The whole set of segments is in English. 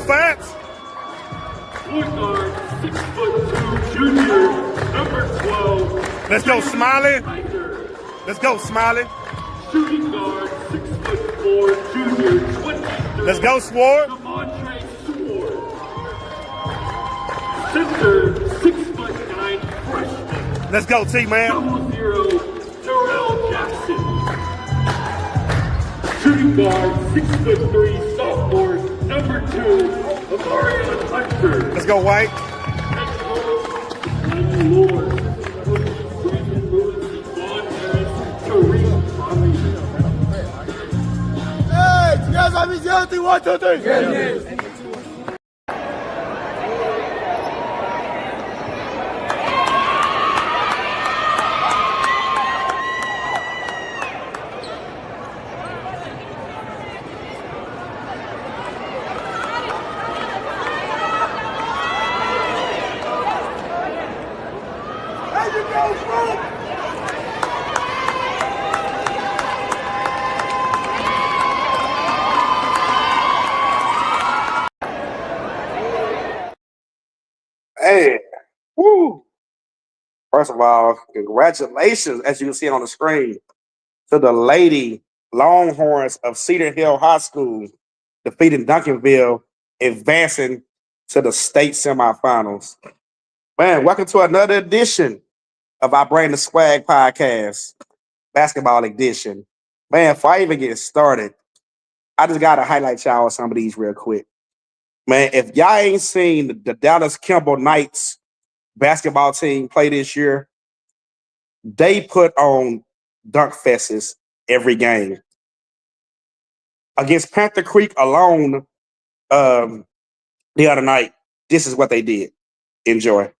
Fats. Point guard, 6'2" junior, number 12. Let's go, Smiley. Let's go, Smiley. Shooting guard, 6'4" junior, 23. Let's go, Sword. Demontre Sword. Center, 6'9" freshman. Let's go, T-Man. 00, Terrell Jackson. Shooting guard, 6'3", sophomore, number 2, Amarian Hunter. Let's go, White. Lord. Brandon Lewis, Vaughn Harris, Tariq Robinson. Hey, you guys have me healthy? 1, 2, 3. Yes. Hey, woo! First of all, congratulations, as you can see on the screen, to the Lady Longhorns of Cedar Hill High School, defeating Duncanville, advancing to the state semifinals. Man, welcome to another edition of I Bring Da Swagg Podcast, basketball edition. Man, before I even get started, I just got to highlight y'all with some of these real quick. Man, if y'all ain't seen the Dallas Kimball Knights basketball team play this year, they put on dunk fests every game. Against Panther Creek alone the other night, this is what they did. Enjoy.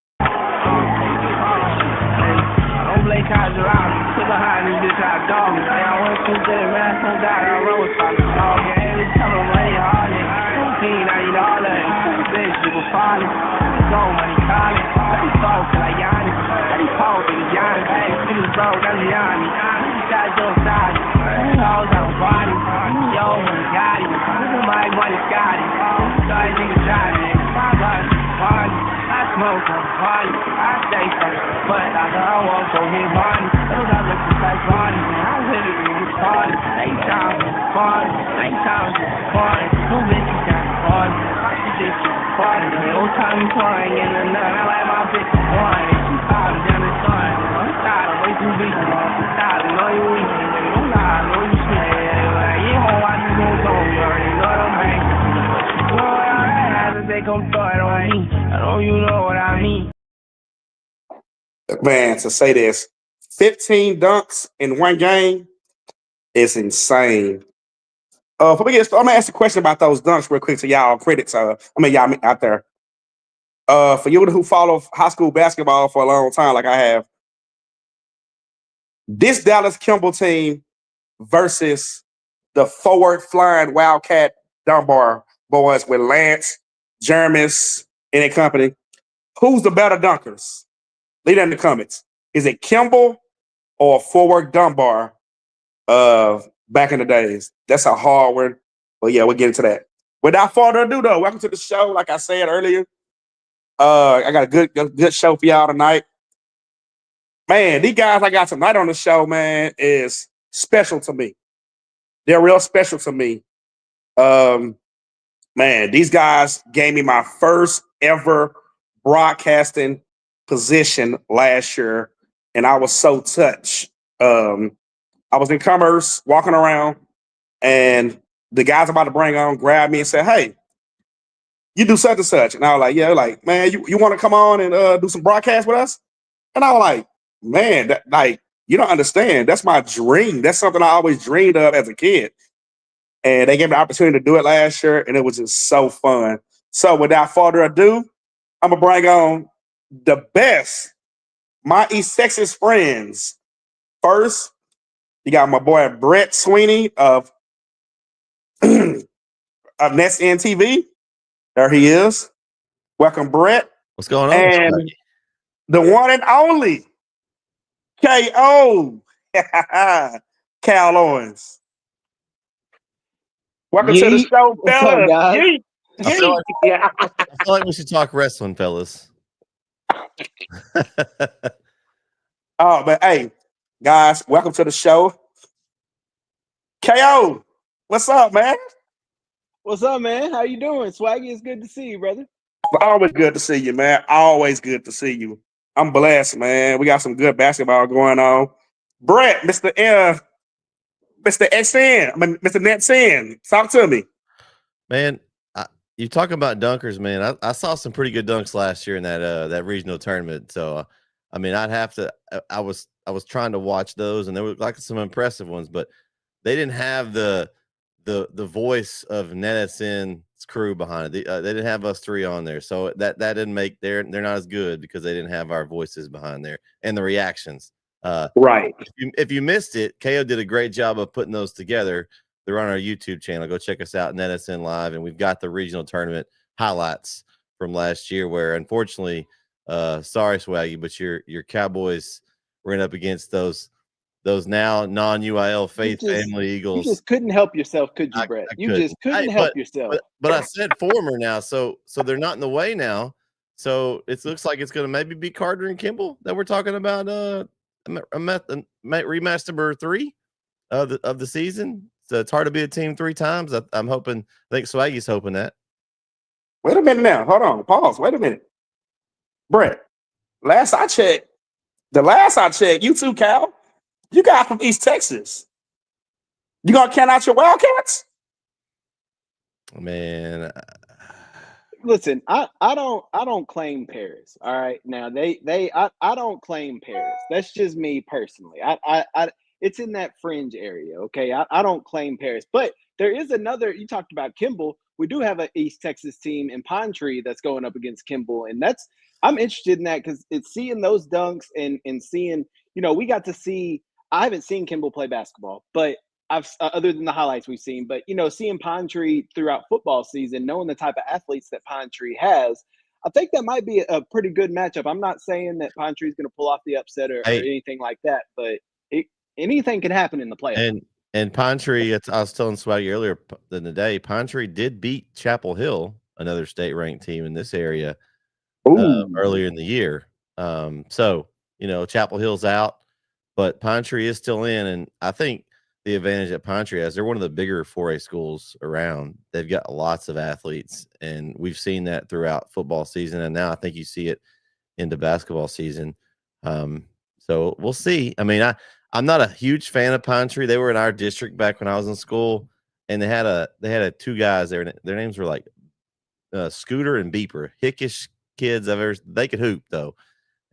Man, to say this, 15 dunks in one game is insane. Before we get started, I'm gonna ask a question about those dunks real quick to y'all critics. Y'all out there. For you who follow high school basketball for a long time, like I have, this Dallas Kimball team versus the forward flying Wildcat Dunbar boys with Lance, Jermis, and their company. Who's the better dunkers? Leave that in the comments. Is it Kimball or forward Dunbar back in the days? That's a hard one. But yeah, we'll get into that. Without further ado, though, welcome to the show. Like I said earlier, I got a good show for y'all tonight. Man, these guys I got tonight on the show, man, is special to me. They're real special to me. Man, these guys gave me my first ever broadcasting position last year, and I was so touched. I was in Commerce walking around, and the guys about to bring on grabbed me and said, "Hey, you do such and such." And I was like, "Yeah," like, "Man, you want to come on and do some broadcast with us?" And I was like, "Man, you don't understand. That's my dream. That's something I always dreamed of as a kid." And they gave me the opportunity to do it last year, and it was just so fun. So without further ado, I'm gonna bring on the best, my East Texas friends. First, you got my boy Bret Swinney of NETSN TV. There he is. Welcome, Bret. What's going on? And the one and only KO, Cal Owens. Welcome to the show, What's up, fellas. guys? Yeet. I feel like, Yeah. I feel like we should talk wrestling, fellas. Oh, but hey, guys, welcome to the show. KO, what's up, man? What's up, man? How you doing? Swaggy, it's good to see you, brother. Always good to see you, man. Always good to see you. I'm blessed, man. We got some good basketball going on. Bret, Mr. XN, Mr. NETSN, talk to me. Man, you talk about dunkers, man. I saw some pretty good dunks last year in that regional tournament. So, I mean, I'd have to. I was trying to watch those, and there were like some impressive ones, but they didn't have the voice of NETSN's crew behind it. They didn't have us three on there, so that didn't make they're not as good because they didn't have our voices behind there and the reactions. Right. If you missed it, KO did a great job of putting those together. They're on our YouTube channel. Go check us out, NETSN Live, and we've got the regional tournament highlights from last year. Where unfortunately, sorry Swaggy, but your Cowboys ran up against those now non-UIL Faith Family Eagles. You just couldn't help yourself, could you, Bret? You just couldn't help yourself. But I said former now, so they're not in the way now. So it looks like it's going to maybe be Carter and Kimball that we're talking about. Remaster 3 of the season. So it's hard to be a team 3 times. I'm hoping. I think Swaggy's hoping that. Wait a minute now. Hold on. Pause. Wait a minute. Bret, last I checked, you too, Cal. You guys from East Texas. You gonna count out your Wildcats? Man, listen, I don't claim Paris. All right, now I don't claim Paris. That's just me personally. I it's in that fringe area. Okay, I don't claim Paris, but there is another. You talked about Kimball. We do have an East Texas team in Pine Tree that's going up against Kimball, and I'm interested in that because it's seeing those dunks and seeing, we got to see. I haven't seen Kimball play basketball, but I've other than the highlights we've seen, but seeing Pine Tree throughout football season, knowing the type of athletes that Pine Tree has, I think that might be a pretty good matchup. I'm not saying that Pine Tree is going to pull off the upset or anything like that, but anything can happen in the playoffs. And Pine Tree, I was telling Swaggy earlier in the day, Pine Tree did beat Chapel Hill, another state-ranked team in this area, earlier in the year. So Chapel Hill's out, but Pine Tree is still in, and I think the advantage that Pine Tree has, they're one of the bigger 4A schools around. They've got lots of athletes, and we've seen that throughout football season, and now I think you see it into basketball season. So we'll see. I mean, I'm not a huge fan of Pine Tree. They were in our district back when I was in school, and they had 2 guys there. Their names were like Scooter and Beeper, hickish kids. They could hoop though,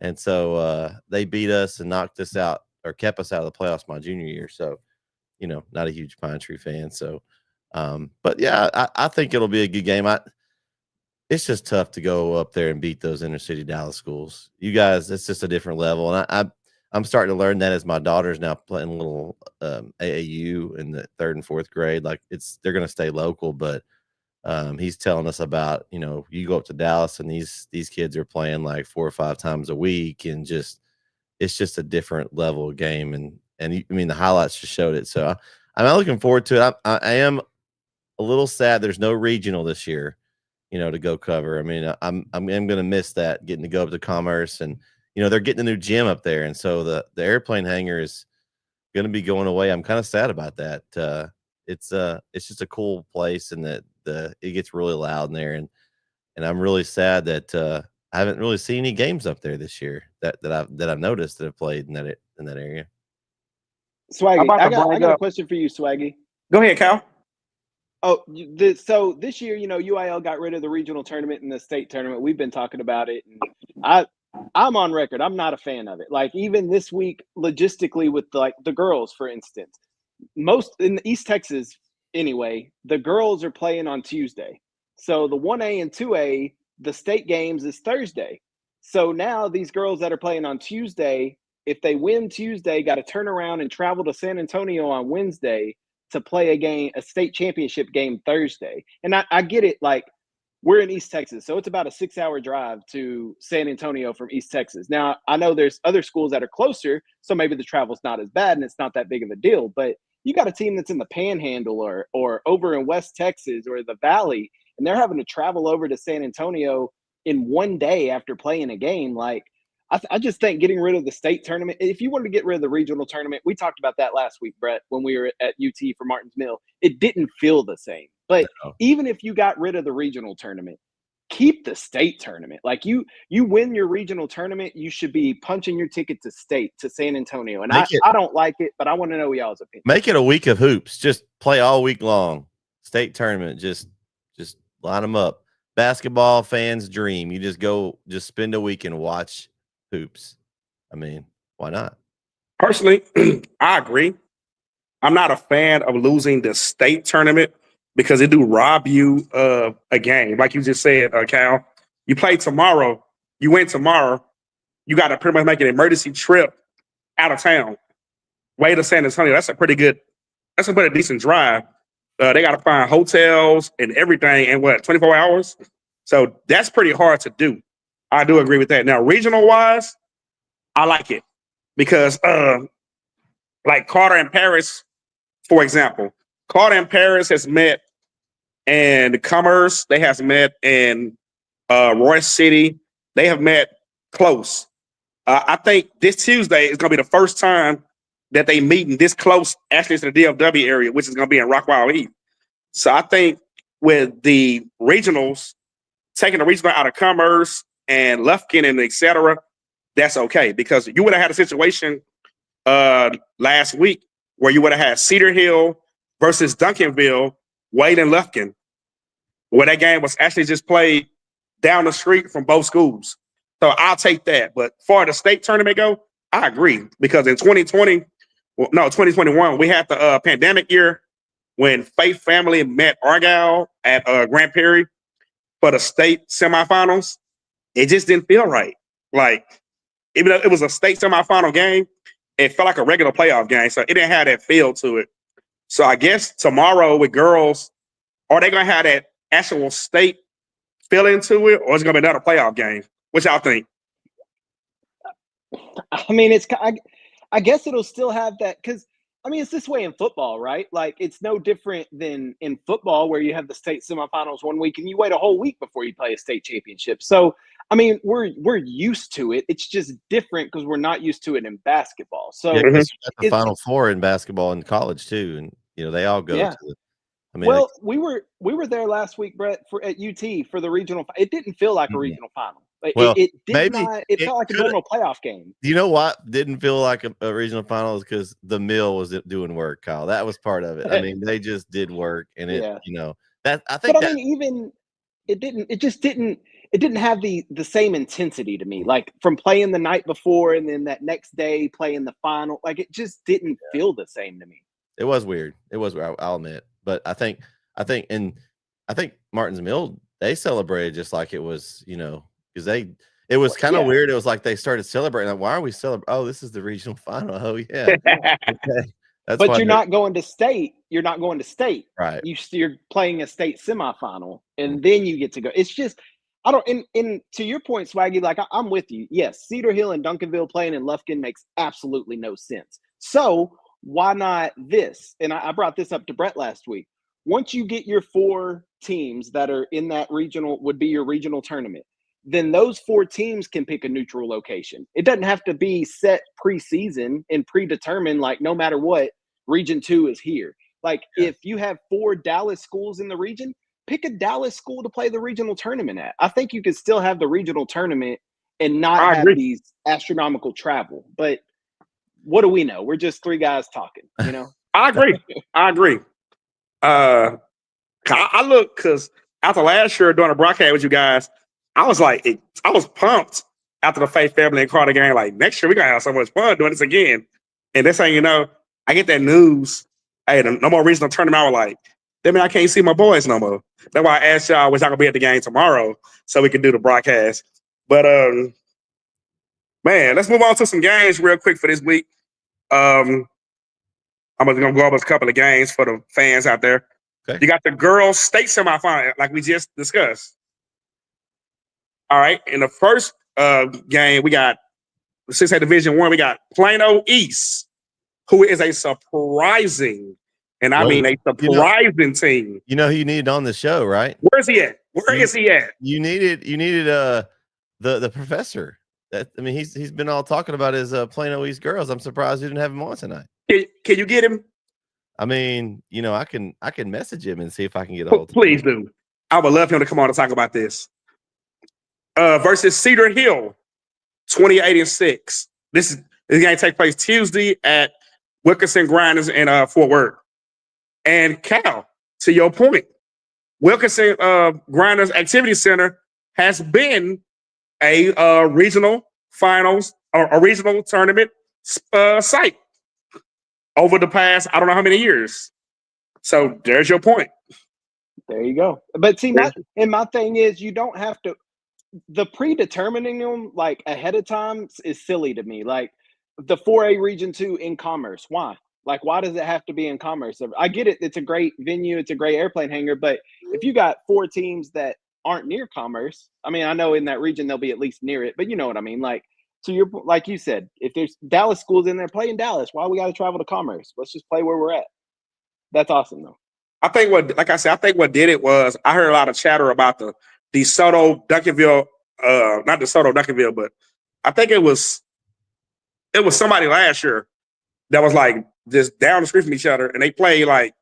and so they beat us and knocked us out or kept us out of the playoffs my junior year. So, not a huge Pine Tree fan. So, but yeah, I think it'll be a good game. It's just tough to go up there and beat those inner city Dallas schools. You guys, it's just a different level, and I'm starting to learn that as my daughter's now playing a little AAU in the 3rd and 4th grade. Like they're going to stay local, but he's telling us about, you go up to Dallas and these kids are playing like 4 or 5 times a week, and it's just a different level of game. And I mean, the highlights just showed it. So I'm looking forward to it. I am a little sad there's no regional this year, to go cover. I mean, I'm going to miss that, getting to go up to Commerce, and they're getting a new gym up there, and so the airplane hangar is going to be going away. I'm kind of sad about that. It's just a cool place, and that it gets really loud in there, and I'm really sad that I haven't really seen any games up there this year that I've noticed that have played in that area. Swaggy, I got a question for you, Swaggy. Go ahead, Kyle. Oh, so this year, UIL got rid of the regional tournament and the state tournament. We've been talking about it, and I'm on record. I'm not a fan of it. Like even this week, logistically with the girls, for instance, most in East Texas anyway, the girls are playing on Tuesday. So the 1A and 2A, the state games is Thursday. So now these girls that are playing on Tuesday, if they win Tuesday, got to turn around and travel to San Antonio on Wednesday to play a state championship game Thursday. And I get it. Like we're in East Texas, so it's about a 6-hour drive to San Antonio from East Texas. Now, I know there's other schools that are closer, so maybe the travel's not as bad and it's not that big of a deal. But you got a team that's in the Panhandle or over in West Texas or the Valley, and they're having to travel over to San Antonio in one day after playing a game. Like, I just think getting rid of the state tournament, if you wanted to get rid of the regional tournament, we talked about that last week, Bret, when we were at UT for Martins Mill. It didn't feel the same. But even if you got rid of the regional tournament, keep the state tournament. Like, you win your regional tournament, you should be punching your ticket to state, to San Antonio. And I don't like it, but I want to know y'all's opinion. Make it a week of hoops. Just play all week long. State tournament. Just line them up. Basketball fans' dream. You just spend a week and watch hoops. I mean, why not? Personally, I agree. I'm not a fan of losing the state tournament because it do rob you of a game. Like you just said, Cal, you play tomorrow, you win tomorrow, you got to pretty much make an emergency trip out of town, way to San Antonio. That's a pretty decent drive. They got to find hotels and everything in 24 hours? So that's pretty hard to do. I do agree with that. Now, regional-wise, I like it because, like Carter and Paris, for example, Carter and Paris has met in Commerce. They have met in Royce City. They have met close. I think this Tuesday is going to be the first time that they meeting this close, actually, to the DFW area, which is going to be in Rockwall Heath. So I think with the regionals, taking the regional out of Commerce and Lufkin and et cetera, that's okay. Because you would have had a situation last week where you would have had Cedar Hill versus Duncanville, Wade and Lufkin, where that game was actually just played down the street from both schools. So I'll take that. But for the state tournament go, I agree. Because in 2021, we had the pandemic year when Faith Family met Argyle at Grand Prairie for the state semifinals. It just didn't feel right. Like, even though it was a state semifinal game, it felt like a regular playoff game. So it didn't have that feel to it. So I guess tomorrow with girls, are they going to have that actual state feeling to it, or is it going to be another playoff game? What y'all think? I mean, I guess it'll still have that because, I mean, it's this way in football, right? Like, it's no different than in football where you have the state semifinals one week and you wait a whole week before you play a state championship. So, I mean, we're used to it. It's just different because we're not used to it in basketball. So the Final Four in basketball in college too, and they all go to the. I mean, well, we were there last week, Bret, at UT for the regional. It didn't feel like a regional final. Well, it felt like a normal playoff game. You know what didn't feel like a regional final is because the mill was doing work, Kyle. That was part of it. I mean, they just did work, and it, that I think. But I mean, even it didn't have the same intensity to me. Like from playing the night before and then that next day playing the final, like it just didn't feel the same to me. It was weird. It was. I'll admit, but I think Martins Mill, they celebrated just like it was, because it was kind of weird. It was like they started celebrating. Like, why are we celebrating? Oh, this is the regional final. Oh, yeah. Okay. But you're not going to state. You're not going to state. Right. You're playing a state semifinal, and then you get to go. It's just, I don't. And to your point, Swaggy, like I'm with you. Yes, Cedar Hill and Duncanville playing in Lufkin makes absolutely no sense. So why not this? And I brought this up to Bret last week. Once you get your 4 teams that are in that regional, would be your regional tournament, then those 4 teams can pick a neutral location. It doesn't have to be set preseason and predetermined, like no matter what, Region 2 is here. Like if you have 4 Dallas schools in the region, pick a Dallas school to play the regional tournament at. I think you could still have the regional tournament and not have these astronomical travel. But what do we know? We're just 3 guys talking, I agree. I look, because after last year doing a broadcast with you guys, I was pumped after the Faith Family and Carter game. Like, next year, we're going to have so much fun doing this again. And this thing, I get that news. Hey, no more regional tournament. I was like, that mean I can't see my boys no more. That's why I asked y'all, was y'all going to be at the game tomorrow so we can do the broadcast. But, man, let's move on to some games real quick for this week. I'm going to go over a couple of games for the fans out there. Okay. You got the girls' state semifinal, like we just discussed. All right. In the first game, we got 6A Division 1. We got Plano East, who is a surprising And I mean a surprising team. You know who you needed on the show, right? Where's he at? Where is he at? You needed the professor. I mean, he's been all talking about his Plano East girls. I'm surprised you didn't have him on tonight. Can you get him? I mean, you know, I can message him and see if I can get a hold of him. Please do. I would love him to come on and talk about this. Versus Cedar Hill, 28-6. This game take place Tuesday at Wilkinson Grinders in Fort Worth. And Cal, to your point, Wilkinson Grinders Activity Center has been a regional finals or a regional tournament site over the past, I don't know how many years. So there's your point. There you go. But see, my thing is, you don't have to. The predetermining them like ahead of time is silly to me. Like the 4A Region 2 in Commerce. Why? Like, why does it have to be in Commerce? I get it. It's a great venue. It's a great airplane hangar. But if you got 4 teams that aren't near Commerce, I mean, I know in that region they'll be at least near it, but you know what I mean? Like, to your, like you said, if there's Dallas schools in there, play in Dallas. Why we got to travel to Commerce? Let's just play where we're at. That's awesome, though. I think what did it was I heard a lot of chatter about the DeSoto Duncanville, not DeSoto Duncanville, but I think it was somebody last year that was like just down the street from each other, and they played like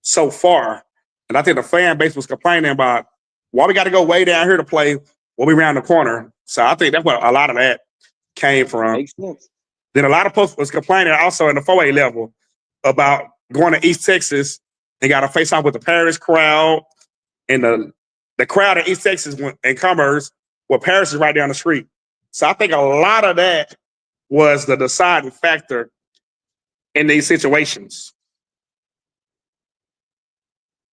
so far. And I think the fan base was complaining about why we got to go way down here to play when we round the corner. So I think that's what a lot of that came from. Makes sense. Then a lot of folks was complaining also in the 4A level about going to East Texas and got to face off with the Paris crowd, and the crowd in East Texas in Commerce, where Paris is right down the street. So I think a lot of that was the deciding factor in these situations.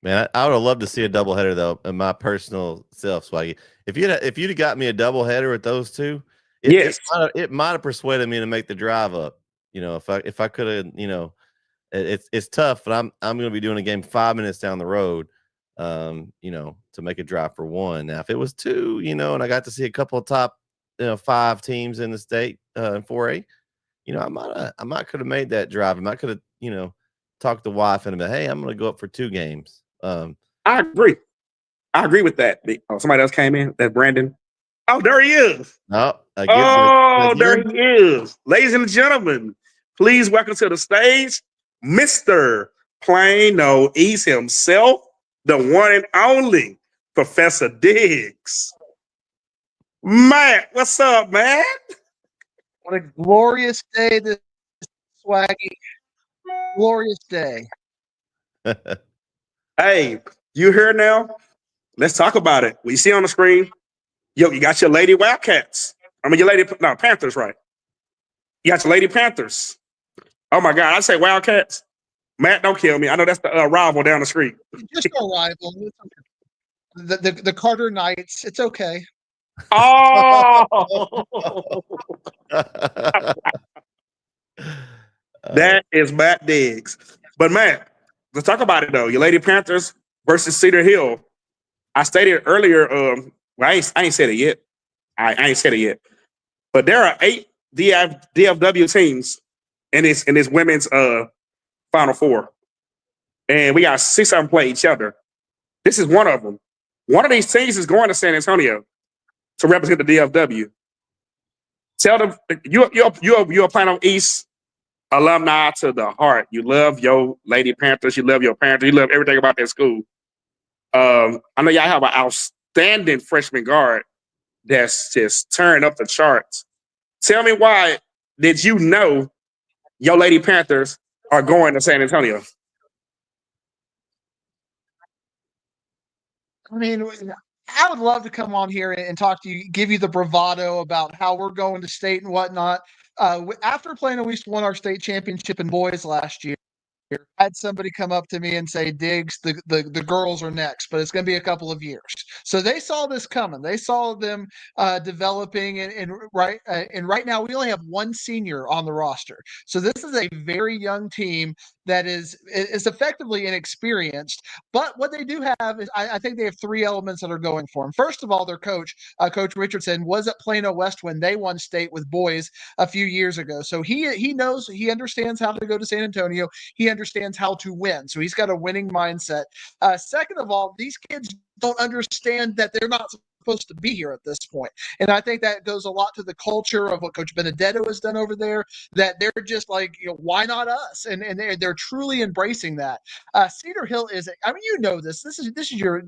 Man, I would have loved to see a doubleheader though. In my personal self, Swaggy, if you'd have got me a doubleheader with those two, it might have persuaded me to make the drive up. You know, if I could have, you know, it's tough, but I'm going to be doing a game 5 minutes down the road, you know, to make a drive for one. Now, if it was 2, you know, and I got to see a couple of top, 5 teams in the state in 4A, you know, I might could have made that drive. I might could have, you know, talked to the wife and been, hey, I'm going to go up for 2 games. I agree. I agree with that. Oh, somebody else came in. That Brandon. Oh, there he is. No. There he is. Ladies and gentlemen, please welcome to the stage, Mr. Plano East himself, the one and only Professor Diggs. Matt, what's up, man? What a glorious day this Swaggy. Glorious day. Hey, you here now? Let's talk about it. What you see on the screen, you got your Lady Wildcats. I mean, Panthers, right? You got your Lady Panthers. Oh, my God. I say Wildcats. Matt, don't kill me. I know that's the rival down the street. Just a rival. The Carter Knights. It's okay. Oh! That is Matt Diggs. But, Matt, let's talk about it, though. Your Lady Panthers versus Cedar Hill. I stated earlier, I ain't said it yet. I ain't said it yet. But there are 8 DFW teams in this women's Final Four. And we got 6 of them play each other. This is one of them. One of these teams is going to San Antonio to represent the DFW. Tell them you're a Plano East alumni to the heart. You love your Lady Panthers. You love your Panthers. You love everything about that school. I know y'all have an outstanding freshman guard that's just tearing up the charts. Tell me, why did you know your Lady Panthers are going to San Antonio? I mean, I would love to come on here and talk to you, give you the bravado about how we're going to state and whatnot. After Plano East won our state championship in boys last year, I had somebody come up to me and say, Diggs, the girls are next, but it's going to be a couple of years. So they saw this coming. They saw them developing, and right now we only have 1 senior on the roster. So this is a very young team that is effectively inexperienced. But what they do have is I think they have three elements that are going for them. First of all, their coach, Coach Richardson, was at Plano West when they won state with boys a few years ago. So he knows, he understands how to go to San Antonio. He understands how to win. So he's got a winning mindset. Second of all, these kids don't understand that they're not supposed to be here at this point. And I think that goes a lot to the culture of what Coach Benedetto has done over there, that they're just like, why not us? And they're truly embracing that. Cedar Hill is, I mean, this is your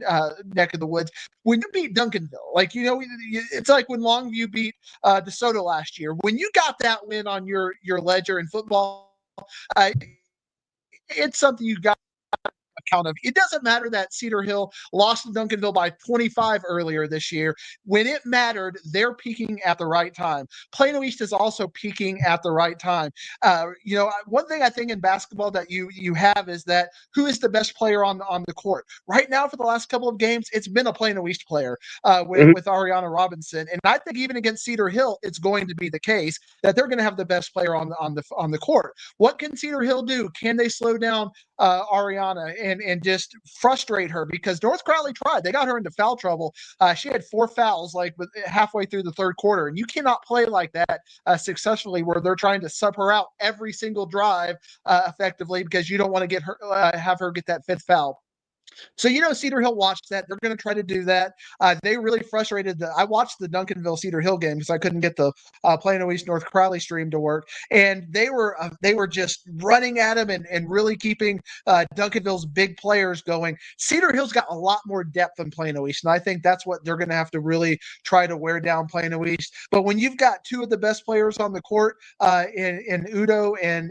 neck of the woods. When you beat Duncanville, like, it's like when Longview beat DeSoto last year. When you got that win on your ledger in football, it's something you got account of. It doesn't matter that Cedar Hill lost to Duncanville by 25 earlier this year. When it mattered, they're peaking at the right time. Plano East is also peaking at the right time. One thing I think in basketball that you have is that who is the best player on the court right now? For the last couple of games, it's been a Plano East player with Ariana Robinson, and I think even against Cedar Hill, it's going to be the case that they're going to have the best player on the court. What can Cedar Hill do? Can they slow down Ariana and just frustrate her? Because North Crowley tried. They got her into foul trouble. She had 4 fouls halfway through the third quarter, and you cannot play like that successfully where they're trying to sub her out every single drive effectively, because you don't want to get her have her get that 5th foul. So, Cedar Hill watched that. They're going to try to do that. They really frustrated I watched the Duncanville Cedar Hill game because I couldn't get the Plano East North Crowley stream to work. And they were just running at him and really keeping Duncanville's big players going. Cedar Hill's got a lot more depth than Plano East, and I think that's what they're going to have to really try to wear down Plano East. But when you've got 2 of the best players on the court in Udo and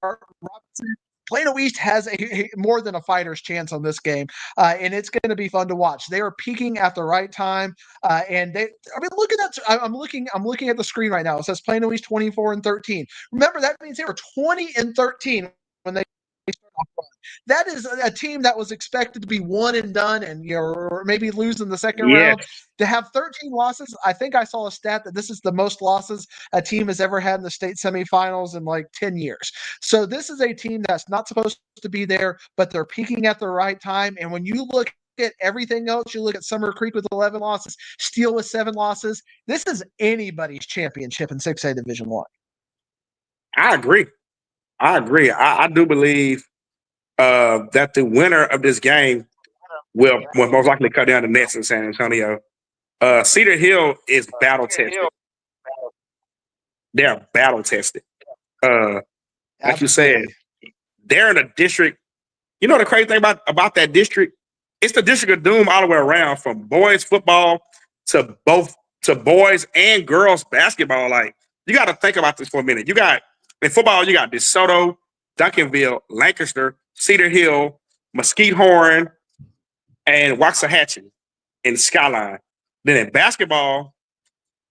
Robinson, Plano East has a more than a fighter's chance on this game, and it's going to be fun to watch. They are peaking at the right time, and look at that. I'm looking at the screen right now. It says Plano East 24-13. Remember, that means they were 20-13 when they started off run. That is a team that was expected to be one and done, and or maybe lose in the second round. To have 13 losses, I think I saw a stat that this is the most losses a team has ever had in the state semifinals in like 10 years. So this is a team that's not supposed to be there, but they're peaking at the right time. And when you look at everything else, you look at Summer Creek with 11 losses, Steele with 7 losses. This is anybody's championship in 6A Division I. I agree. I do believe that the winner of this game will most likely cut down the Nets in San Antonio. Cedar Hill is battle tested. They're battle tested. Like you said, they're in a district. You know the crazy thing about that district? It's the district of doom all the way around, from boys football to boys and girls basketball. Like, you got to think about this for a minute. In football, you got DeSoto, Duncanville, Lancaster, Cedar Hill, Mesquite Horn, and Waxahachie in Skyline. Then in basketball,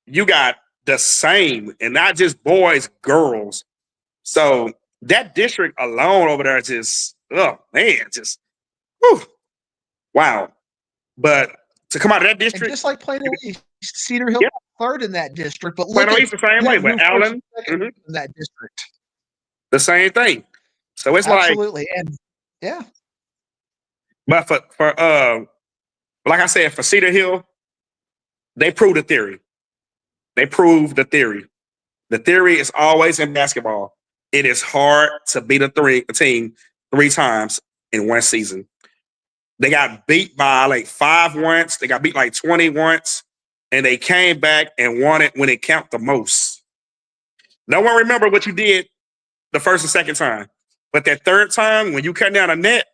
you got the same, and not just boys, girls. So that district alone over there is just, wow. But to come out of that district, and just like Plano East, Cedar Hill third in that district, but Plano East the same way, but Allen in that district, the same thing. So it's absolutely, and yeah. But for like I said, for Cedar Hill, they proved the theory. The theory is always in basketball. It is hard to beat a team 3 times in one season. They got beat by like 5 once. They got beat like 20 once. And they came back and won it when it counted the most. No one remember what you did the first and second time. But that third time, when you cut down a net,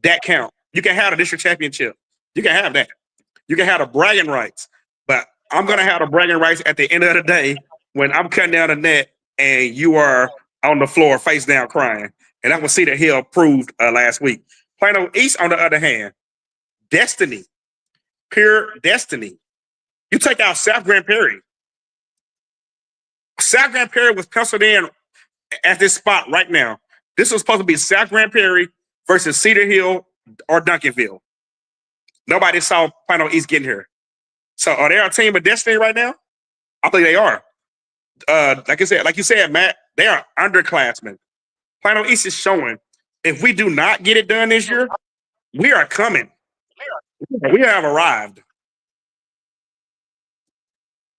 that count. You can have the district championship. You can have that. You can have the bragging rights. But I'm going to have the bragging rights at the end of the day when I'm cutting down a net and you are on the floor face down crying. And that's what Cedar Hill proved last week. Plano East, on the other hand, destiny. Pure destiny. You take out South Grand Prairie. South Grand Prairie was penciled in at this spot right now. This was supposed to be South Grand Prairie versus Cedar Hill or Duncanville. Nobody saw Plano East getting here. So are they a team of destiny right now? I think they are. Like you said, Matt, they are underclassmen. Plano East is showing. If we do not get it done this year, we are coming. We have arrived.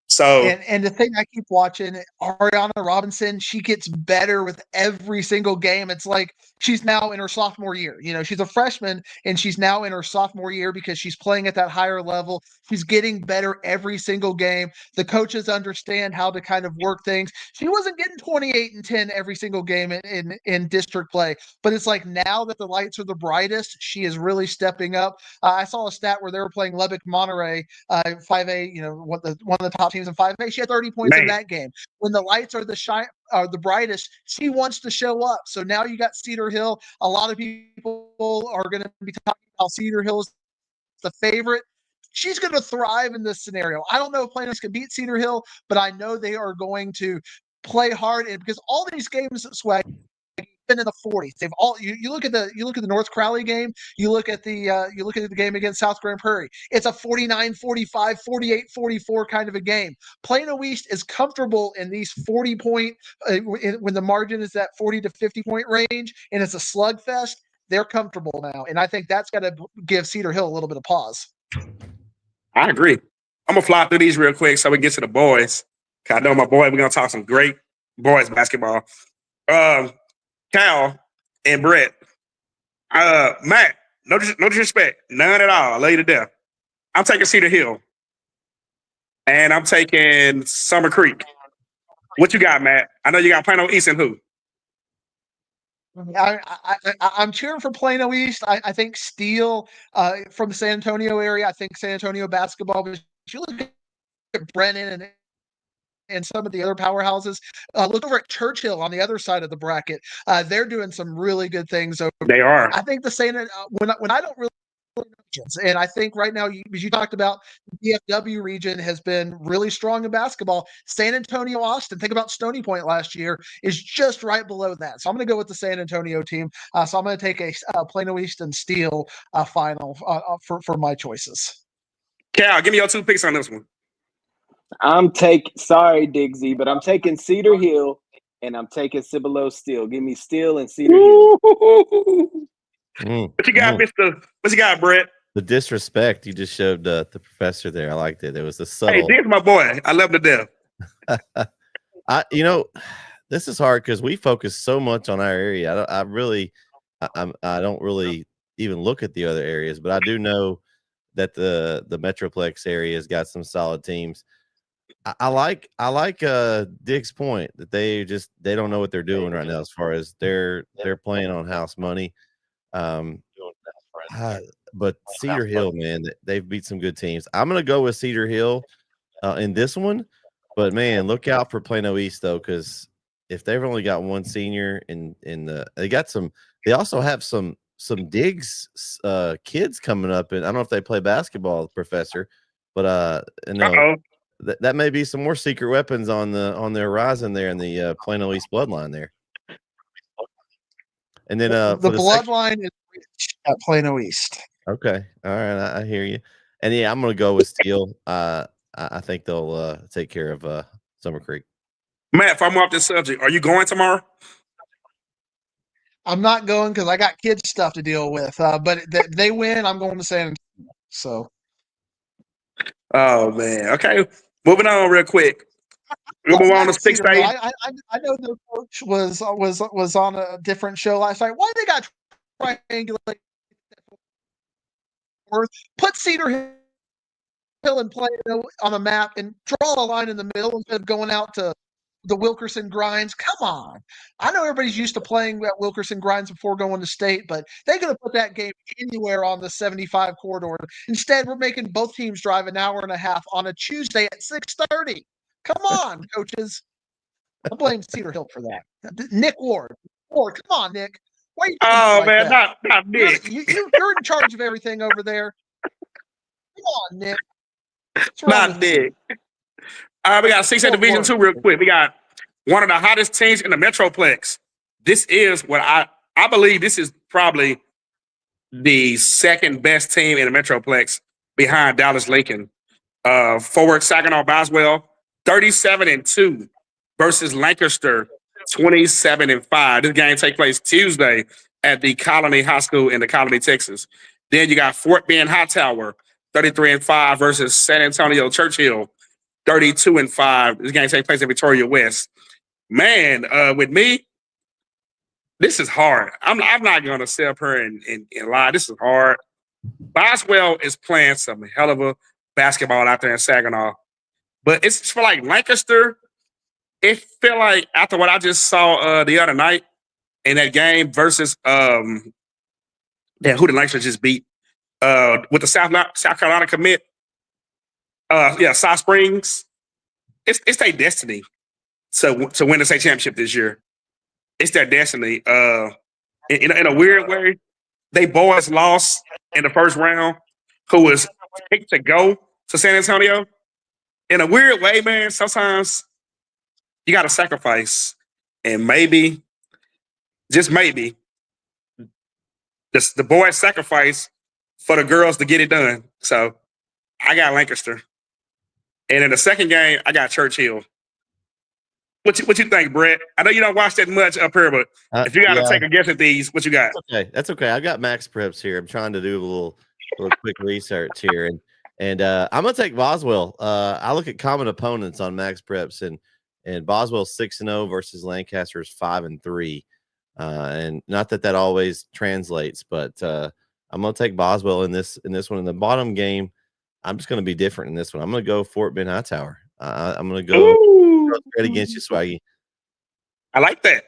So And the thing I keep watching, Ariana Robinson, she gets better with every single game. It's like she's now in her sophomore year. You know, she's a freshman and she's now in her sophomore year because she's playing at that higher level. She's getting better every single game. The coaches understand how to kind of work things. She wasn't getting 28 and 10 every single game in district play, but it's like now that the lights are the brightest, she is really stepping up. I saw a stat where they were playing Lubbock Monterey, 5A, you know, one of the top teams in 5A. She had 30 points in that game. When the lights are the brightest, she wants to show up. So now you got Cedar Hill. A lot of people are going to be talking about Cedar Hill is the favorite. She's going to thrive in this scenario. I don't know if Plano can beat Cedar Hill, but I know they are going to play hard, and because all these games at Swag been in the 40s. They've all you look at the North Crowley game, you look at the game against South Grand Prairie. It's a 49-45, 48-44 kind of a game. Plano East is comfortable in these 40 point when the margin is that 40 to 50 point range, and it's a slugfest. They're comfortable now, and I think that's got to give Cedar Hill a little bit of pause. I agree. I'm gonna fly through these real quick so we get to the boys. Cause I know my boy. We're gonna talk some great boys basketball. Cal and Bret. Matt, no disrespect, none at all. I lay it down. I'm taking Cedar Hill, and I'm taking Summer Creek. What you got, Matt? I know you got Plano East and who? I'm cheering for Plano East. I think Steele from the San Antonio area. I think San Antonio basketball. But if you look at Brennan and some of the other powerhouses, look over at Churchill on the other side of the bracket. They're doing some really good things. They are. I think the San when I don't really. And I think right now, as you talked about, the DFW region has been really strong in basketball. San Antonio, Austin, think about Stony Point last year, is just right below that. So I'm going to go with the San Antonio team. So I'm going to take a Plano East and Steel final for my choices. Cal, give me your 2 picks on this one. Sorry, Diggsy, but I'm taking Cedar Hill and I'm taking Cibolo Steel. Give me Steel and Cedar Hill. What you got, Mister? What you got, Bret? The disrespect you just showed the professor there. I liked it. It was a subtle. Hey, this is my boy. I love him to death. This is hard because we focus so much on our area. I don't really even look at the other areas, but I do know that the Metroplex area has got some solid teams. I like Dick's point that they don't know what they're doing right now as far as they're playing on house money. But Cedar Hill, man, they've beat some good teams. I'm gonna go with Cedar Hill in this one, but man, look out for Plano East though, because if they've only got one senior they also have some Diggs kids coming up, and I don't know if they play basketball, Professor, but that may be some more secret weapons on the horizon there in the Plano East bloodline there. And then the bloodline is rich at Plano East. Okay, all right, I hear you. And yeah, I'm gonna go with Steel. I think they'll take care of Summer Creek. Matt, if I'm off this subject, are you going tomorrow? I'm not going because I got kids stuff to deal with. But if they win, I'm going to San Antonio. So. Oh man. Okay. Moving on real quick. We'll move on to 6A. I know the coach was on a different show last night. Why they got triangulate? Put Cedar Hill and Plano on a map and draw a line in the middle instead of going out to the Wilkerson Grinds. Come on. I know everybody's used to playing at Wilkerson Grinds before going to state, but they're going to put that game anywhere on the 75 corridor. Instead, we're making both teams drive an hour and a half on a Tuesday at 6:30. Come on, coaches. I blame Cedar Hill for that. Nick Ward, come on, Nick. Why are you oh, man, that? not Nick. You're in charge of everything over there. Come on, Nick. Not Nick. We got 6A Division 2 real quick. We got one of the hottest teams in the Metroplex. This is what I believe this is probably the second best team in the Metroplex behind Dallas Lincoln. Forward Saginaw Boswell, 37-2 versus Lancaster, 27-5. This game take place Tuesday at the Colony High School in the Colony, Texas. Then you got Fort Bend Hightower, 33-5 versus San Antonio Churchill, 32-5. This game take place in Victoria West. Man, with me, this is hard. I'm not going to sit up here and lie. This is hard. Boswell is playing some hell of a basketball out there in Saginaw. But it's for like Lancaster. It feel like after what I just saw the other night in that game versus who did Lancaster just beat with the South Carolina commit. South Springs. It's their destiny to win the state championship this year. It's their destiny. In a weird way, they boys lost in the first round, who was picked to go to San Antonio. In a weird way, man, sometimes you got to sacrifice. And maybe, just maybe, the boys sacrifice for the girls to get it done. So I got Lancaster. And in the second game, I got Churchill. What you think, Bret? I know you don't watch that much up here, but if you got to take a guess at these, what you got? That's okay. I've got Max Preps here. I'm trying to do a little quick research here, and I'm gonna take Boswell. I look at common opponents on Max Preps, and Boswell's 6-0 versus Lancaster's 5-3, and not that always translates, but I'm gonna take Boswell in this one. In the bottom game, I'm just gonna be different in this one. I'm gonna go Fort Bend Hightower. I'm gonna go. Straight against you, Swaggy. I like that.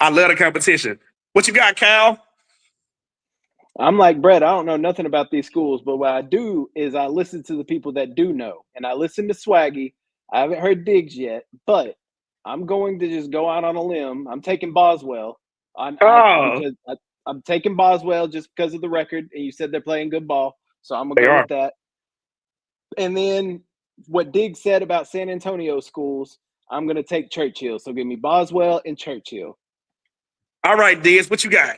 I love the competition. What you got, Cal? I'm like Bret. I don't know nothing about these schools, but what I do is I listen to the people that do know, and I listen to Swaggy. I haven't heard Diggs yet, but I'm going to just go out on a limb. I'm taking Boswell. I'm taking Boswell just because of the record, and you said they're playing good ball, so I'm gonna go with that. And then what Diggs said about San Antonio schools, I'm going to take Churchill. So give me Boswell and Churchill. All right, Diggs, what you got?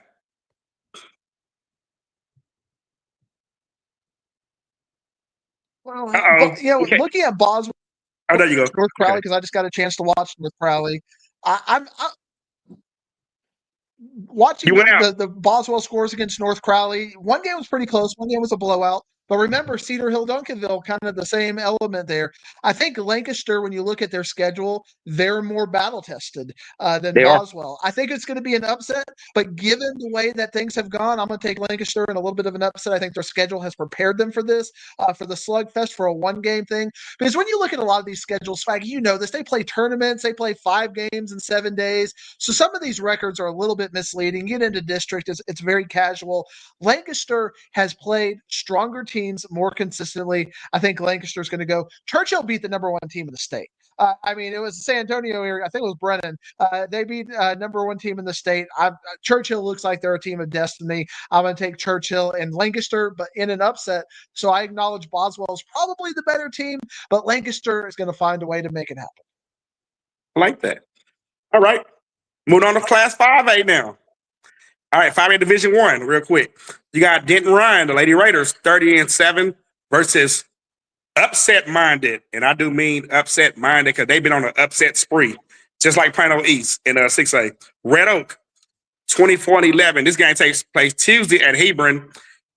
Well, looking at Boswell, there you go. North Crowley, because I just got a chance to watch North Crowley. I'm watching the Boswell scores against North Crowley. One game was pretty close. One game was a blowout. But remember, Cedar Hill, Duncanville, kind of the same element there. I think Lancaster, when you look at their schedule, they're more battle-tested than Boswell. I think it's going to be an upset, but given the way that things have gone, I'm going to take Lancaster in a little bit of an upset. I think their schedule has prepared them for this, for the slugfest, for a one-game thing. Because when you look at a lot of these schedules, Swaggy, you know this, they play tournaments, they play 5 games in 7 days. So some of these records are a little bit misleading. You get into district, it's very casual. Lancaster has played stronger teams more consistently. I think Lancaster's going to go. Churchill beat the #1 team in the state. It was San Antonio area. I think it was Brennan. They beat #1 team in the state. Churchill looks like they're a team of destiny. I'm going to take Churchill and Lancaster, but in an upset. So I acknowledge Boswell's probably the better team, but Lancaster is going to find a way to make it happen. I like that. All right. Moving on to Class 5A now. All right, 5A Division 1, real quick. You got Denton Ryan, the Lady Raiders, 30-7 versus upset-minded. And I do mean upset-minded because they've been on an upset spree, just like Plano East in 6A. Red Oak, 24-11. This game takes place Tuesday at Hebron.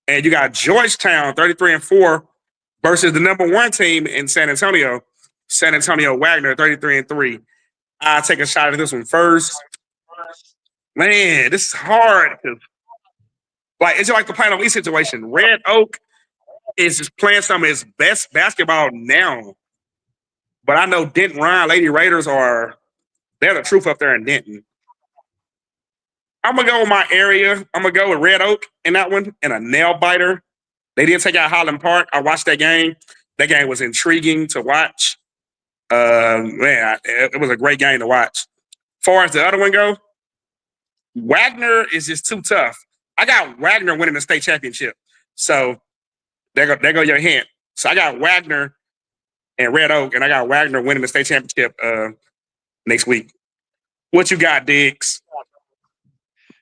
And you got Georgetown, 33-4 versus the #1 team in San Antonio Wagner, 33-3. I'll take a shot at this one first. Man, this is hard. It's like the Plano East situation. Red Oak is just playing some of his best basketball now. But I know Denton Ryan, Lady Raiders they're the truth up there in Denton. I'm going to go with my area. I'm going to go with Red Oak in that one and a nail biter. They did take out Highland Park. I watched that game. That game was intriguing to watch. It was a great game to watch. As far as the other one go, Wagner is just too tough. I got Wagner winning the state championship. So there go your hint. So I got Wagner and Red Oak, and I got Wagner winning the state championship next week. What you got, Diggs?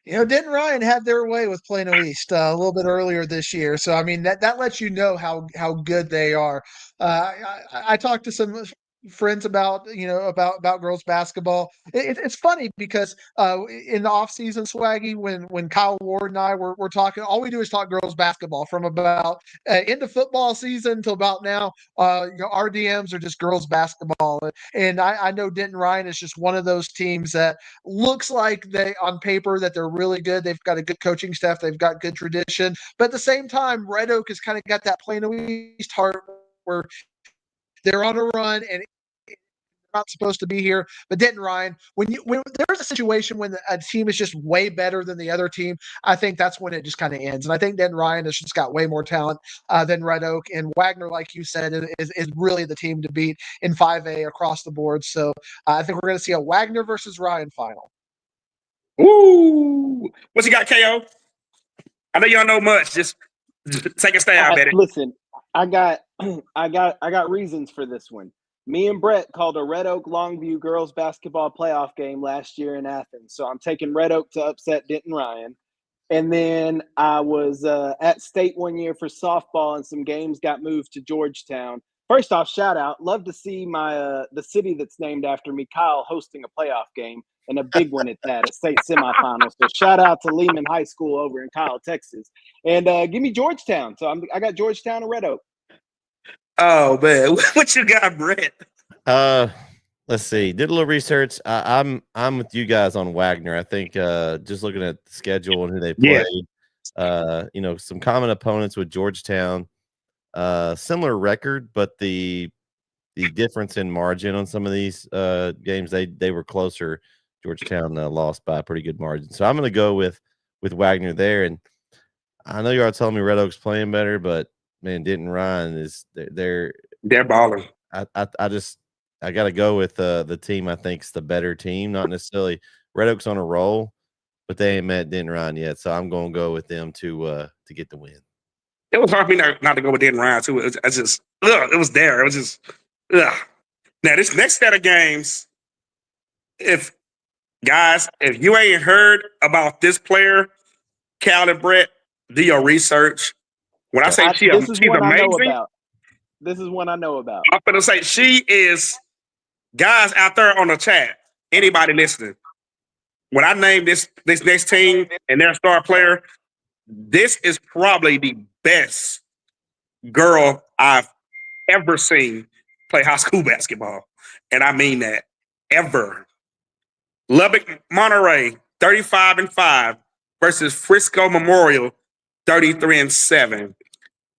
Denton Ryan had their way with Plano East a little bit earlier this year. So, that lets you know how good they are. I talked to some friends about about girls basketball. It's funny because in the off season, Swaggy, when Kyle Ward and I were talking, all we do is talk girls basketball from about into football season till about now. Our DMs are just girls basketball, and I know Denton Ryan is just one of those teams that looks like they on paper that they're really good. They've got a good coaching staff. They've got good tradition, but at the same time, Red Oak has kind of got that Plano East heart where they're on a run and not supposed to be here. But Denton Ryan, when there's a situation when a team is just way better than the other team, I think that's when it just kind of ends. And I think Denton Ryan has just got way more talent than Red Oak. And Wagner, like you said, is really the team to beat in 5A across the board. So I think we're going to see a Wagner versus Ryan final. Ooh, what you got, KO? I know you don't know much. Just take a stab at it. Listen, I got reasons for this one. Me and Bret called a Red Oak Longview girls basketball playoff game last year in Athens. So I'm taking Red Oak to upset Denton Ryan. And then I was at state one year for softball and some games got moved to Georgetown. First off, shout out. Love to see my the city that's named after me, Kyle, hosting a playoff game and a big one at that, a state semifinal. So shout out to Lehman High School over in Kyle, Texas. And give me Georgetown. So I got Georgetown and Red Oak. Oh man, what you got, Bret? Let's see. Did a little research. I'm with you guys on Wagner. I think just looking at the schedule and who they played, some common opponents with Georgetown, similar record, but the difference in margin on some of these games, they were closer. Georgetown lost by a pretty good margin, so I'm going to go with Wagner there. And I know you are telling me Red Oak's playing better, but man, Denton Ryan is they're balling. I got to go with the team I think's the better team. Not necessarily Red Oak's on a roll, but they ain't met Denton Ryan yet, so I'm going to go with them to get the win. It was hard for me not to go with Denton Ryan too. It was there. It was just ugh. Now this next set of games, if you ain't heard about this player, Cal and Bret, do your research. When I say she's amazing, this is one I know about. I'm gonna say she is. Guys out there on the chat, anybody listening, when I name this next team and their star player, this is probably the best girl I've ever seen play high school basketball. And I mean that, ever. Lubbock Monterey, 35-5 versus Frisco Memorial, 33-7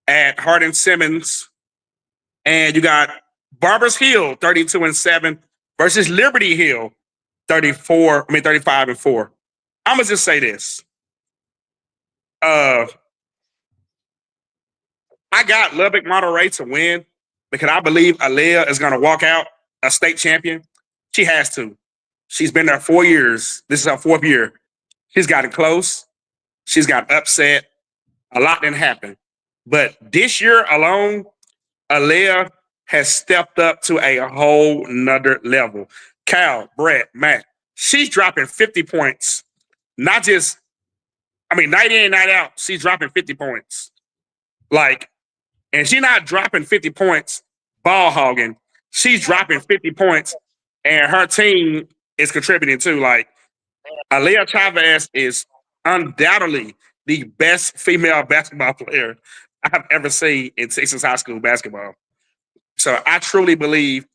at Hardin-Simmons. And you got Barbers Hill, 32-7 versus Liberty Hill, 35-4. I'm gonna just say this. I got Lubbock Monterey to win because I believe Alea is gonna walk out a state champion. She has to. She's been there 4 years. This is her 4th year. She's gotten close. She's got upset. A lot didn't happen. But this year alone, Alea has stepped up to a whole nother level. Cal, Bret, Matt, she's dropping 50 points. Night in and night out, she's dropping 50 points. And she's not dropping 50 points ball hogging. She's dropping 50 points, and her team is contributing too. Alea Chavez is undoubtedly the best female basketball player I've ever seen in Texas high school basketball. So I truly believe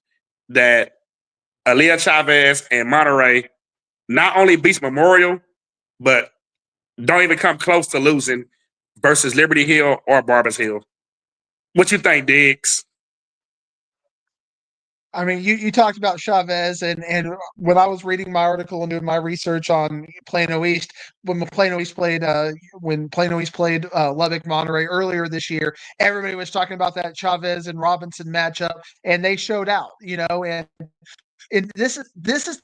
that Alea Chavez and Monterey not only beats Memorial, but don't even come close to losing versus Liberty Hill or Barbers Hill. What you think, Diggs? I mean, you talked about Chavez, and when I was reading my article and doing my research on Plano East, when Plano East played Lubbock Monterey earlier this year, everybody was talking about that Chavez and Robinson matchup, and they showed out, and this is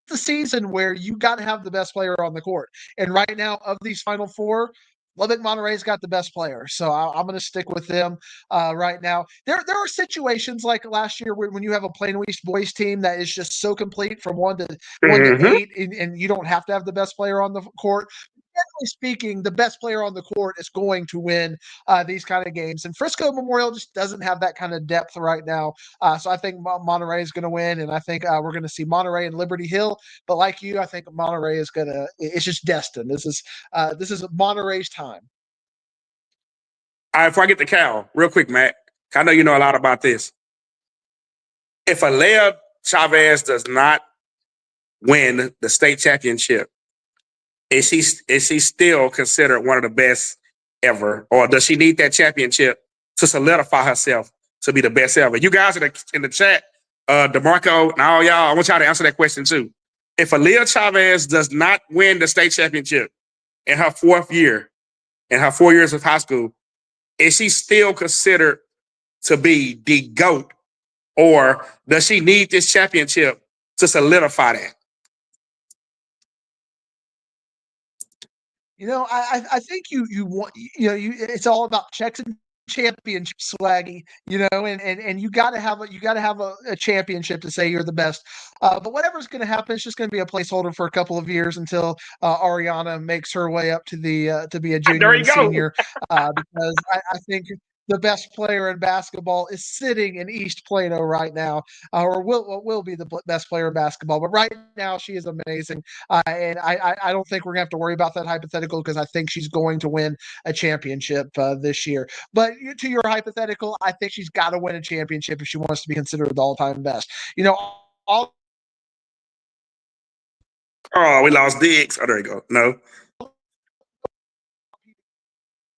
the season where you got to have the best player on the court. And right now, of these Final Four, Lubbock Monterey's got the best player, so I'm going to stick with them right now. There are situations like last year when you have a Plano East boys team that is just so complete from 1 to 8, and you don't have to have the best player on the court. generally speaking, the best player on the court is going to win these kind of games. And Frisco Memorial just doesn't have that kind of depth right now. So I think Monterey is going to win, and I think we're going to see Monterey and Liberty Hill. But like you, I think Monterey is going to. It's just destined. This is Monterey's time. All right, before I get to Cal, real quick, Matt, I know you know a lot about this. If Alea Chavez does not win the state championship, is she still considered one of the best ever, or does she need that championship to solidify herself to be the best ever? You guys in the chat, DeMarco and all y'all, I want y'all to answer that question too. If Alea Chavez does not win the state championship in her 4th year, in her 4 years of high school, is she still considered to be the GOAT, or does she need this championship to solidify that? You know, I think you want, it's all about checks and championships, Swaggy. And you got to have a championship to say you're the best. But whatever's going to happen, it's just going to be a placeholder for a couple of years until Ariana makes her way up to be a junior and senior. Because I think the best player in basketball is sitting in East Plano right now, or will be the best player in basketball. But right now, she is amazing. And I don't think we're going to have to worry about that hypothetical, because I think she's going to win a championship this year. But to your hypothetical, I think she's got to win a championship if she wants to be considered the all-time best. Oh, we lost Diggs. Oh, there you go. No.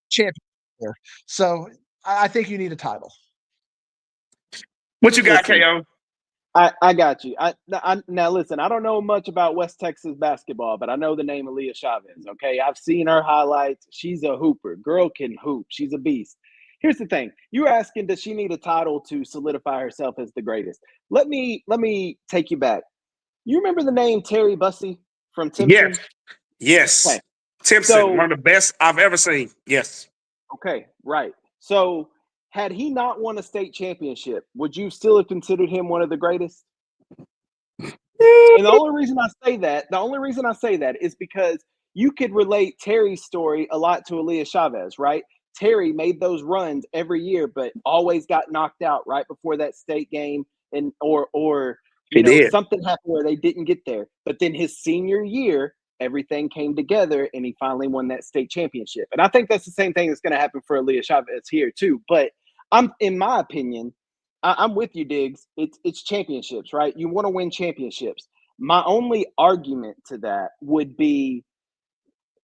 Champion. So I think you need a title. What you got, KO? I got you. Now listen, I don't know much about West Texas basketball, but I know the name Alea Chavez. Okay, I've seen her highlights. She's a hooper. Girl can hoop. She's a beast. Here's the thing: you're asking, does she need a title to solidify herself as the greatest? Let me take you back. You remember the name Terry Bussey from Timpson? Yes. Okay. Timpson, one of the best I've ever seen. Yes. Okay, right. So had he not won a state championship, would you still have considered him one of the greatest? And the only reason I say that is because you could relate Terry's story a lot to Alea Chavez, right? Terry made those runs every year, but always got knocked out right before that state game, and or something happened where they didn't get there. But then his senior year, everything came together and he finally won that state championship. And I think that's the same thing that's going to happen for Alea Chavez here too. But in my opinion, I'm with you, Diggs. It's championships, right? You want to win championships. My only argument to that would be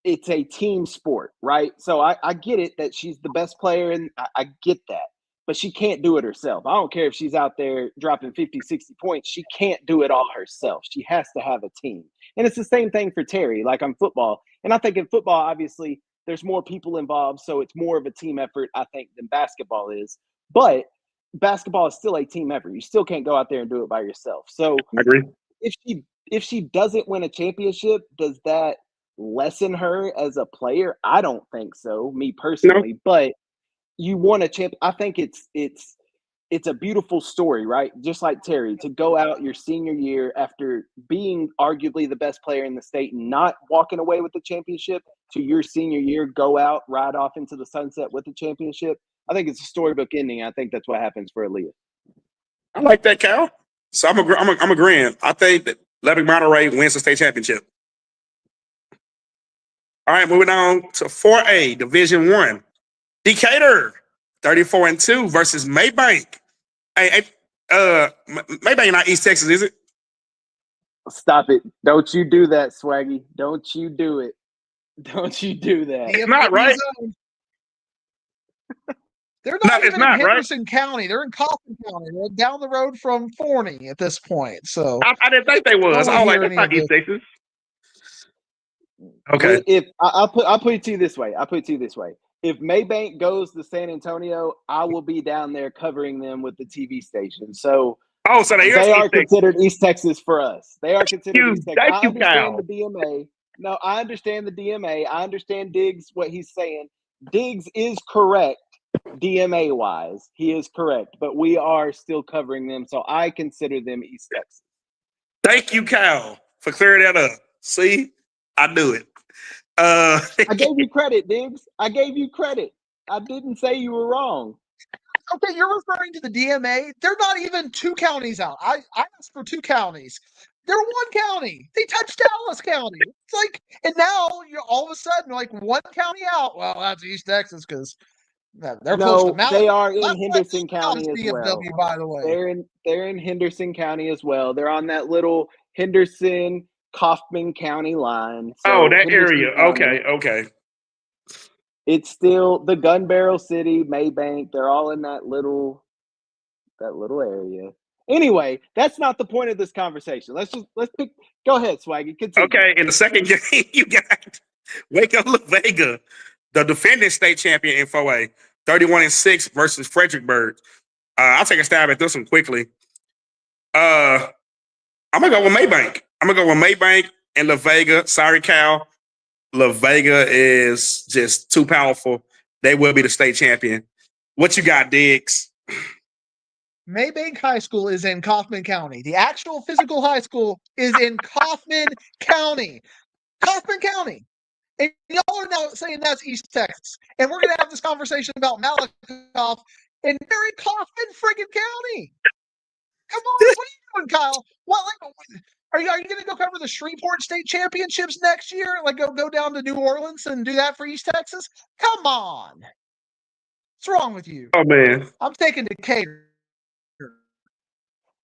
it's a team sport, right? So I get it that she's the best player, and I get that. But she can't do it herself. I don't care if she's out there dropping 50, 60 points. She can't do it all herself. She has to have a team. And it's the same thing for Terry, like on football. And I think in football, obviously, there's more people involved, so it's more of a team effort, I think, than basketball is. But basketball is still a team effort. You still can't go out there and do it by yourself. So I agree. If she doesn't win a championship, does that lessen her as a player? I don't think so, me personally. No. But you won a champ. I think it's a beautiful story, right? Just like Terry, to go out your senior year after being arguably the best player in the state and not walking away with the championship, to your senior year, go out, ride off into the sunset with the championship. I think it's a storybook ending. I think that's what happens for Alea. I like that, Cal. So I'm agreeing. I think that Lubbock Monterey wins the state championship. All right, moving on to 4A, Division 1. Decatur, 34-2 versus Maybank. Hey, Maybank not East Texas, is it? Stop it. Don't you do that, Swaggy. Don't you do it. Don't you do that. It's not, right? They're not even in Henderson County. They're in Coffin County. They're down the road from Forney at this point. So I didn't think they was. I was like, that's not East Texas. Okay. If I'll put it to you this way. If Maybank goes to San Antonio, I will be down there covering them with the TV station. So, so they are considered East Texas for us. They are considered East Texas. I understand the DMA. No, I understand the DMA. I understand Diggs, what he's saying. Diggs is correct, DMA-wise. He is correct. But we are still covering them, so I consider them East Texas. Thank you, Cal, for clearing that up. See? I knew it. I gave you credit, Diggs. I gave you credit. I didn't say you were wrong. Okay, you're referring to the DMA. They're not even 2 counties out. I asked for 2 counties. They're 1 county. They touched Dallas County. It's like, and now you're all of a sudden like 1 county out. Well, that's East Texas because they're close to No, Malibu. they are in That's Henderson County as well. DFW, by the way. They're in Henderson County as well. They're on that little Henderson Kaufman County line. So that Henderson area. County, Okay. it's still the Gun Barrel City, Maybank. They're all in that little area. Anyway, that's not the point of this conversation. Let's pick. Go ahead, Swaggy. Continue. Okay, in the second game, you got Wake Up La Vega, the defending state champion in 4A, 31-6 versus Fredericksburg. I'll take a stab at this one quickly. I'm gonna go with Maybank and La Vega. Sorry, Cal. La Vega is just too powerful. They will be the state champion. What you got, Diggs? Maybank High School is in Kaufman County. The actual physical high school is in Kaufman County. Kaufman County. And y'all are now saying that's East Texas. And we're going to have this conversation about Malakoff in very Kaufman friggin' County. Come on, what are you doing, Kyle? What, like, are you going to go cover the Shreveport State Championships next year? Like, go down to New Orleans and do that for East Texas? Come on. What's wrong with you? Oh man, I'm taking Decatur.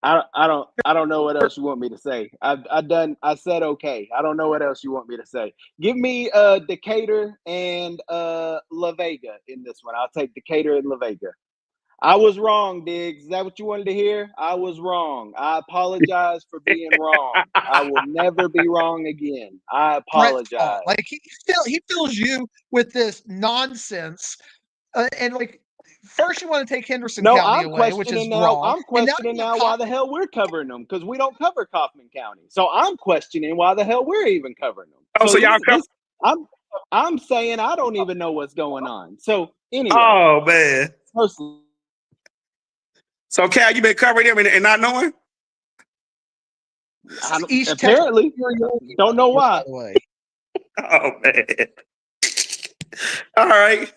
I don't know what else you want me to say. I said okay. I don't know what else you want me to say. Give me Decatur and La Vega in this one. I'll take Decatur and La Vega. I was wrong, Diggs. Is that what you wanted to hear? I was wrong. I apologize for being wrong. I will never be wrong again. I apologize. Like he fills you with this nonsense, and like first you want to take Henderson County away, which is wrong. I'm questioning now why the hell we're covering them because we don't cover Kaufman County. So I'm questioning why the hell we're even covering them. Oh, so y'all cover? I'm saying I don't even know what's going on. So anyway. Oh man. Personally. So Cal, you been covering them and not knowing? Apparently, don't know why. Oh man. All right,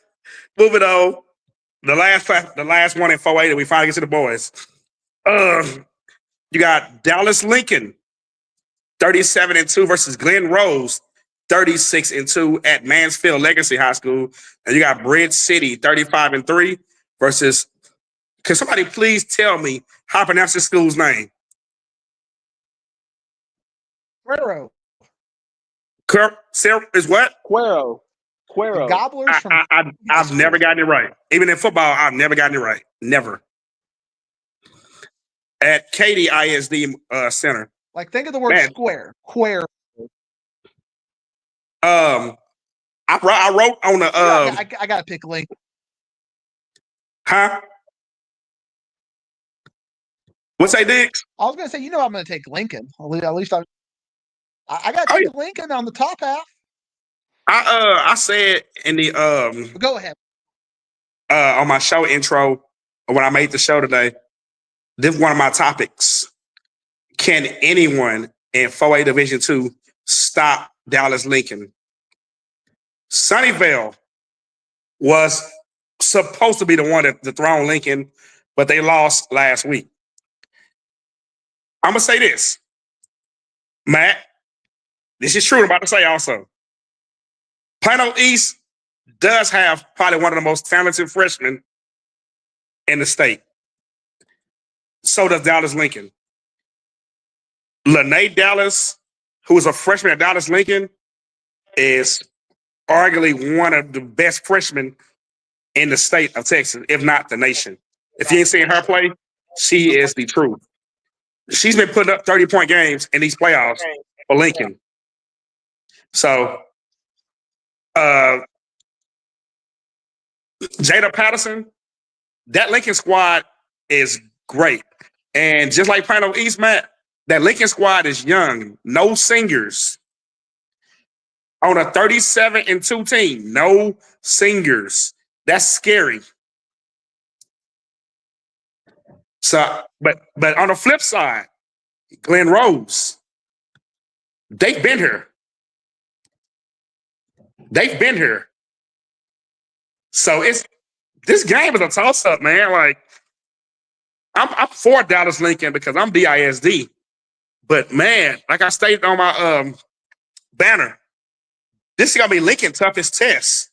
moving on. The last one in 4A that we finally get to the boys. You got Dallas Lincoln, 37-2 versus Glen Rose, 36-2 at Mansfield Legacy High School, and you got Bridge City, 35-3 versus. Can somebody please tell me how to pronounce this school's name? Cuero. Is what? Cuero. Gobblers from. I've never gotten it right. Even in football, I've never gotten it right. Never. At Katy ISD Center. Like, think of the word square. Quare. I wrote on the. I gotta pick Lincoln. Huh? What's that, Diggs? I was gonna say, I'm gonna take Lincoln. At least I gotta take Lincoln on the top half. I said in the Go ahead. On my show intro when I made the show today, this is one of my topics. Can anyone in 4A Division II stop Dallas Lincoln? Sunnyvale was supposed to be the one that thrown Lincoln, but they lost last week. I'm gonna say this, Matt. This is true. I'm about to say also. Plano East does have probably one of the most talented freshmen in the state. So does Dallas Lincoln. Lene Dallas, who is a freshman at Dallas Lincoln, is arguably one of the best freshmen in the state of Texas, if not the nation. If you ain't seen her play, she is the truth. She's been putting up 30-point games in these playoffs for Lincoln. So, Jada Patterson, that Lincoln squad is great. And just like Plano East, Matt, that Lincoln squad is young, no seniors. On a 37-2 team, no seniors. That's scary. So, but on the flip side, Glen Rose, they've been here. They've been here. So this game is a toss-up, man. Like, I'm for Dallas Lincoln because I'm DISD. But man, like I stated on my banner, this is gonna be Lincoln's toughest test.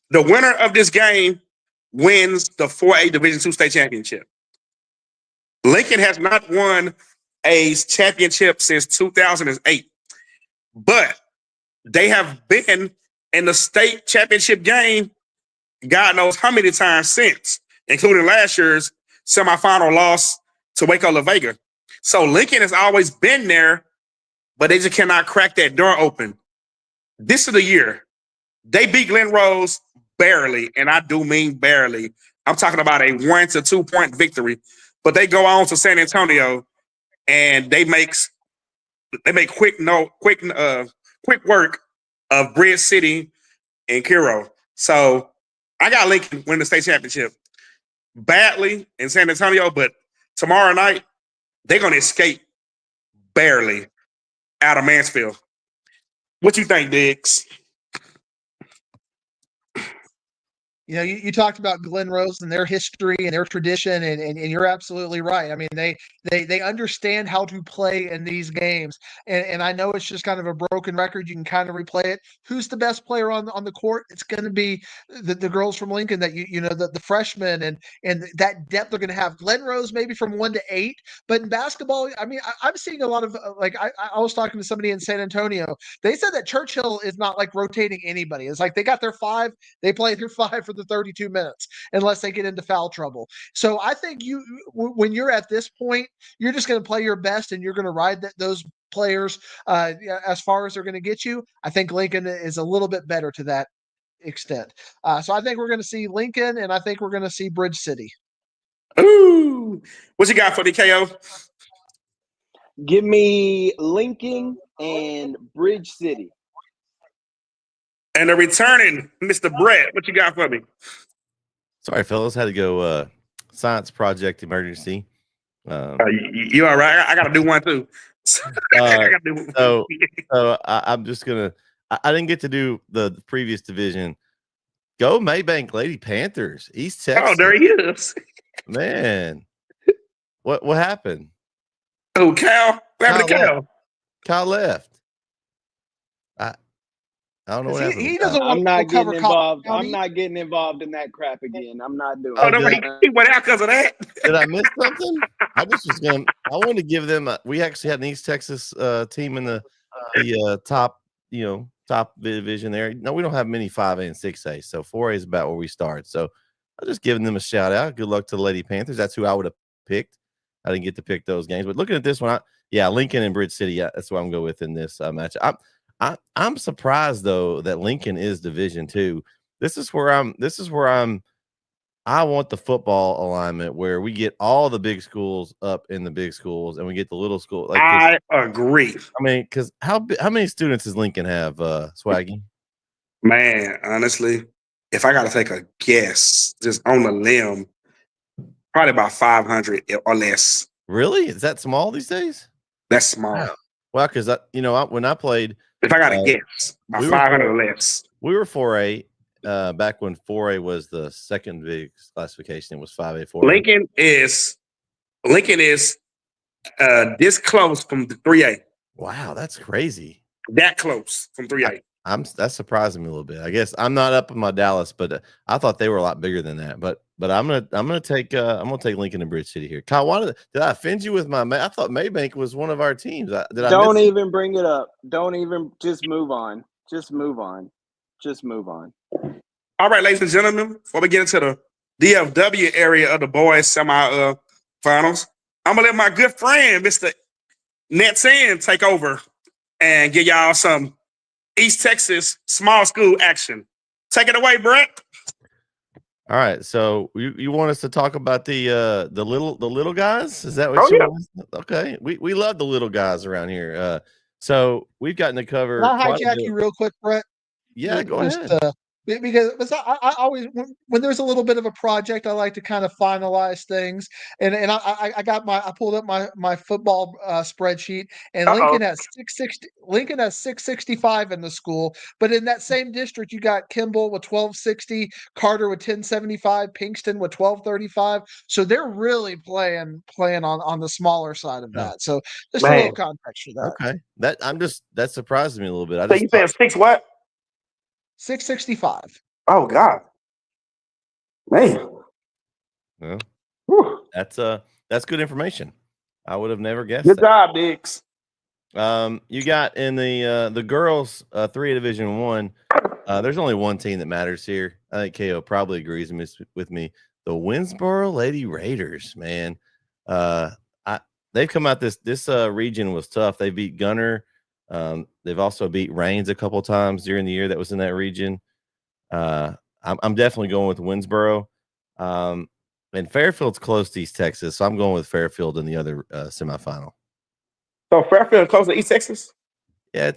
The winner of this game wins the 4A Division II state championship. Lincoln has not won a championship since 2008, but they have been in the state championship game God knows how many times since, including last year's semifinal loss to Waco La Vega. So Lincoln has always been there, but they just cannot crack that door open. This is the year. They beat Glen Rose barely, and I do mean barely. I'm talking about a 1 to 2 point victory. But they go on to San Antonio, and they make quick work of Bridge City and Cairo. So I got Lincoln win the state championship badly in San Antonio, but tomorrow night they're gonna escape barely out of Mansfield. What you think, Diggs? You know, you talked about Glen Rose and their history and their tradition, and you're absolutely right. I mean, they understand how to play in these games, and I know it's just kind of a broken record. You can kind of replay it. Who's the best player on the court? It's going to be the girls from Lincoln that the freshmen and that depth they're going to have. Glen Rose maybe from 1 to 8, but in basketball, I mean, I'm seeing a lot of I was talking to somebody in San Antonio. They said that Churchill is not like rotating anybody. It's like they got their 5, they play their 5 for the 32 minutes unless they get into foul trouble. So I think when you're at this point, you're just going to play your best and you're going to ride those players as far as they're going to get you. I think Lincoln is a little bit better to that extent. So I think we're going to see Lincoln, and I think we're going to see Bridge City. Ooh, what you got for the KO? Give me Lincoln and Bridge City. And the returning Mr. Bret, what you got for me? Sorry, fellas, had to go science project emergency. You all right? I got to do one too. I'm just gonna. I didn't get to do the previous division. Go Maybank Lady Panthers, East Texas. Oh, there he is. Man, what happened? Oh, Cal. What happened to Cal? Kyle left. I don't know what happened. He doesn't want I'm not to getting cover involved. County. I'm not getting involved in that crap again. I'm not doing it. He went out because of that. Did I miss something? I wanted to give them. We actually had an East Texas team in the top, top division there. No, we don't have many 5A and 6A, so 4A is about where we start. So I'm just giving them a shout out. Good luck to the Lady Panthers. That's who I would have picked. I didn't get to pick those games, but looking at this one, Lincoln and Bridge City. That's what I'm going to go with in this match. I'm surprised though that Lincoln is Division II. This is where I want the football alignment where we get all the big schools up in the big schools and we get the little school. I agree. I mean, because how many students does Lincoln have, Swaggy? Man, honestly, if I got to take a guess, just on the limb, probably about 500 or less. Really? Is that small these days? That's small. Wow. Well, because when I played, if I got to guess, about 500 or less. We were 4A back when 4A was the second big classification. It was 5A, 4A. Lincoln is this close from the 3A. Wow, that's crazy. That close from 3A. That's surprising me a little bit. I guess I'm not up in my Dallas, but I thought they were a lot bigger than that. But I'm gonna take Lincoln and Bridge City here. Kyle, did I offend you with my? I thought Maybank was one of our teams. Don't even bring it up. Don't even. Just move on. Just move on. Just move on. All right, ladies and gentlemen. Before we get into the DFW area of the boys semi finals, I'm gonna let my good friend Mr. NETSN take over and give y'all some East Texas small school action. Take it away, Bret. All right, so you want us to talk about the little guys? Is that what you want? Okay, we love the little guys around here. So we've gotten to cover. Can I hijack you real quick, Bret? Yeah, go ahead. Because I always when there's a little bit of a project, I like to kind of finalize things. And I pulled up my football spreadsheet, and Uh-oh. Lincoln has 665 in the school, but in that same district you got Kimball with 1260, Carter with 1075, Pinkston with 1235. So they're really playing on the smaller side of Oh, that. So just a Man. little context for that. okay. That surprises me a little bit. I So just you said 6 what? 665. Oh God. Man. well, Whew. that's good information. I would have never guessed Good that. job, Diggs. You got in the girls 3A Division 1. There's only one team that matters here. I think KO probably agrees with me. The Winsboro Lady Raiders, man. They've come out this region was tough. They beat Gunner. They've also beat Rains a couple times during the year that was in that region. I'm definitely going with Winsboro. And Fairfield's close to East Texas, so I'm going with Fairfield in the other semifinal. So Fairfield close to East Texas? Yeah,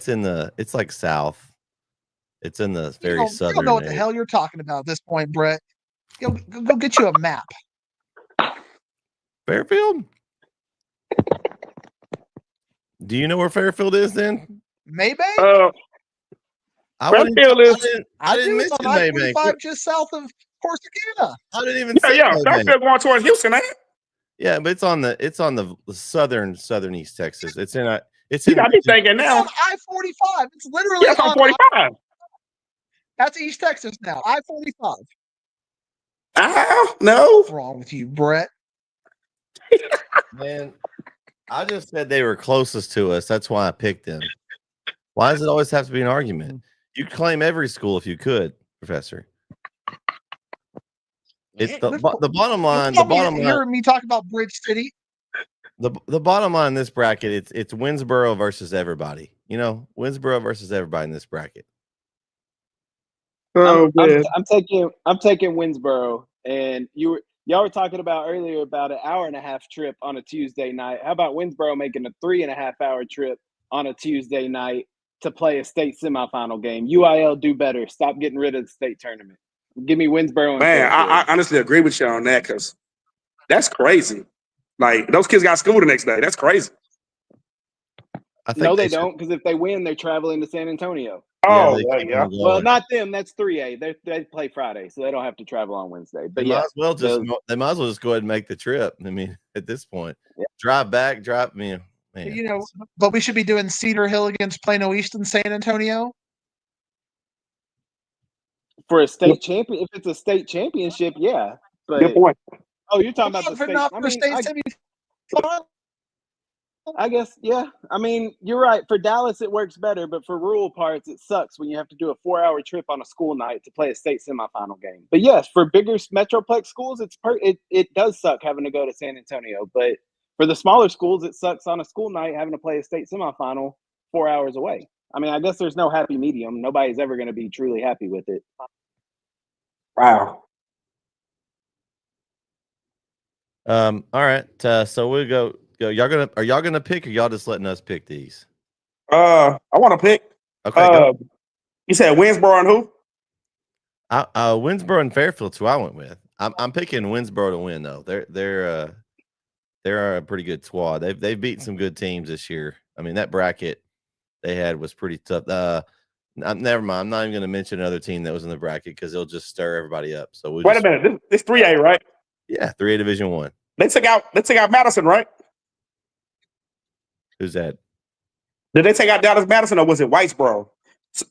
it's like south. It's in the very You southern. don't know what the area. hell you're talking about at this point, Brett. Go get you a map. Fairfield? Do you know where Fairfield is then? Maybank? Fairfield is. I didn't It's mention on Maybank. I-45 just south of Corsicana. I didn't even say Yeah. Maybank. Fairfield going towards Houston, ain't it? Yeah, but it's on the southern East Texas. It's in You got me thinking It's now. on I-45. It's literally Yeah, it's on 45. That's East Texas now. I-45. No. What's wrong with you, Brett? Man, I just said they were closest to us. That's why I picked them. Why does it always have to be an argument? You'd claim every school if you could, Professor. It's the bottom line. The bottom line. Hearing me talk about Bridge City. The bottom line in this bracket, it's Winsboro versus everybody. You know, Winsboro versus everybody in this bracket. Oh, man. I'm taking Winsboro, and y'all were talking about earlier about an hour-and-a-half trip on a Tuesday night. How about Winsboro making a 3.5-hour trip on a Tuesday night to play a state semifinal game? UIL do better. Stop getting rid of the state tournament. Give me Winsboro and Man, Fairfield. I honestly agree with you on that because that's crazy. Like, those kids got school the next day. That's crazy. I think No, they don't, because if they win, they're traveling to San Antonio. Oh, yeah. Well, not them. That's 3A. They play Friday, so they don't have to travel on Wednesday. But They might as well just go ahead and make the trip. I mean, at this point, drive back, man. You know, but we should be doing Cedar Hill against Plano East and San Antonio for a state champion. If it's a state championship, yeah. But good point. oh, you're talking about the state. not for state semifinal. I guess, yeah. I mean, you're right. For Dallas, it works better, but for rural parts, it sucks when you have to do a 4-hour trip on a school night to play a state semifinal game. But yes, for bigger metroplex schools, it does suck having to go to San Antonio. But for the smaller schools, it sucks on a school night having to play a state semifinal 4 hours away. I mean, I guess there's no happy medium. Nobody's ever going to be truly happy with it. Wow. All right. So we'll go. Are y'all gonna pick, or y'all just letting us pick these? I want to pick. Okay. You said Winsboro and who? Winsboro and Fairfield's who I went with. I'm picking Winsboro to win though. They're a pretty good squad. They've beaten some good teams this year. I mean, that bracket they had was pretty tough. Never mind. I'm not even going to mention another team that was in the bracket because it'll just stir everybody up. So Wait a minute. This 3A, right? Yeah, 3A Division 1. They took out Madison, right? Who's that? Did they take out Dallas Madison or was it Whitesboro?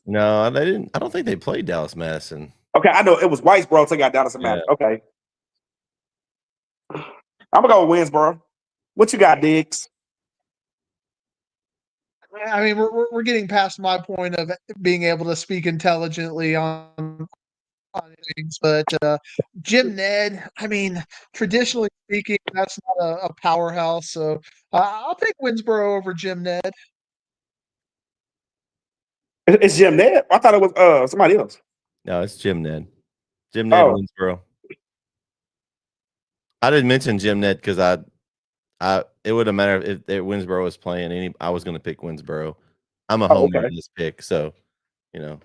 No, they didn't. I don't think they played Dallas Madison. Okay, I know it was Whitesboro took out Dallas Madison. Okay. I'm gonna go with Winsboro. What you got, Diggs? I mean, we're getting past my point of being able to speak intelligently on things, but Jim Ned, I mean, traditionally speaking, that's not a powerhouse. So I'll pick Winsboro over Jim Ned. It's Jim Ned. I thought it was somebody else. No, it's Jim Ned. Jim Ned Winsboro. I didn't mention Jim Ned because it wouldn't matter if Winsboro was playing. I was going to pick Winsboro. I'm a homer in this pick, so you know.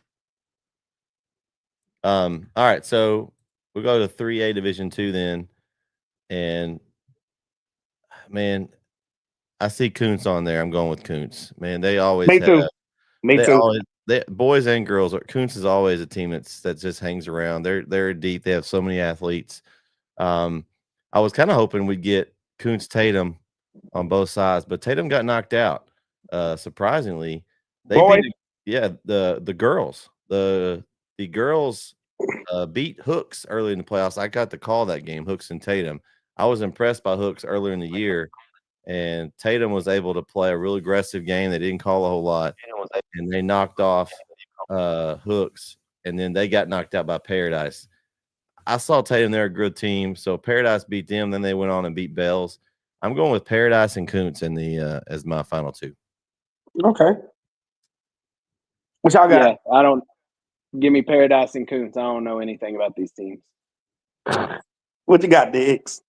All right, so we'll go to 3A Division 2 then, and man, I see Koontz on there. I'm going with Koontz. Man, they always Me too. Me they too. always they boys and girls. Koontz is always a team that just hangs around. They're deep. They have so many athletes. I was kind of hoping we'd get Koontz Tatum on both sides, but Tatum got knocked out. Surprisingly, they Boy. beat the girls. The girls beat Hooks early in the playoffs. I got to call that game, Hooks and Tatum. I was impressed by Hooks earlier in the year, and Tatum was able to play a real aggressive game. They didn't call a whole lot, and they knocked off Hooks, and then they got knocked out by Paradise. I saw Tatum; they're a good team. So Paradise beat them. Then they went on and beat Bells. I'm going with Paradise and Koontz in the as my final two. Okay. What y'all got? Yeah, I don't. Give me Paradise and Koontz. I don't know anything about these teams. What you got, Diggs?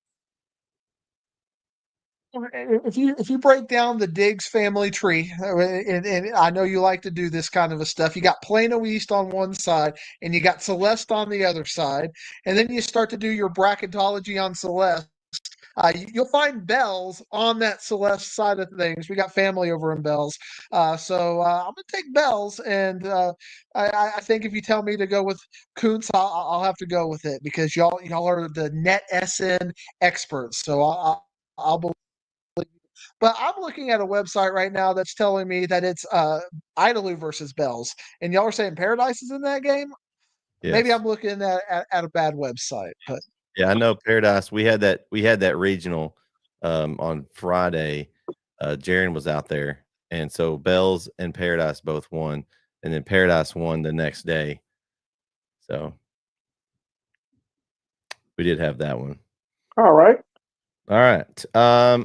If you break down the Diggs family tree, and I know you like to do this kind of a stuff, you got Plano East on one side, and you got Celeste on the other side, and then you start to do your bracketology on Celeste. You'll find Bells on that Celeste side of things. We got family over in Bells, so I'm gonna take Bells, and I think if you tell me to go with Koontz, I'll have to go with it because y'all are the NETSN experts. So I'll believe. But I'm looking at a website right now that's telling me that it's Idalou versus Bells, and y'all are saying Paradise is in that game. Yes. Maybe I'm looking at a bad website, but yeah, I know Paradise. We had that regional on Friday. Jaron was out there, and so Bells and Paradise both won, and then Paradise won the next day. So we did have that one. All right. All right.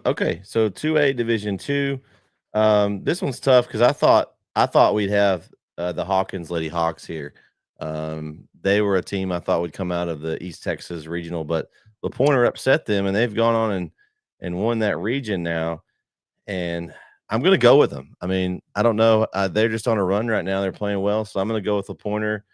Okay. So 2A Division 2. This one's tough because I thought we'd have the Hawkins Lady Hawks here. They were a team I thought would come out of the East Texas regional, but La Pointer upset them, and they've gone on and won that region now. And I'm going to go with them. I mean, I don't know. They're just on a run right now. They're playing well, so I'm going to go with La Pointer.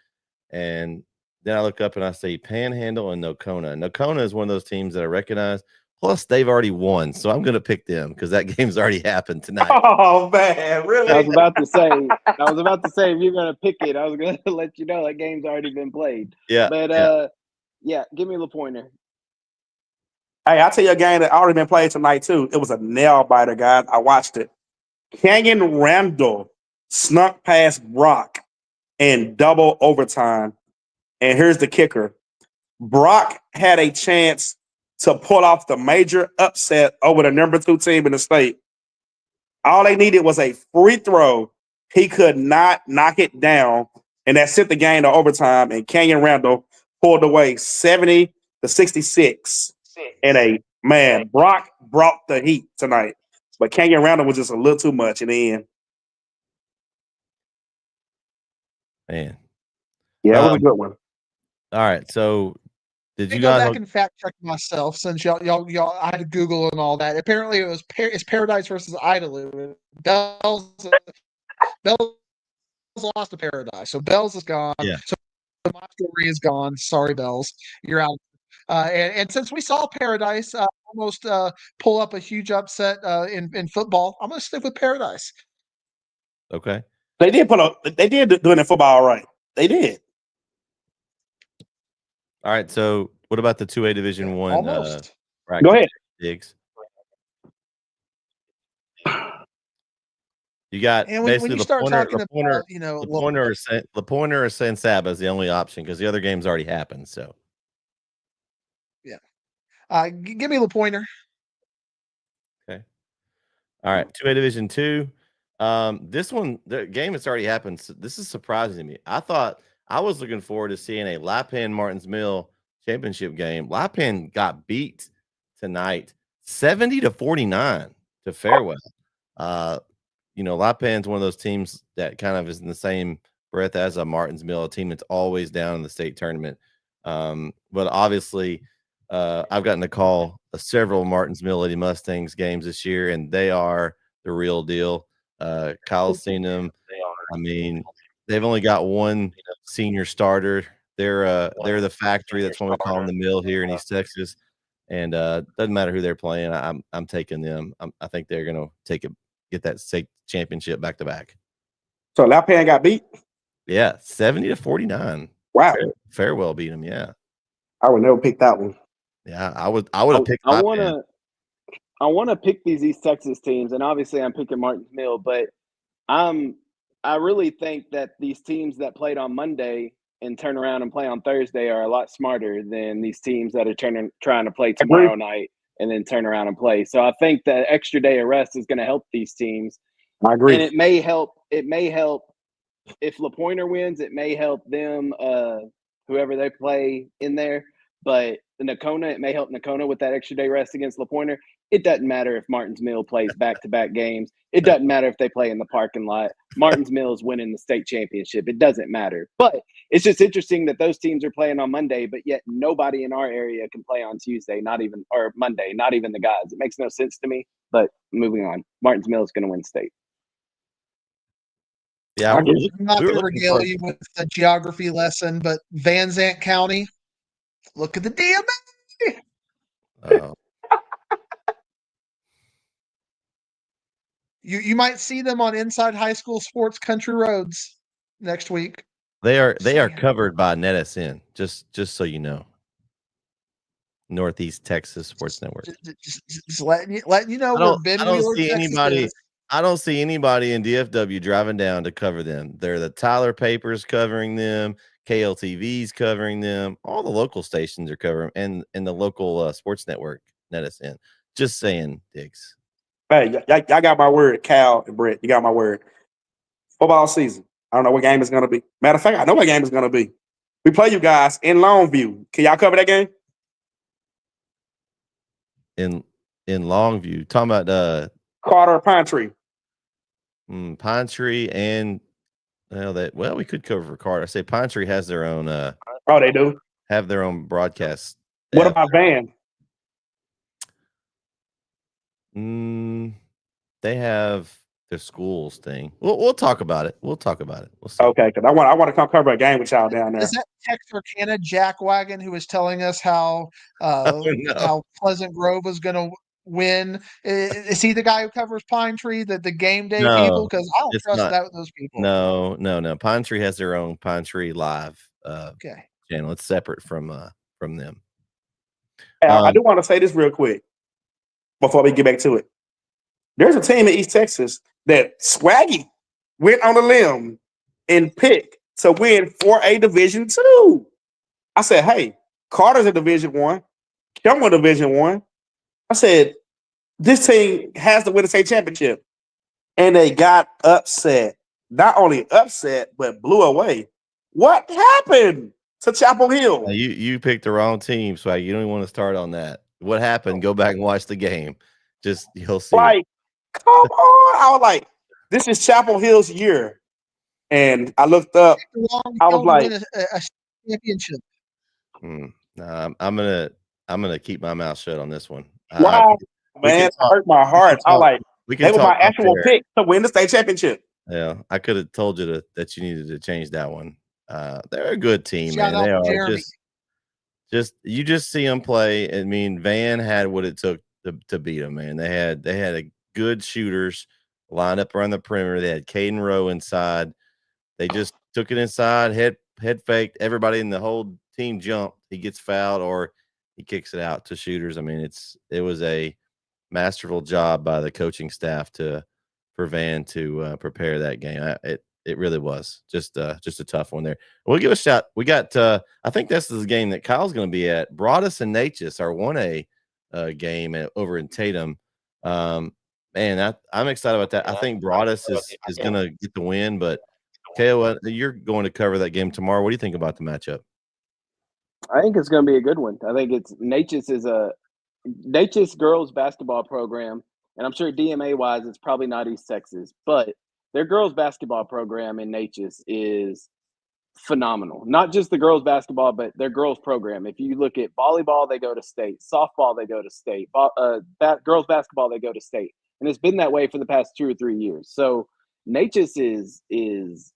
And then I look up and I see Panhandle and Nocona. Nocona is one of those teams that I recognize. Plus, they've already won, so I'm going to pick them because that game's already happened tonight. Oh man, really? I was about to say if you're gonna pick it, I was gonna let you know that game's already been played. Yeah. But give me La Pointer. Hey, I'll tell you a game that already been played tonight too. It was a nail biter, guys. I watched it. Canyon Randall snuck past Brock in double overtime. And here's the kicker. Brock had a chance to pull off the major upset over the number 2 team in the state. All they needed was a free throw. He could not knock it down, and that sent the game to overtime, and Canyon Randall pulled away 70-66. And Brock brought the heat tonight. But Canyon Randall was just a little too much in the end. Man. Yeah, that was a good one. All right. So did you go guys back and fact check myself since y'all I had to Google and all that. Apparently it was it's Paradise versus Idalou. Bells lost to Paradise. So Bells is gone. Yeah. So my story is gone. Sorry, Bells. You're out. And since we saw Paradise almost pull up a huge upset in football, I'm going to stick with Paradise. Okay. They did do it in football, all right. They did. All right. So what about the 2A Division 1? Almost. Bracket? Go ahead. Diggs. You got And basically when you the start Pointer, talking about, La Pointer or San Saba is the only option because the other games already happened. So yeah, give me La Pointer. Okay. All right, 2A Division 2. This one, the game that's already happened. So this is surprising to me. I was looking forward to seeing a Lipan Martins Mill championship game. Lipan got beat tonight, 70-49 to Fairwell. Lipan's one of those teams that kind of is in the same breath as a Martins Mill, a team that's always down in the state tournament. But obviously, I've gotten to call several Martins Mill Lady Mustangs games this year, and they are the real deal. Kyle's seen them. I mean, they've only got one senior starter. they're the factory. That's what we call them, the mill here in East Texas. And doesn't matter who they're playing. I'm taking them. I think they're going to get that state championship back to back. So Lapan got beat? Yeah, 70-49. Wow. Farewell beat them. Yeah, I would never pick that one. Yeah, I would have picked. I want to pick these East Texas teams, and obviously I'm picking Martins Mill, but I really think that these teams that played on Monday and turn around and play on Thursday are a lot smarter than these teams that are trying to play tomorrow night and then turn around and play. So I think the extra day of rest is going to help these teams. I agree. And it may help if LaPointer wins, it may help them, whoever they play in there. But Nakona, it may help Nakona with that extra day rest against LaPointer. It doesn't matter if Martins Mill plays back-to-back games. It doesn't matter if they play in the parking lot. Martins Mill is winning the state championship. It doesn't matter. But it's just interesting that those teams are playing on Monday, but yet nobody in our area can play on Tuesday, or Monday, not even the guys. It makes no sense to me. But moving on, Martins Mill is going to win state. Yeah, I'm not going to regale you with the geography lesson, but Van Zant County, look at the DMA. Oh. You might see them on Inside High School Sports Country Roads next week. They are covered by NETSN, just so you know. Northeast Texas Sports Network. Just letting you know where Ben Wheeler, Texas is. I don't see anybody in DFW driving down to cover them. They're the Tyler Papers covering them, KLTV's covering them, all the local stations are covering them, and the local sports network, NETSN. Just saying, Diggs. Hey, y'all got my word, Cal and Bret. You got my word. Football season. I don't know what game it's going to be. Matter of fact, I know what game it's going to be. We play you guys in Longview. Can y'all cover that game? In Longview, talking about Carter Pine Tree. Pine Tree and we could cover for Carter. I say Pine Tree has their own. They do have their own broadcast. What about Van? They have their schools thing. We'll talk about it. We'll see. Okay, because I want to come cover a game with y'all down there. Is that Texarkana Jack Wagon who was telling us how Pleasant Grove was going to win? Is he the guy who covers Pine Tree, the game day people? Because I don't trust those people. No. Pine Tree has their own Pine Tree Live channel. It's separate from them. I do want to say this real quick before we get back to it. There's a team in East Texas that Swaggy went on a limb and picked to win 4A Division II. I said, hey, Carter's a Division I, Kilmer Division I. I said, this team has to win the state championship. And they got upset. Not only upset, but blew away. What happened to Chapel Hill? You picked the wrong team, Swaggy. You don't even want to start on that. What happened? Go back and watch the game. You'll see. Like, come on. I was like, this is Chapel Hill's year. And I looked up. I was like, a championship. I'm gonna keep my mouth shut on this one. Wow, man, it hurt my heart. I was like, they were my actual pick to win the state championship. Yeah, I could have told you that you needed to change that one. They're a good team, Shout man. They are Jeremy. you just see them play. I mean, Van had what it took to beat them, man. They had a good shooters lined up around the perimeter. They had Caden Rowe inside. They just took it inside, head faked. Everybody in the whole team jumped. He gets fouled or he kicks it out to shooters. I mean, it was a masterful job by the coaching staff for Van to prepare that game. It really was just a tough one there. We'll give a shot. We got I think this is the game that Kyle's going to be at. Broadus and Natchez, our 1A game over in Tatum. Man, I'm excited about that. I think Broadus is going to get the win, but Kale, you're going to cover that game tomorrow. What do you think about the matchup? I think it's going to be a good one. I think Natchez is a Natchez girls basketball program, and I'm sure DMA wise, it's probably not East Texas, but their girls basketball program in Natchez is phenomenal. Not just the girls basketball, but their girls program. If you look at volleyball, they go to state. Softball, they go to state. Girls basketball, they go to state. And it's been that way for the past 2 or 3 years. So Natchez is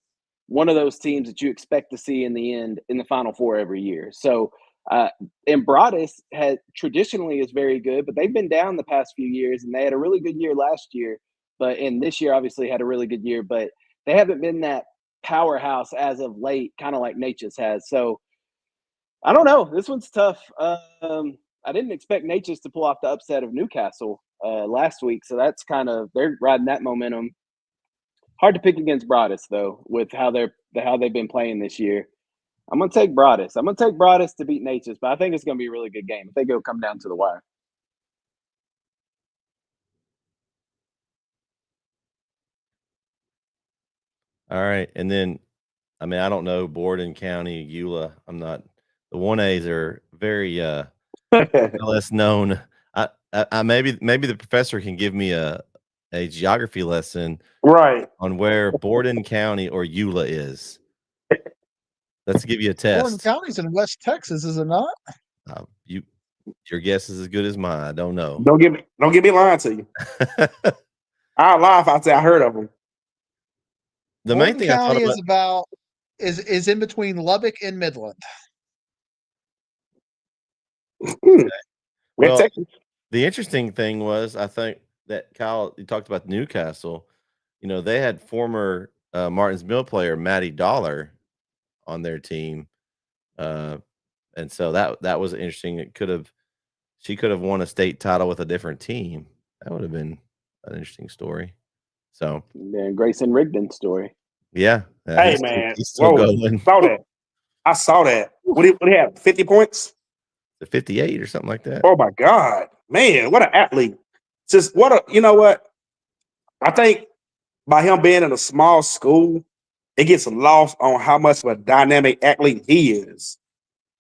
one of those teams that you expect to see in the end in the Final Four every year. So, and Broadus had traditionally is very good, but they've been down the past few years, and they had a really good year last year. And this year obviously had a really good year, but they haven't been that powerhouse as of late, kind of like Natchez has. So I don't know. This one's tough. I didn't expect Natchez to pull off the upset of Newcastle last week, so that's they're riding that momentum. Hard to pick against Broadus though, with how they've been playing this year. I'm gonna take Broadus. I'm gonna take Broadus to beat Natchez, but I think it's gonna be a really good game. I think it'll come down to the wire. All right, and then I mean I don't know Borden County, Eula. I'm not. The 1As are very less known. I maybe the professor can give me a geography lesson Right. on where Borden County or Eula is. Let's give you a Borden test. County's in West Texas, is it not? Your guess is as good as mine. I don't know. Don't get me lying to you. I'll lie if I say I heard of them. The Borden main thing I thought County about is in between Lubbock and Midland. Well, Texas. the interesting thing was, I think that Kyle, you talked about Newcastle. You know, they had former Martins Mill player Maddie Dollar on their team, and so that was interesting. She could have won a state title with a different team. That would have been an interesting story. So, And Grayson Rigdon story. yeah. Hey man, he's still going. I saw that. What do you have? 50 points? The 58 or something like that. Oh my God, man, what an athlete! You know what? I think by him being in a small school, it gets lost on how much of a dynamic athlete he is.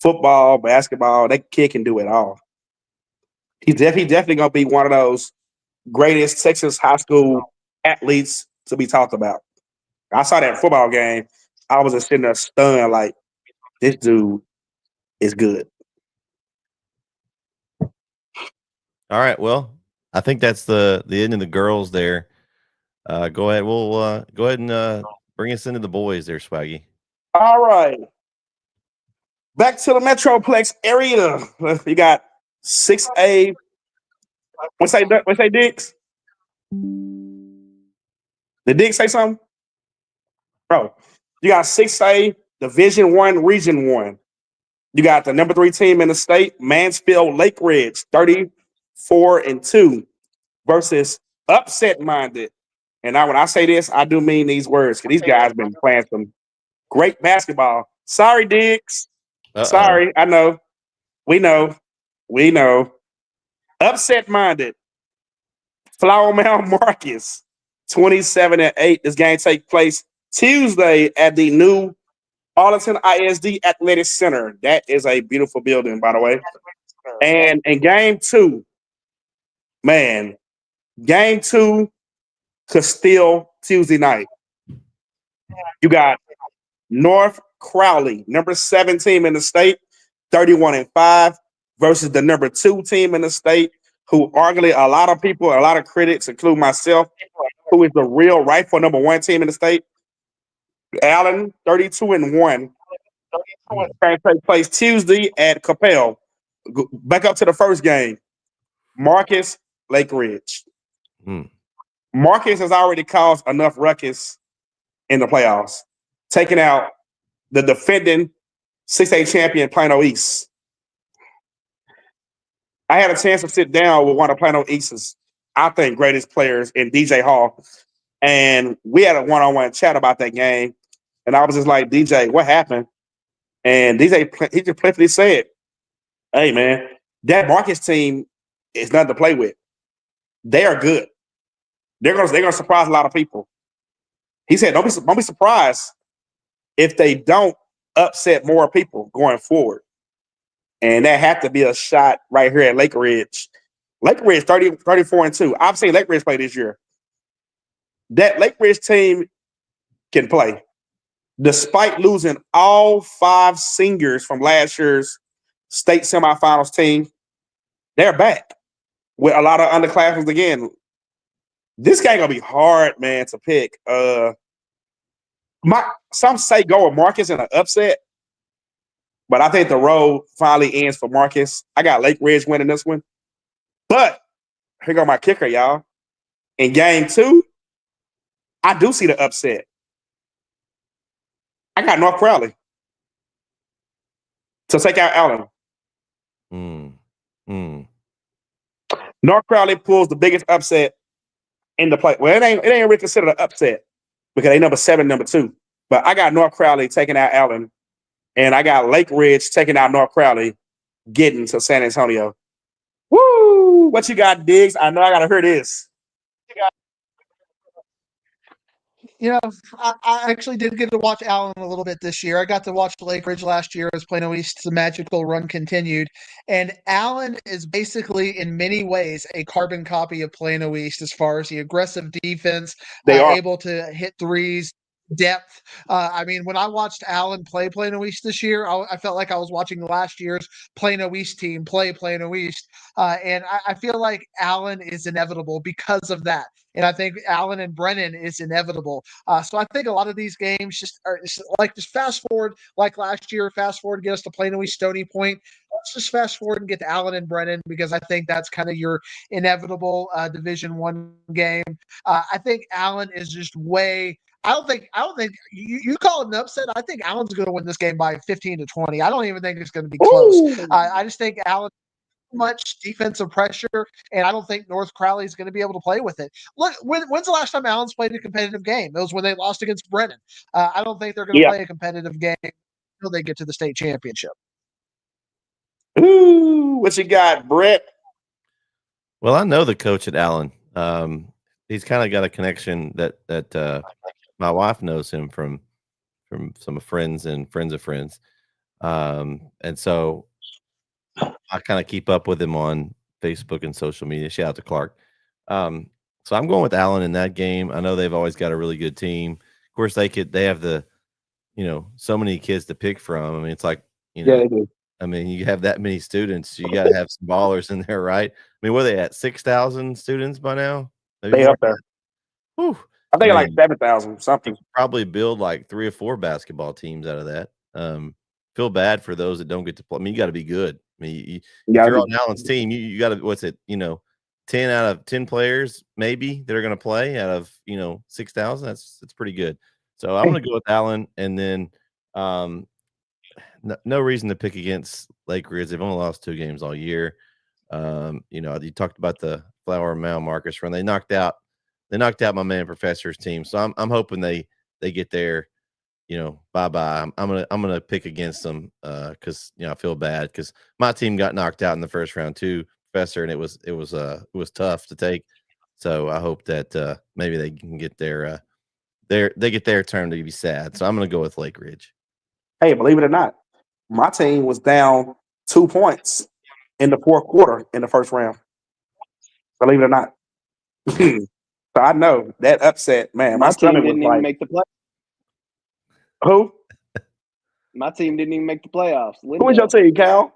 Football, basketball, that kid can do it all. He's definitely gonna be one of those greatest Texas high school athletes to be talked about. I saw that football game. I was just sitting there stunned, like this dude is good. All right. Well, I think that's the end of the girls there. Go ahead. We'll go ahead and bring us into the boys there, Swaggy. All right. Back to the Metroplex area. You got 6A. What's say Diggs? Did Diggs say something? Bro, you got 6A, Division 1, Region 1. You got the number 3 team in the state, Mansfield Lake Ridge, 34-2 versus upset-minded. And now when I say this, I do mean these words because these guys been playing some great basketball. Sorry, Diggs. Sorry, I know. We know. Upset-minded. Flower Mound Marcus, 27-8. This game takes place Tuesday at the new Arlington ISD Athletic Center. That is a beautiful building, by the way. And in game 2, man, game 2 could steal Tuesday night. You got North Crowley, number 7 team in the state, 31-5, versus the number 2 team in the state, who arguably a lot of people, a lot of critics, including myself, who is the real rightful number 1 team in the state. Allen, 32-1. Going to take place Tuesday at Capel. Back up to the first game. Marcus, Lake Ridge. Marcus has already caused enough ruckus in the playoffs, taking out the defending 6A champion Plano East. I had a chance to sit down with one of Plano East's, I think, greatest players in DJ Hall. And we had a one-on-one chat about that game. And I was just like, DJ, what happened? And DJ, he just playfully said, hey, man, that Marcus team is nothing to play with. They are good. They're gonna surprise a lot of people. He said, don't be surprised if they don't upset more people going forward. And that had to be a shot right here at Lake Ridge. Lake Ridge, 34-2. I've seen Lake Ridge play this year. That Lake Ridge team can play. Despite losing all 5 seniors from last year's state semifinals team, they're back with a lot of underclassmen again. This game gonna be hard, man, to pick. Some say go with Marcus in an upset, but I think the road finally ends for Marcus. I got Lake Ridge winning this one. But here go my kicker, y'all. In game 2, I do see the upset. I got North Crowley to take out Allen. North Crowley pulls the biggest upset in the play. Well, it ain't really considered an upset because they number 7, number 2. But I got North Crowley taking out Allen, and I got Lake Ridge taking out North Crowley, getting to San Antonio. Woo! What you got, Diggs? I know I gotta hear this. I actually did get to watch Allen a little bit this year. I got to watch Lake Ridge last year as Plano East's magical run continued. And Allen is basically, in many ways, a carbon copy of Plano East as far as the aggressive defense, They are able to hit threes, depth. I mean, when I watched Allen play Plano East this year, I felt like I was watching last year's Plano East team play Plano East. And I feel like Allen is inevitable because of that. And I think Allen and Brennan is inevitable. So I think a lot of these games just fast forward like last year, fast forward, get us to Plano East Stony Point. Let's just fast forward and get to Allen and Brennan because I think that's kind of your inevitable Division I game. I think Allen is just way. I don't think you call it an upset. I think Allen's going to win this game by 15 to 20. I don't even think it's going to be close. I just think Allen much defensive pressure, and I don't think North Crowley is going to be able to play with it. Look, when's the last time Allen's played a competitive game? It was when they lost against Brennan. I don't think they're going to play a competitive game until they get to the state championship. Ooh, what you got, Bret? Well, I know the coach at Allen. He's kind of got a connection that my wife knows him from some friends and friends of friends. And so I kind of keep up with him on Facebook and social media. Shout out to Clark. So I'm going with Allen in that game. I know they've always got a really good team. Of course, they have the, so many kids to pick from. I mean, it's like, they do. I mean, you have that many students, you got to have some ballers in there, right? I mean, what are they at, 6,000 students by now? Maybe They up there. Whew. I think like 7,000 something. Probably build like 3 or 4 basketball teams out of that. Feel bad for those that don't get to play. I mean, you got to be good. I mean, if you're on Allen's team, you got to, what's it, 10 out of 10 players maybe that are going to play out of, 6,000. That's pretty good. So I'm going to go with Allen, and then no reason to pick against Lake Ridge. They've only lost 2 games all year. You talked about the Flower Mound Marcus run. They knocked out my man Professor's team. So I'm hoping they get there. Bye-bye. I'm gonna pick against them because I feel bad because my team got knocked out in the first round too, Professor, and it was tough to take. So I hope that maybe they can get their turn to be sad. So I'm gonna go with Lake Ridge. Hey, believe it or not, my team was down 2 points in the 4th quarter in the first round. Believe it or not. So I know that upset, man. My team didn't even make the play. Who? My team didn't even make the playoffs. Who was your team, Cal?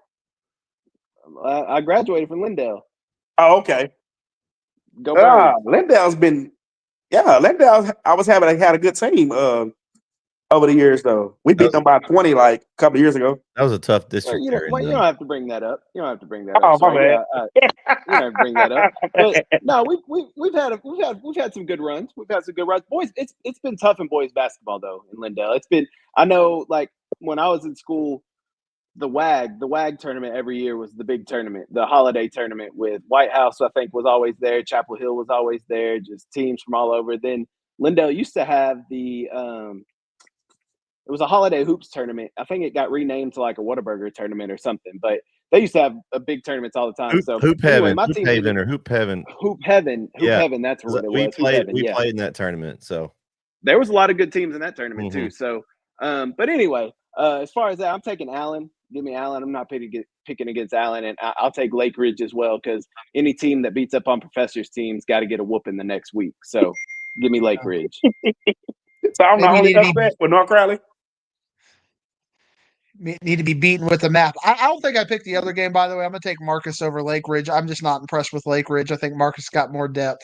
I graduated from Lindale. Oh, okay. Go Birds. Lindale's been, Lindale. I was had a good team over the years though. We beat them by 20 like a couple of years ago. That was a tough district. You don't have to bring that up. You don't have to bring that up. Oh, my bad. You don't have to bring that up. But no, we've had some good runs. We've had some good runs. Boys, it's been tough in boys basketball though in Lindale. I know like when I was in school, the WAG tournament every year was the big tournament, the holiday tournament with White House, I think, was always there. Chapel Hill was always there, just teams from all over. Then Lindale used to have the it was a holiday hoops tournament. I think it got renamed to like a Whataburger tournament or something, but they used to have a big tournaments all the time. Hoop Heaven. That's what it was. We played in that tournament. So there was a lot of good teams in that tournament too. So, but anyway, as far as that, I'm taking Allen. Give me Allen. I'm not picking against Allen, and I'll take Lake Ridge as well because any team that beats up on Professor's team's got to get a whooping the next week. So, give me Lake Ridge. So I'm the only upset with North Crowley. Need to be beaten with the map. I don't think I picked the other game, by the way. I'm going to take Marcus over Lake Ridge. I'm just not impressed with Lake Ridge. I think Marcus got more depth.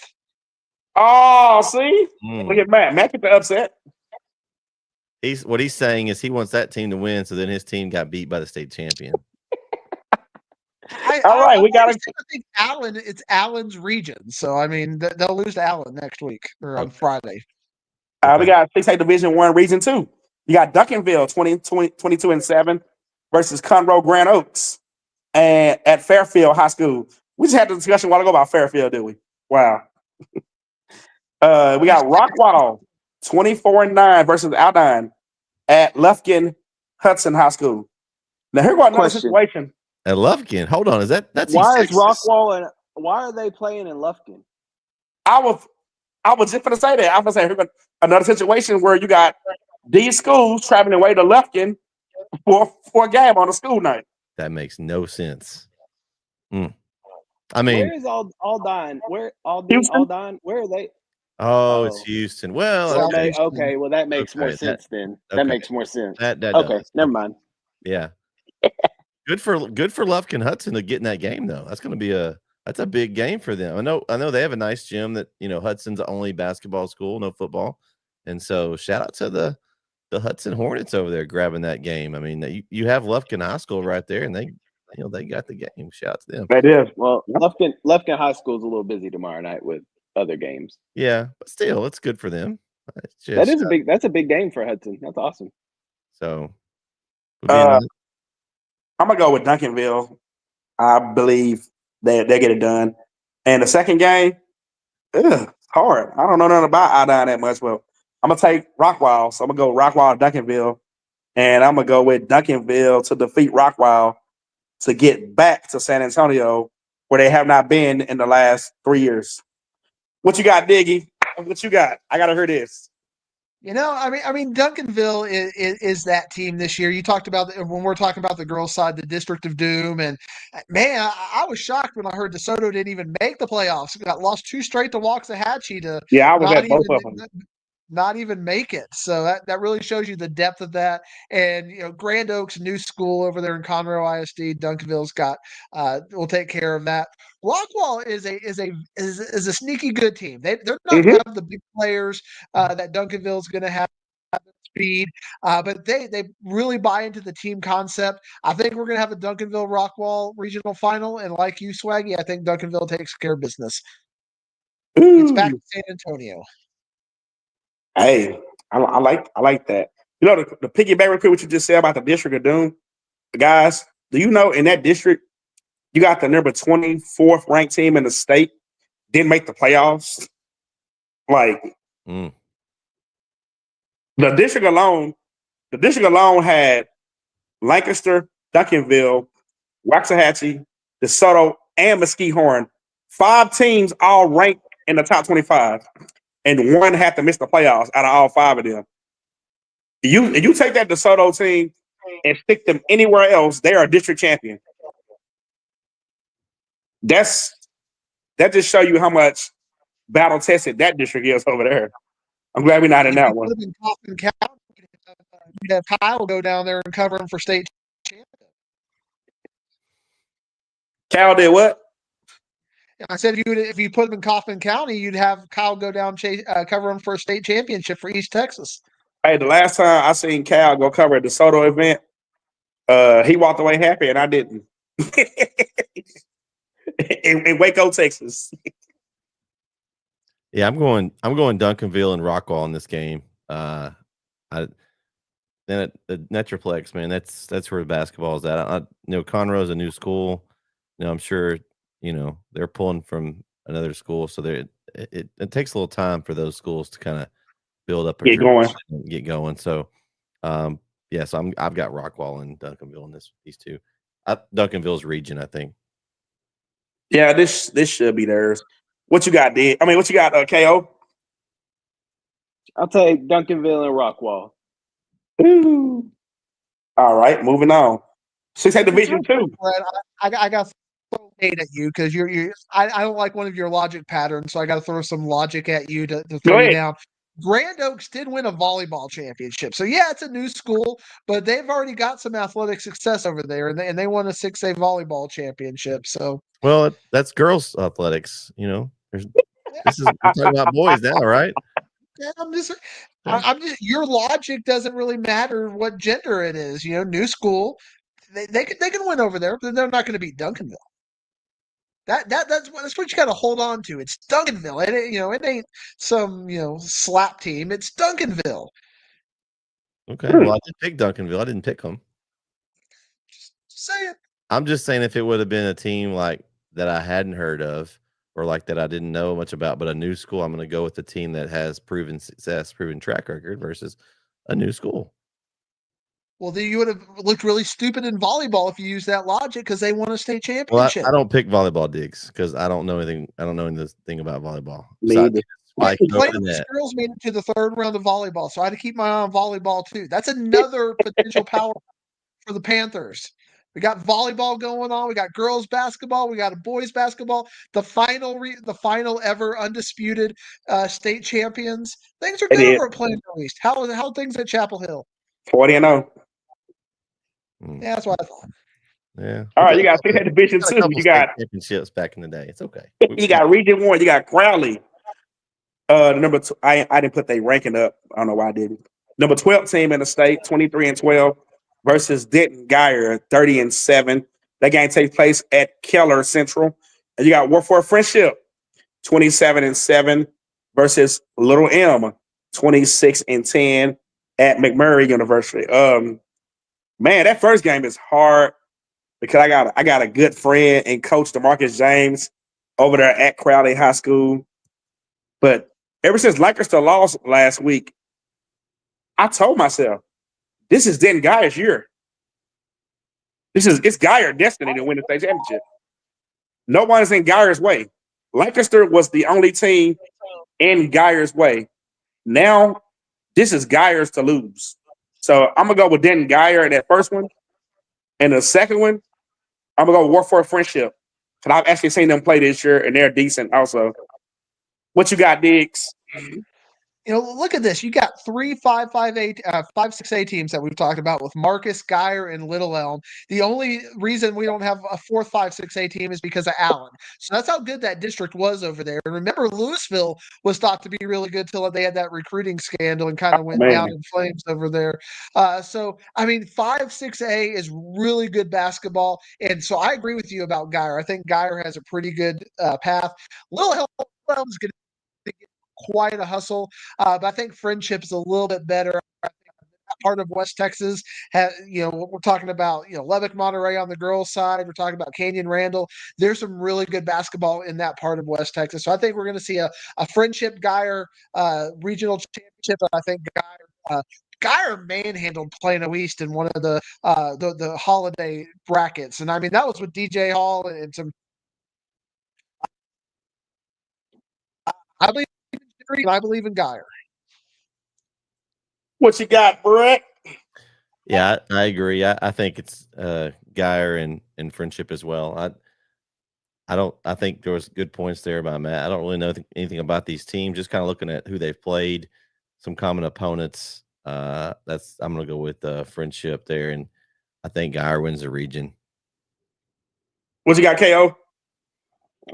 Oh, see? Look at Matt. Matt picked the upset. He's saying is he wants that team to win, so then his team got beat by the state champion. All right, we got I think it's Allen's region. So I mean they'll lose to Allen next week or on Friday. We got 6A Division 1 Region 2. You got Duncanville 22-7 versus Conroe Grand Oaks and at Fairfield High School. We just had the discussion a while ago about Fairfield, did we? Wow. We got Rockwall 24-9 versus Aldine at Lufkin Hudson High School. Now here's another situation. At Lufkin, hold on, that's why East is Rockwall and why are they playing in Lufkin? I was just gonna say that. I was gonna say another situation where you got these schools traveling away to Lufkin for a game on a school night. That makes no sense. I mean, where is Aldine? Where Aldine? Where are they? Oh, it's Houston. Well, okay. Well, that makes more sense then. That makes more sense. That okay, does. never mind. Yeah. Good for Lufkin Hudson to get in that game though. That's going to be a big game for them. I know they have a nice gym that Hudson's the only basketball school, no football, and so shout out to the Hudson Hornets over there grabbing that game. I mean, you have Lufkin High School right there, and they got the game. Shout out to them. They did. Well, Lufkin High School is a little busy tomorrow night with other games. Yeah, but still, it's good for them. That's a big game for Hudson. That's awesome. So, I'm gonna go with Duncanville. I believe they get it done. And the second game, it's hard. I don't know nothing about Aldine that much, but I'm gonna take Rockwall. So I'm gonna go Rockwall Duncanville, and I'm gonna go with Duncanville to defeat Rockwall to get back to San Antonio, where they have not been in the last 3 years. What you got, Diggy? What you got? I gotta hear this. I mean, Duncanville is that team this year. You talked about when we're talking about the girls' side, the District of Doom, and man, I was shocked when I heard DeSoto didn't even make the playoffs. Got lost 2 straight to Waxahachie to I was at both of them. Not even make it. So that really shows you the depth of that. And Grand Oaks, new school over there in Conroe ISD. Duncanville's got will take care of that. Rockwall is a sneaky good team. They're not going to have the big players that Duncanville's going to have speed, but they really buy into the team concept. I think we're going to have a Duncanville Rockwall regional final, and like you, Swaggy, I think Duncanville takes care of business. It's back to San Antonio. Hey, I like that. The piggyback real quick what you just said about the District of Doom, guys. Do you know in that district you got the number 24th ranked team in the state didn't make the playoffs? Like the district alone had Lancaster, Duncanville, Waxahachie, DeSoto, and Mesquite Horn. 5 teams all ranked in the top 25. And one had to miss the playoffs out of all 5 of them. You take that DeSoto team and stick them anywhere else, they are a district champion. That just show you how much battle tested that district is over there. I'm glad we're not in that one. You'd have Kyle go down there and cover him for state champion. Cal did what? I said if you put him in Kaufman County, you'd have Kyle go down cover him for a state championship for East Texas. Hey, the last time I seen Cal go cover a DeSoto event, he walked away happy and I didn't. in Waco, Texas. Yeah, I'm going Duncanville and Rockwall in this game. Then at the Metroplex, man, that's where the basketball is at. Conroe's a new school. I'm sure they're pulling from another school, so it takes a little time for those schools to kind of build up, get going. So, so I've got Rockwall and Duncanville in these two. Duncanville's region, I think. Yeah, this should be theirs. What you got, D? What you got, KO? I'll take Duncanville and Rockwall. Ooh. All right, moving on. 6A Division 2. I got throw hate at you because I don't like one of your logic patterns, so I got to throw some logic at you to throw you down. Grand Oaks did win a volleyball championship, so yeah, it's a new school, but they've already got some athletic success over there, and they won a 6A volleyball championship. So, well, that's girls athletics, We're talking about boys now, right? Yeah, I'm just I'm just, your logic doesn't really matter what gender it is. New school, they can win over there, but they're not going to beat Duncanville. That's what you got to hold on to. It's Duncanville. It ain't some slap team. It's Duncanville. Okay, well, I did pick Duncanville. I didn't pick them. Just saying. I'm just saying if it would have been a team like that I hadn't heard of or like that I didn't know much about, but a new school, I'm going to go with the team that has proven success, proven track record versus a new school. Well, then you would have looked really stupid in volleyball if you used that logic because they won a state Well, championship. I don't pick volleyball digs because I don't know anything. I don't know anything about volleyball. The girls made it to the third round of volleyball, so I had to keep my eye on volleyball too. That's another potential power for the Panthers. We got volleyball going on. We got girls basketball. We got a boys basketball. The final ever undisputed state champions. Things are good over at Plano East. How things at Chapel Hill? 40-0. Yeah, that's what I thought. Yeah. All right, you got Division 2. You got championships back in the day. It's okay. You got Region 1. You got Crowley. Number 2. I didn't put their ranking up. I don't know why I didn't. Number 12 team in the state, 23-12, versus Denton Geyer, 30-7. That game takes place at Keller Central. And you got Warfare Friendship, 27-7, versus Little M, 26-10 at McMurray University. Man, that first game is hard because I got a good friend and coach DeMarcus James over there at Crowley High School. But ever since Lancaster lost last week, I told myself, this is Denton Geyer's year. It's Geyer destiny to win the state championship. No one is in Geyer's way. Lancaster was the only team in Geyer's way. Now, this is Geyer's to lose. So I'm gonna go with Denton Geyer in that first one. And the second one, I'm gonna go with Warfare Friendship. And I've actually seen them play this year, and they're decent also. What you got, Diggs? Look at this. You got 3 5-6A teams that we've talked about with Marcus, Geyer, and Little Elm. The only reason we don't have a 4th 5-6A team is because of Allen. So that's how good that district was over there. And remember, Louisville was thought to be really good till they had that recruiting scandal and kind of went down in flames over there. 5-6A is really good basketball. And so I agree with you about Geyer. I think Geyer has a pretty good path. Little Elm's going to get quite a hustle, but I think Friendship is a little bit better. I think that part of West Texas we're talking about, Lubbock, Monterey on the girls' side. We're talking about Canyon, Randall. There's some really good basketball in that part of West Texas. So I think we're going to see a Friendship Geyer regional championship. I think Geyer manhandled Plano East in one of the holiday brackets, and I mean that was with DJ Hall and some. I believe in Geyer. What you got, Bret? Yeah, I agree. I think it's Geyer and Friendship as well. I think there was good points there by Matt. I don't really know anything about these teams. Just kind of looking at who they've played, some common opponents. I'm gonna go with Friendship there, and I think Geyer wins the region. What you got, KO?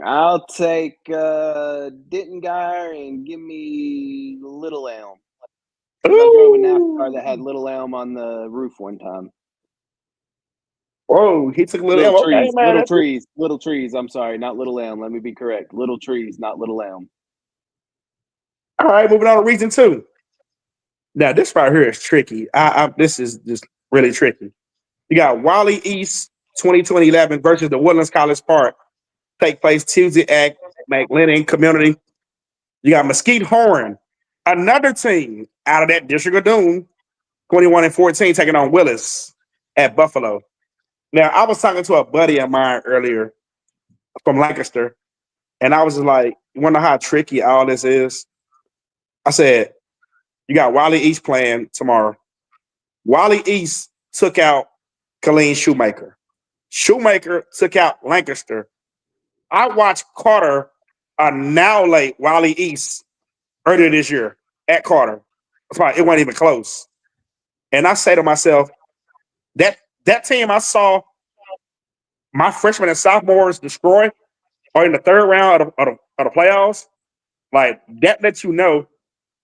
I'll take Denton Geyer and give me Little Elm. I drove a NASCAR that had Little Elm on the roof one time. Whoa, he took Little Elm. Trees, okay, man. Little trees. I'm sorry, not Little Elm. Let me be correct. Little trees, not Little Elm. All right, moving on to Region 2. Now, this right here is tricky. This is just really tricky. You got Wally East 2011 versus the Woodlands College Park. Take place Tuesday at McLennan Community. You got Mesquite Horn, another team out of that District of Doom, 21-14, taking on Willis at Buffalo. Now, I was talking to a buddy of mine earlier from Lancaster, and I was just like, you want to know how tricky all this is? I said, you got Wally East playing tomorrow. Wally East took out Colleen Shoemaker. Shoemaker took out Lancaster. I watched Carter annihilate Wally East earlier this year at Carter. It wasn't even close. And I say to myself, that team I saw my freshmen and sophomores destroy or in the third round of the playoffs, like that lets you know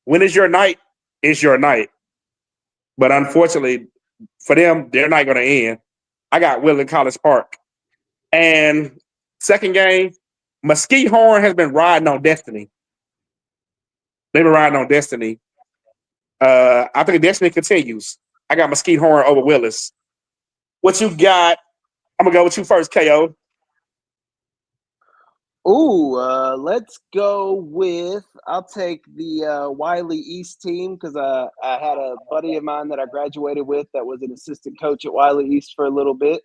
when is your night it's your night. But unfortunately for them, they're not going to end. I got Will in College Park. And second game, Mesquite Horn has been riding on destiny. They've been riding on destiny. I think destiny continues. I got Mesquite Horn over Willis. What you got? I'm going to go with you first, KO. Ooh, let's go with. I'll take the Wiley East team because I had a buddy of mine that I graduated with that was an assistant coach at Wiley East for a little bit.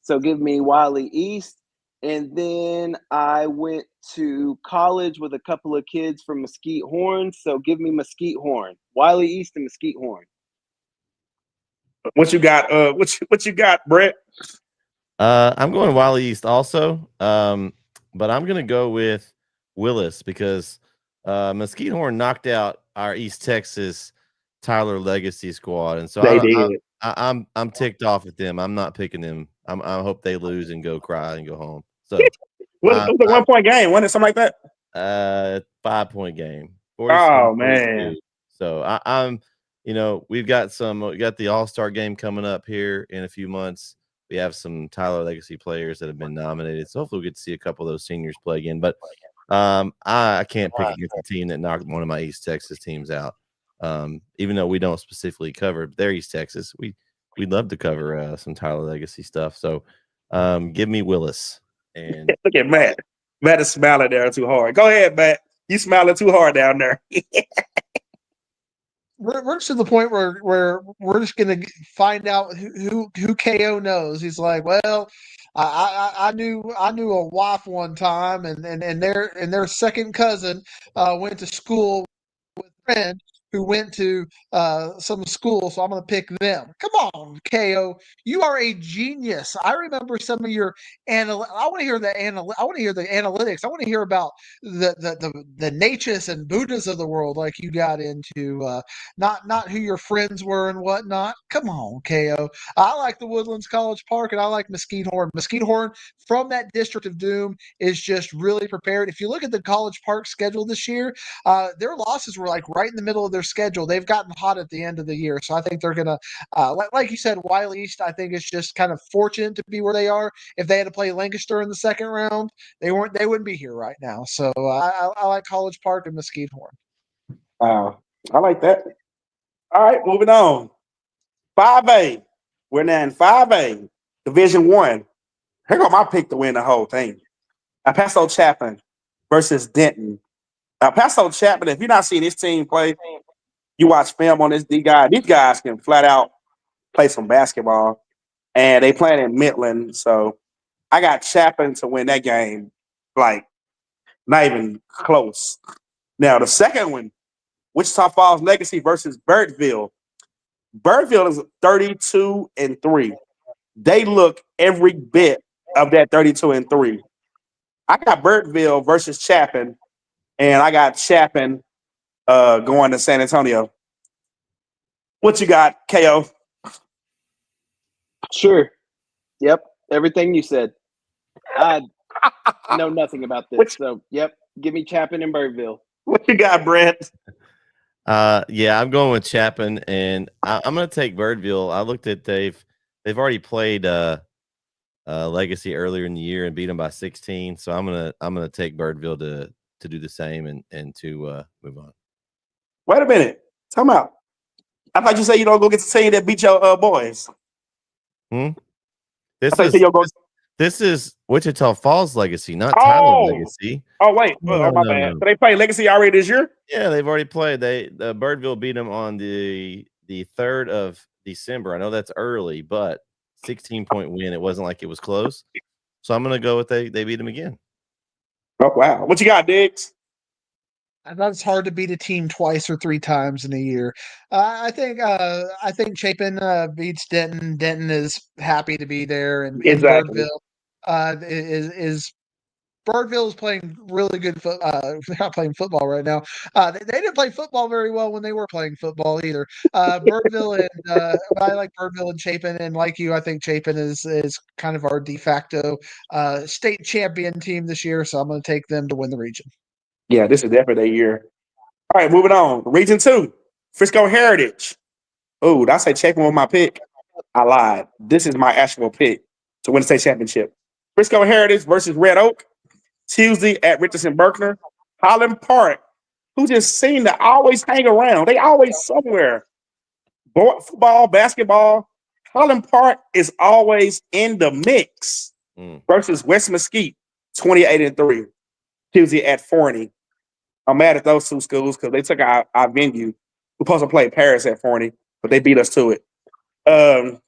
So give me Wiley East. And then I went to college with a couple of kids from Mesquite Horn. So give me Mesquite Horn. Wiley East and Mesquite Horn. What you got? What you got, Bret? I'm going Wiley East also. But I'm going to go with Willis because Mesquite Horn knocked out our East Texas Tyler Legacy squad, and so I'm ticked off at them. I'm not picking them. I hope they lose and go cry and go home. So what was the 1 point game? Wasn't it something like that? 5 point game. Oh man! So I'm, we've got the All-Star game coming up here in a few months. We have some Tyler Legacy players that have been nominated, so hopefully we get to see a couple of those seniors play again. But I can't pick against a team that knocked one of my East Texas teams out. Even though we don't specifically cover their East Texas, we'd love to cover some Tyler Legacy stuff. So give me Willis. And look at Matt. Matt is smiling there too hard. Go ahead, Matt. You smiling too hard down there. We're just to the point where we're just gonna find out who KO knows. He's like, well, I knew a wife one time, and their second cousin went to school with a friend who went to some school, so I'm going to pick them. Come on, KO, you are a genius. I remember some of your I want to hear the analytics. I want to hear about the Natchez and Buddhas of the world, like you got into. Not who your friends were and whatnot. Come on, KO. I like the Woodlands College Park, and I like Mesquite Horn. Mesquite Horn from that District of Doom is just really prepared. If you look at the College Park schedule this year, their losses were like right in the middle of their schedule. They've gotten hot at the end of the year, so I think they're gonna, like you said, Wiley East. I think it's just kind of fortunate to be where they are. If they had to play Lancaster in the second round, they wouldn't be here right now. So I like College Park and Mesquite Horn. Wow, I like that. All right, moving on. 5A. We're now in 5A, Division 1. Here go my pick to win the whole thing. El Paso Chapman versus Denton. El Paso Chapman, if you're not seeing this team play, you watch film on this guy. These guys can flat out play some basketball, and they playing in Midland. So I got Chapman to win that game, like not even close. Now, the second one, Wichita Falls Legacy versus Burtville. Burtville is 32-3. They look every bit of that 32-3. I got Burtville versus Chapman, and I got Chapman going to San Antonio. What you got, KO? Sure. Yep. Everything you said. I know nothing about this. So, yep. Give me Chapman and Burtville. What you got, Bret? Yeah, I'm going with Chapman, and I'm going to take Burtville. I looked at they've already played Legacy earlier in the year and beat them by 16. So I'm gonna take Burtville to do the same and to move on. Wait a minute, time out. I thought you said you don't go get the team that beat your boys. This is Wichita Falls Legacy, not Tyler Legacy. Oh wait, my bad. So they play Legacy already this year? Yeah, they've already played. Birdville beat them on the 3rd of December. I know that's early, but 16-point win. It wasn't like it was close. So I'm gonna go with they beat them again. Oh wow. What you got, Diggs? I thought it's hard to beat a team twice or 3 times in a year. I think Chapin beats Denton. Denton is happy to be there, and exactly. Birdville Birdville is playing really good they're not playing football right now. They didn't play football very well when they were playing football either. Birdville and I like Birdville and Chapin, and like you, I think Chapin is kind of our de facto state champion team this year. So I'm going to take them to win the region. Yeah, this is definitely their year. All right, moving on. Region 2. Frisco Heritage. Oh, did I say Chapin was my pick? I lied. This is my actual pick to win the state championship. Frisco Heritage versus Red Oak. Tuesday at Richardson Berkner. Highland Park, who just seem to always hang around. They always somewhere. Football, basketball. Highland Park is always in the mix. Versus West Mesquite, 28-3. Tuesday at Forney. I'm mad at those two schools because they took our venue. We're supposed to play Paris at Forney, but they beat us to it. I'm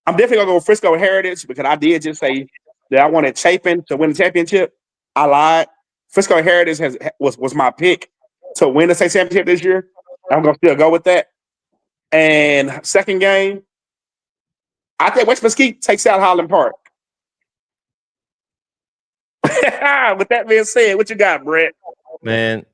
definitely gonna go with Frisco Heritage because I did just say that I wanted Chapin to win the championship. I lied. Frisco Heritage was my pick to win the state championship this year. I'm gonna still go with that. And second game, I think West Mesquite takes out Highland Park. With that being said, what you got, Bret? Man,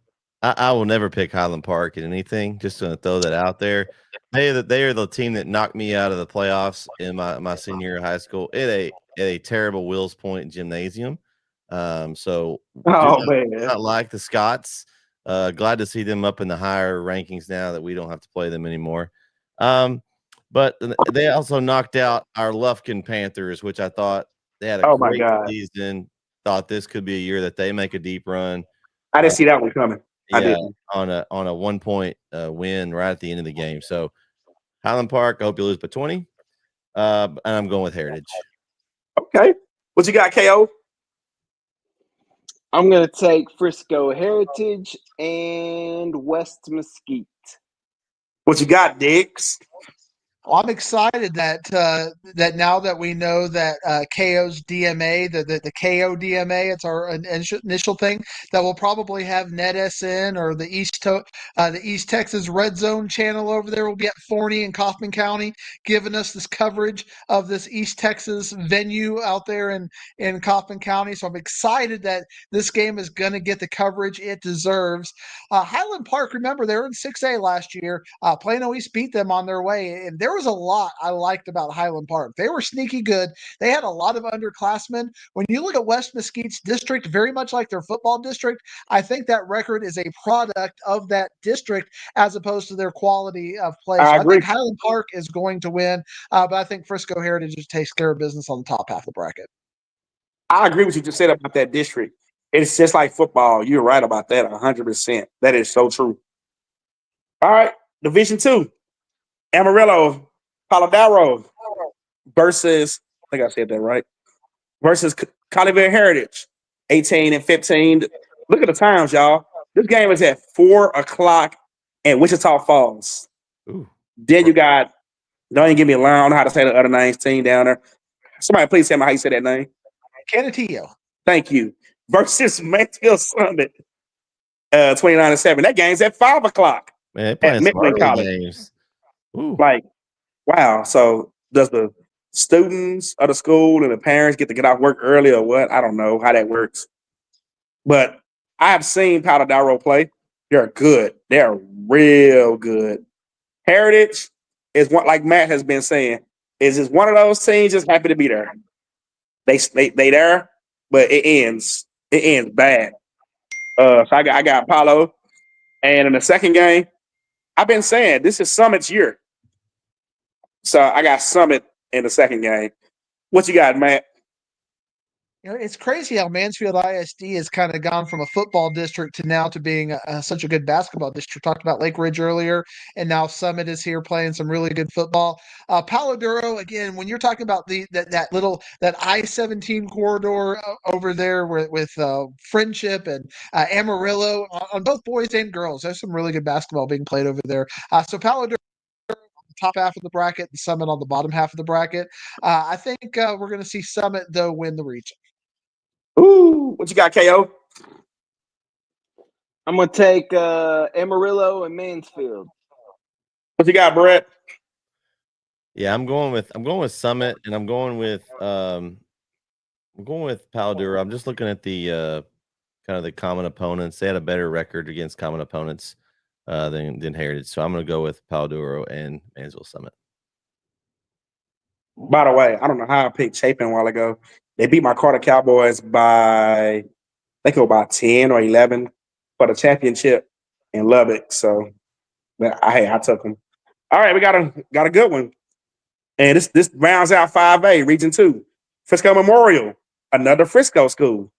I will never pick Highland Park in anything. Just going to throw that out there. They are the team that knocked me out of the playoffs in my senior year of high school at a terrible Wills Point gymnasium. So not like the Scots. Glad to see them up in the higher rankings now that we don't have to play them anymore. But they also knocked out our Lufkin Panthers, which I thought they had a great season. Thought this could be a year that they make a deep run. I didn't see that one coming. I didn't. On a 1-point win right at the end of the game. So Highland Park, I hope you lose by 20. And I'm going with Heritage. Okay. What you got, KO? I'm going to take Frisco Heritage and West Mesquite. What you got, Diggs? Well, I'm excited that that now that we know that KO's DMA, the KO DMA, it's our initial thing, that we'll probably have NETSN or the East Texas Red Zone channel over there will be at Forney and Kaufman County, giving us this coverage of this East Texas venue out there in Kaufman County. So I'm excited that this game is going to get the coverage it deserves. Highland Park, remember, they were in 6A last year. Plano East beat them on their way, and there was a lot I liked about Highland Park. They were sneaky good. They had a lot of underclassmen. When you look at West Mesquite's district, very much like their football district, I think that record is a product of that district as opposed to their quality of play. So I think Highland Park is going to win, but I think Frisco Heritage just takes care of business on the top half of the bracket. I agree with you just said about that district. It's just like football. You're right about that 100%. That is so true. All right, Division 2. Amarillo, Paladaro versus, I think I said that right, versus Colleyville Heritage, 18-15. Look at the times, y'all. This game is at 4 o'clock in Wichita Falls. Ooh. Then you got, don't even give me a line. I don't know how to say the other name's team down there. Somebody please tell me how you say that name. Canutillo. Thank you. Versus Mansfield Summit, 29-7. That game's at 5 o'clock. Man, they're playing some early games. Ooh. Like, wow. So does the students of the school and the parents get to get off work early or what? I don't know how that works. But I have seen Paladaro play. They're good. They're real good. Heritage is one, like Matt has been saying, is just one of those teams just happy to be there. They there, but it ends. It ends bad. So I got Apollo. And in the second game, I've been saying this is Summit's year. So I got Summit in the second game. What you got, Matt? You know, it's crazy how Mansfield ISD has kind of gone from a football district to now to being such a good basketball district. Talked about Lake Ridge earlier, and now Summit is here playing some really good football. Palo Duro, again, when you're talking about that I-17 corridor over there with Friendship and Amarillo, on both boys and girls, there's some really good basketball being played over there. So Palo Duro, top half of the bracket, and Summit on the bottom half of the bracket. I think we're going to see Summit, though, win the region. Ooh, what you got, KO? I'm going to take Amarillo and Mansfield. What you got, Bret? Yeah, I'm going with Summit, and I'm going with Palo Duro. I'm just looking at the kind of the common opponents. They had a better record against common opponents than Heritage. So I'm going to go with Palo Duro and Mansfield Summit. By the way, I don't know how I picked Chapin a while ago. They beat my Carter Cowboys by, I think it was about 10 or 11 for the championship in Lubbock. So But I took them. All right, we got a good one. And this rounds out 5A, Region 2. Frisco Memorial, another Frisco school,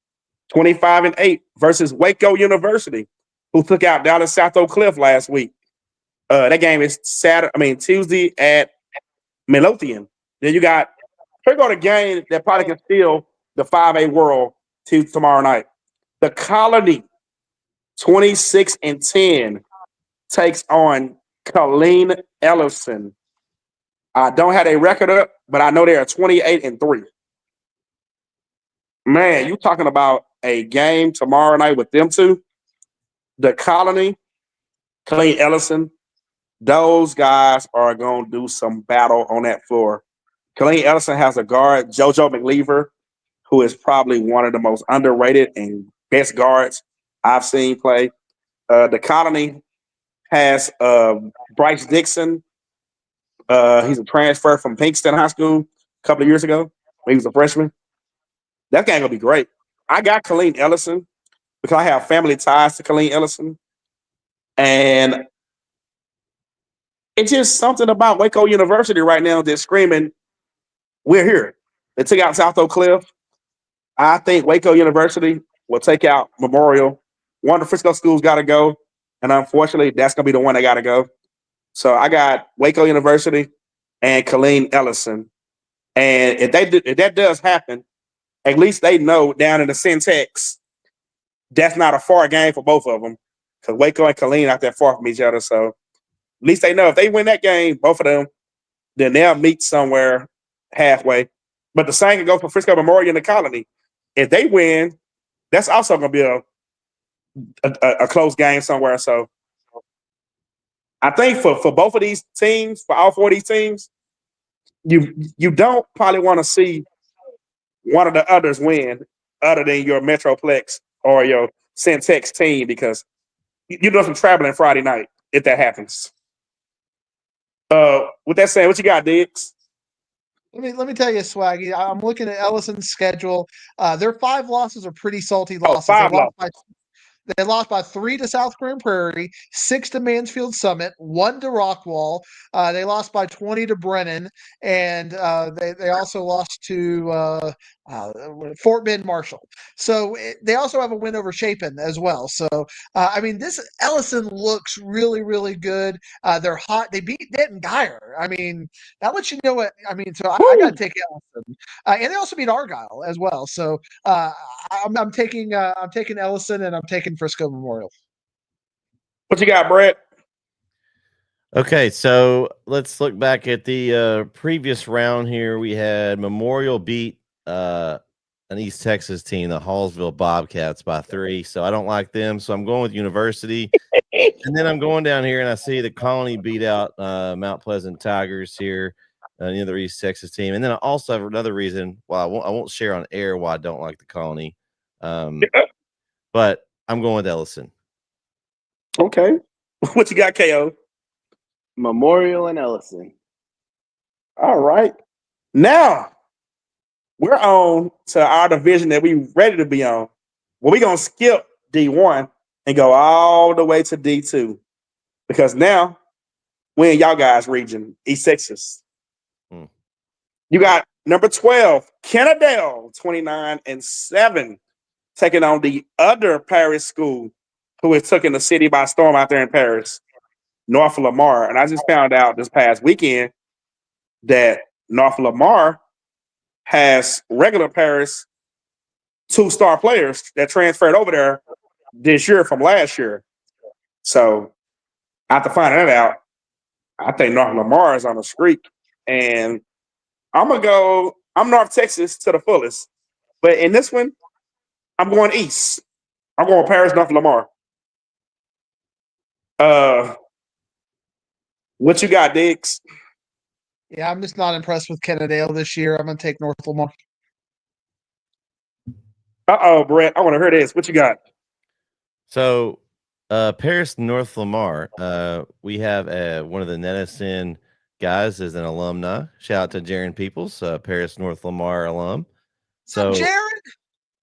25-8 versus Waco University, who took out Dallas South Oak Cliff last week. That game is Tuesday at Midlothian. Then you got here go the game that probably can steal the 5A world to tomorrow night. The Colony, 26-10, takes on Colleen Ellison. I don't have a record up, but I know they are 28-3. Man, you talking about a game tomorrow night with them two? The Colony, Colleen Ellison, those guys are going to do some battle on that floor. Colleen Ellison has a guard, JoJo McLeaver, who is probably one of the most underrated and best guards I've seen play. The Colony has Bryce Dixon. He's a transfer from Pinkston High School a couple of years ago when he was a freshman. That game will be great. I got Colleen Ellison because I have family ties to Colleen Ellison. And it's just something about Waco University right now that's screaming, we're here. They took out South Oak Cliff. I think Waco University will take out Memorial. One of the Frisco schools got to go. And unfortunately, that's going to be the one that got to go. So I got Waco University and Colleen Ellison. And if that does happen, at least they know down in the Syntax, that's not a far game for both of them. Because Waco and Colleen not that far from each other. So at least they know if they win that game, both of them, then they'll meet somewhere halfway. But the same can go for Frisco Memorial and the Colony. If they win, that's also going to be a close game somewhere. So I think for both of these teams, for all four of these teams, you don't probably want to see one of the others win other than your Metroplex or your Syntax team because you do some traveling Friday night if that happens. With that saying, what you got, Diggs? Let me tell you, Swaggy. I'm looking at Ellison's schedule. Their 5 losses are pretty salty losses. They lost by 3 to South Grand Prairie, 6 to Mansfield Summit, 1 to Rockwall. They lost by 20 to Brennan, and they also lost to Fort Bend Marshall. So they also have a win over Chapin as well. So this Ellison looks really, really good. They're hot. They beat Denton Geyer. That lets you know what. So I got to take Ellison, and they also beat Argyle as well. So I'm taking Ellison, and I'm taking Frisco Memorial. What you got, Bret? Okay, so let's look back at the previous round here. We had Memorial beat an East Texas team, the Hallsville Bobcats, by 3. So I don't like them. So I'm going with University. And then I'm going down here and I see the Colony beat out Mount Pleasant Tigers here, another East Texas team. And then I also have another reason why I won't share on air why I don't like the Colony. But I'm going with Ellison. Okay. What you got, KO? Memorial and Ellison. All right. Now, we're on to our division that we ready to be on. Well, we're going to skip D1 and go all the way to D2 because now we're in y'all guys' region, East Texas. You got number 12, Kennedale, 29-7, taking on the other Paris school who is taking the city by storm out there in Paris, North Lamar. And I just found out this past weekend that North Lamar has regular Paris 2-star players that transferred over there this year from last year. So after finding that out, I think North Lamar is on a streak. And I'm North Texas to the fullest. But in this one, I'm going East. I'm going Paris, North Lamar. What you got, Diggs? Yeah, I'm just not impressed with Kennedale this year. I'm going to take North Lamar. Bret, I want to hear this. What you got? So, Paris, North Lamar. We have one of the NETSN guys as an alumni. Shout out to Jaron Peoples, Paris, North Lamar alum. So, Jaron?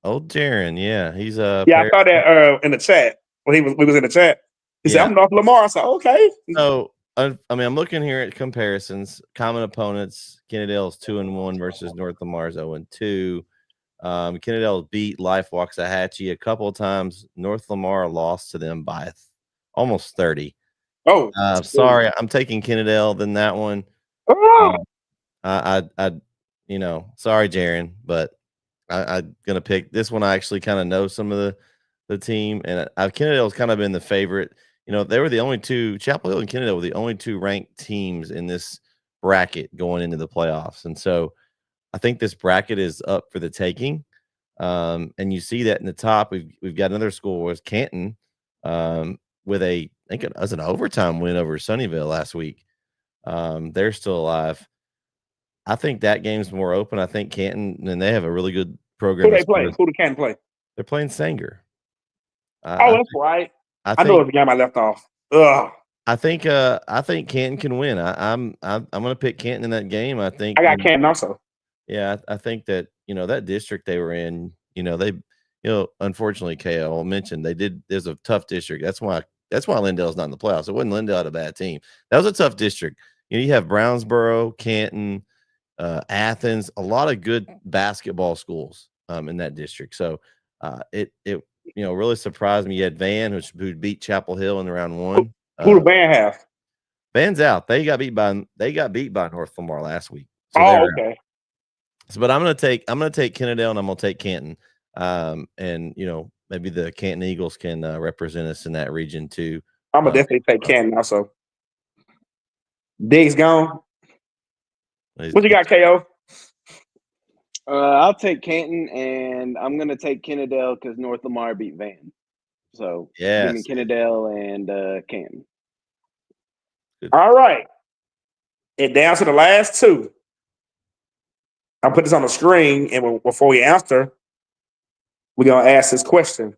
Old Jaron, yeah, he's I saw that in the chat when we was in the chat. He said, I'm North Lamar. I said, okay. So, I mean, I'm looking here at comparisons. Common opponents, Kennedale's 2-1 versus North Lamar's 0-2. Kennedale beat Life Waxahachie a couple of times. North Lamar lost to them by almost 30. Oh, sorry, I'm taking Kennedale than that one. I sorry, Jaron, but I'm gonna pick this one. I actually kind of know some of the team, and Kennedale's kind of been the favorite. They were the only two. Chapel Hill and Kennedale were the only two ranked teams in this bracket going into the playoffs, and so I think this bracket is up for the taking. And you see that in the top. We've got another school was Canton, with I think it was an overtime win over Sunnyvale last week. They're still alive. I think that game's more open. I think Canton, and they have a really good program. Who they play? Who do Canton play? They're playing Sanger. That's right. I know it's the game I left off. Ugh. I think Canton can win. I'm going to pick Canton in that game. I think I got Canton also. Yeah, I think that that district they were in. They unfortunately, KL mentioned there's a tough district. That's why Lindale's not in the playoffs. It wasn't Lindale had a bad team. That was a tough district. You have Brownsboro, Canton, Athens, a lot of good basketball schools in that district. So it really surprised me. You had Van, who beat Chapel Hill in round one. Who did Van have? Van's out. They got beat by North Lamar last week. So okay. So, but I'm gonna take Kennedale and I'm gonna take Canton. And maybe the Canton Eagles can represent us in that region too. I'm gonna definitely take Canton also. Diggs gone. What you got, KO? I'll take Canton, and I'm going to take Kennedale because North Lamar beat Van. So give me Kennedale and Canton. Good. All right. And down to the last two. I'll put this on the screen, and before we answer, we're going to ask this question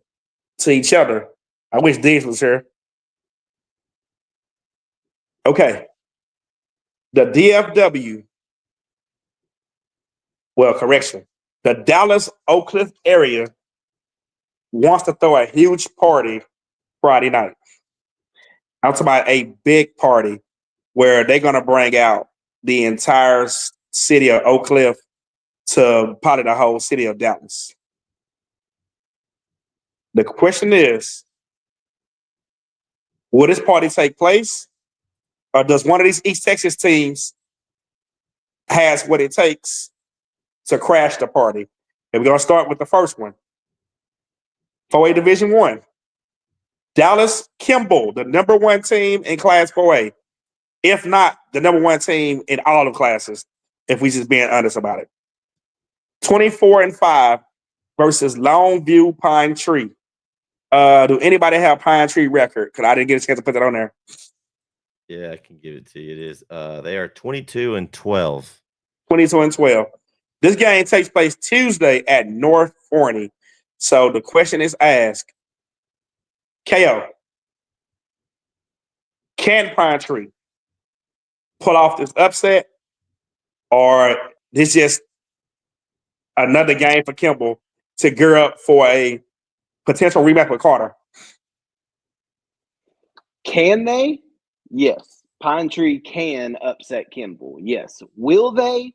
to each other. I wish Diggs was here. Okay. The DFW, the Dallas Oak Cliff area wants to throw a huge party Friday night. I'm talking about a big party where they're going to bring out the entire city of Oak Cliff to probably the whole city of Dallas. The question is, will this party take place? Or does one of these East Texas teams has what it takes to crash the party? And we're going to start with the first one. 4A Division I. Dallas Kimball, the number one team in Class 4A. If not, the number one team in all of classes, if we just being honest about it. 24-5 versus Longview Pine Tree. Do anybody have Pine Tree record? Because I didn't get a chance to put that on there. Yeah, I can give it to you. It is. They are 22-12. 22-12. This game takes place Tuesday at North Forney. So the question is asked, KO, can Pine Tree pull off this upset, or this just another game for Kimball to gear up for a potential rematch with Carter? Can they? Yes. Pine Tree can upset Kimball. Yes. Will they?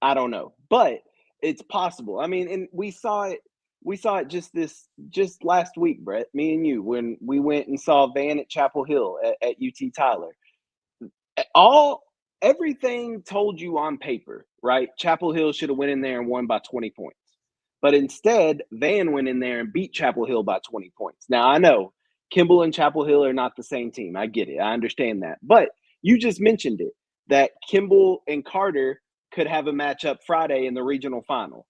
I don't know. But it's possible. I mean, and we saw it just last week, Bret, me and you, when we went and saw Van at Chapel Hill at UT Tyler. Everything told you on paper, right? Chapel Hill should have went in there and won by 20 points. But instead, Van went in there and beat Chapel Hill by 20 points. Now, I know Kimball and Chapel Hill are not the same team. I get it. I understand that. But you just mentioned it, that Kimball and Carter could have a matchup Friday in the regional final.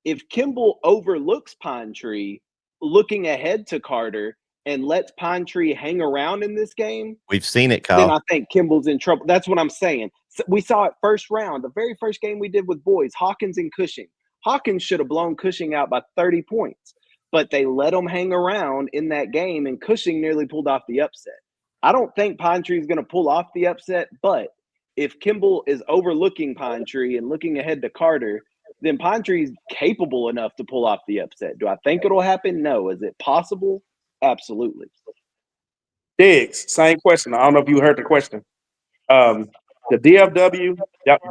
If Kimball overlooks Pine Tree, looking ahead to Carter, and lets Pine Tree hang around in this game, we've seen it, Kyle. Then I think Kimball's in trouble. That's what I'm saying. So we saw it first round, the very first game we did with boys, Hawkins and Cushing. Hawkins should have blown Cushing out by 30 points, but they let him hang around in that game, and Cushing nearly pulled off the upset. I don't think Pine Tree is going to pull off the upset, but if Kimball is overlooking Pine Tree and looking ahead to Carter, then Pine Tree is capable enough to pull off the upset. Do I think it'll happen? No. Is it possible? Absolutely. Diggs, same question. I don't know if you heard the question. The DFW,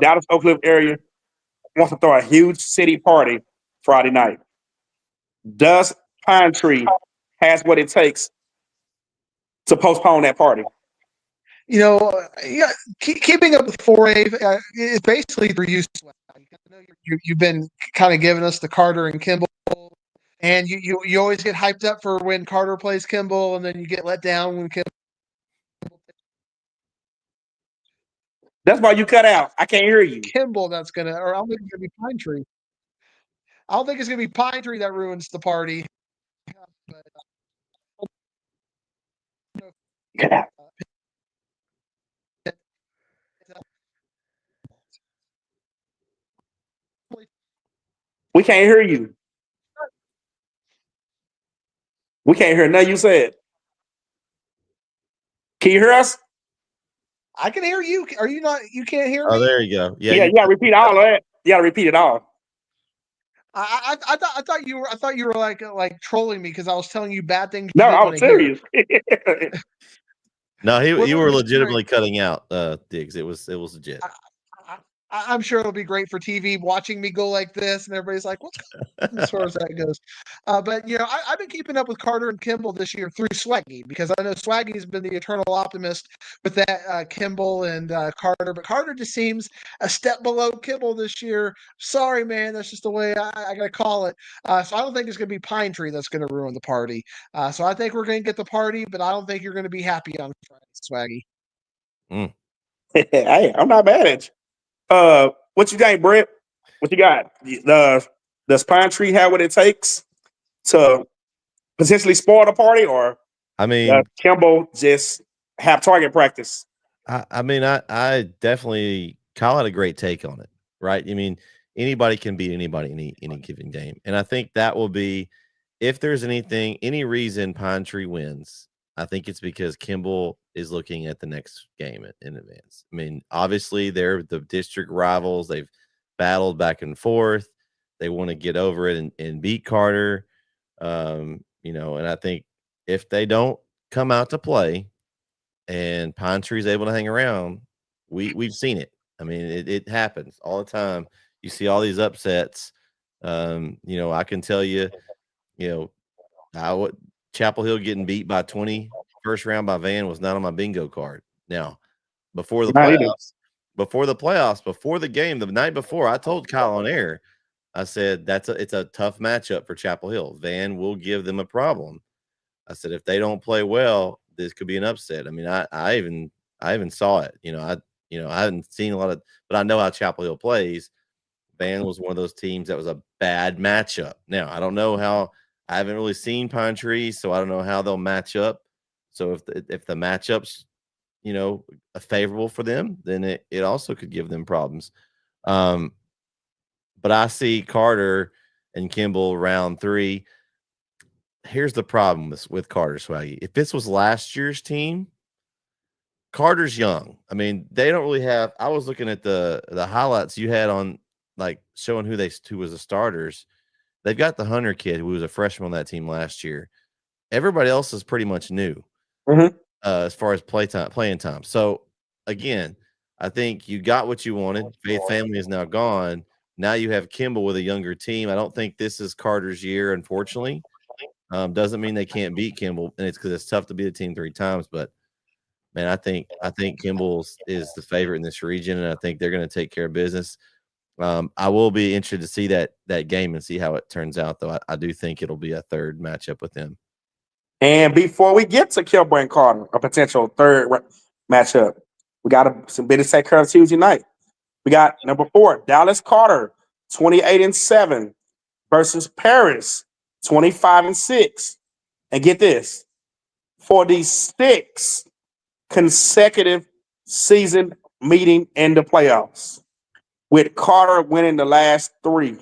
Dallas Oak Cliff area, wants to throw a huge city party Friday night. Does Pine Tree has what it takes to postpone that party? Keeping up with 4A is basically through you. I know you've been kind of giving us the Carter and Kimball, and you always get hyped up for when Carter plays Kimball, and then you get let down when Kimball. That's why you cut out. I can't hear you. Kimball, that's gonna, or I don't think it's gonna be Pine Tree. I don't think it's gonna be Pine Tree that ruins the party. But, Cut out. We can't hear you. We can't hear nothing you said. Can you hear us? I can hear you. Are you not? You can't hear me? Oh, there you go. Yeah, You gotta repeat all of that. You gotta repeat it all. I thought you were like trolling me because I was telling you bad things. No, I was serious. No, you were Well, legitimately cutting out, Diggs. It was legit. I'm sure it'll be great for TV watching me go like this, and everybody's like, "What's going on?" As far as that goes?" But I've been keeping up with Carter and Kimball this year through Swaggy because I know Swaggy's been the eternal optimist with that Kimball and Carter, but Carter just seems a step below Kimball this year. Sorry, man, that's just the way I gotta call it. So I don't think it's gonna be Pine Tree that's gonna ruin the party. So I think we're gonna get the party, but I don't think you're gonna be happy on Friday, Swaggy. Hey, I'm not mad at you. What you think, Bret? What you got? Does Pine Tree have what it takes to potentially spoil the party, or I mean, Kimball just have target practice? I definitely Kyle had a great take on it, right? I mean, anybody can beat anybody in any given game, and I think that will be if there's any reason Pine Tree wins. I think it's because Kimball is looking at the next game in advance. I mean, obviously they're the district rivals. They've battled back and forth. They want to get over it and beat Carter. And I think if they don't come out to play and Pine Tree's able to hang around, we've seen it. I mean, it happens all the time. You see all these upsets. I can tell you, Chapel Hill getting beat by 20 first round by Van was not on my bingo card. Now, before the playoffs, before the game, the night before, I told Kyle on air, I said it's a tough matchup for Chapel Hill. Van will give them a problem. I said if they don't play well, this could be an upset. I mean, I even saw it. I haven't seen a lot of, but I know how Chapel Hill plays. Van was one of those teams that was a bad matchup. Now, I don't know how. I haven't really seen Pine Tree, so I don't know how they'll match up. So if the matchups, are favorable for them, then it also could give them problems. But I see Carter and Kimball round 3. Here's the problem with Carter, Swaggy. If this was last year's team, Carter's young. I mean, they don't really have. I was looking at the highlights you had on, like, showing who was the starters. They've got the Hunter kid who was a freshman on that team last year. Everybody else is pretty much new as far as playing time. So again, I think you got what you wanted. Faith Family is now gone. Now you have Kimball with a younger team. I don't think this is Carter's year, unfortunately. Doesn't mean they can't beat Kimball, and it's because it's tough to beat a team 3 times. But man, I think Kimball is the favorite in this region, and I think they're going to take care of business. I will be interested to see that game and see how it turns out, though. I do think it'll be a third matchup with them. And before we get to Kimball and Carter, a potential third matchup, we got some business to take care of Tuesday night. We got number 4, Dallas Carter, 28-7 versus Paris, 25-6. And get this, for the 6th consecutive season meeting in the playoffs, with Carter winning the last 3.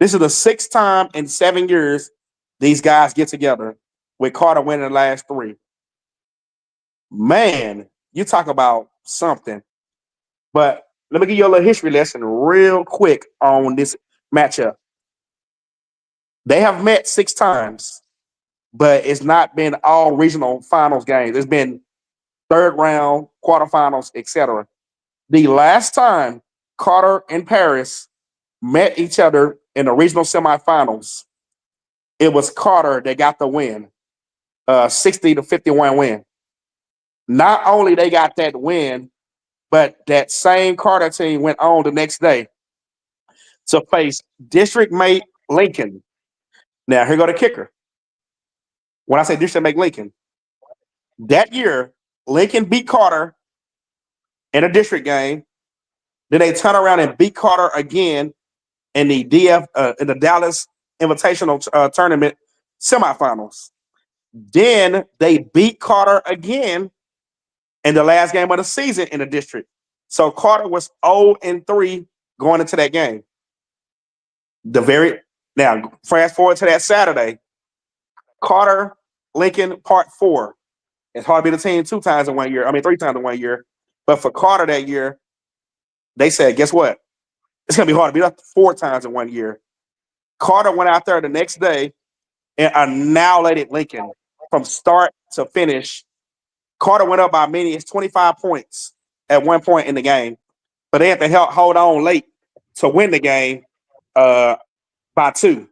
This is the 6th time in 7 years these guys get together, with Carter winning the last 3. Man, you talk about something. But let me give you a little history lesson real quick on this matchup. They have met 6 times. but it's not been all regional finals games. It's been third round, quarterfinals, etc. The last time Carter and Paris met each other in the regional semifinals, it was Carter that got the win, 60-51 win. Not only they got that win, but that same Carter team went on the next day to face district mate Lincoln. Now, here go the kicker. When I say district mate Lincoln, that year, Lincoln beat Carter in a district game. Then they turn around and beat Carter again in the in the Dallas Invitational Tournament semifinals. Then they beat Carter again in the last game of the season in the district. So Carter was 0-3 going into that game. Now, fast forward to that Saturday, Carter, Lincoln, part 4. It's hard to be the team 3 times in 1 year. But for Carter that year, they said, guess what? It's going to be hard to beat up 4 times in 1 year. Carter went out there the next day and annihilated Lincoln from start to finish. Carter went up by many as 25 points at one point in the game, but they had to hold on late to win the game by 2.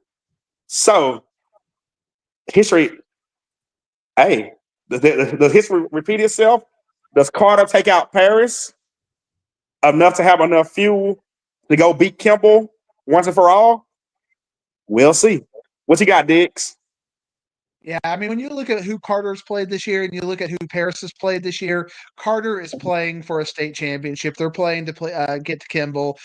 So history, does history repeat itself? Does Carter take out Paris enough to have enough fuel to go beat Kimball once and for all? We'll see. What you got, Diggs? Yeah, I mean, when you look at who Carter's played this year and you look at who Paris has played this year, Carter is playing for a state championship. They're playing to get to Kimball.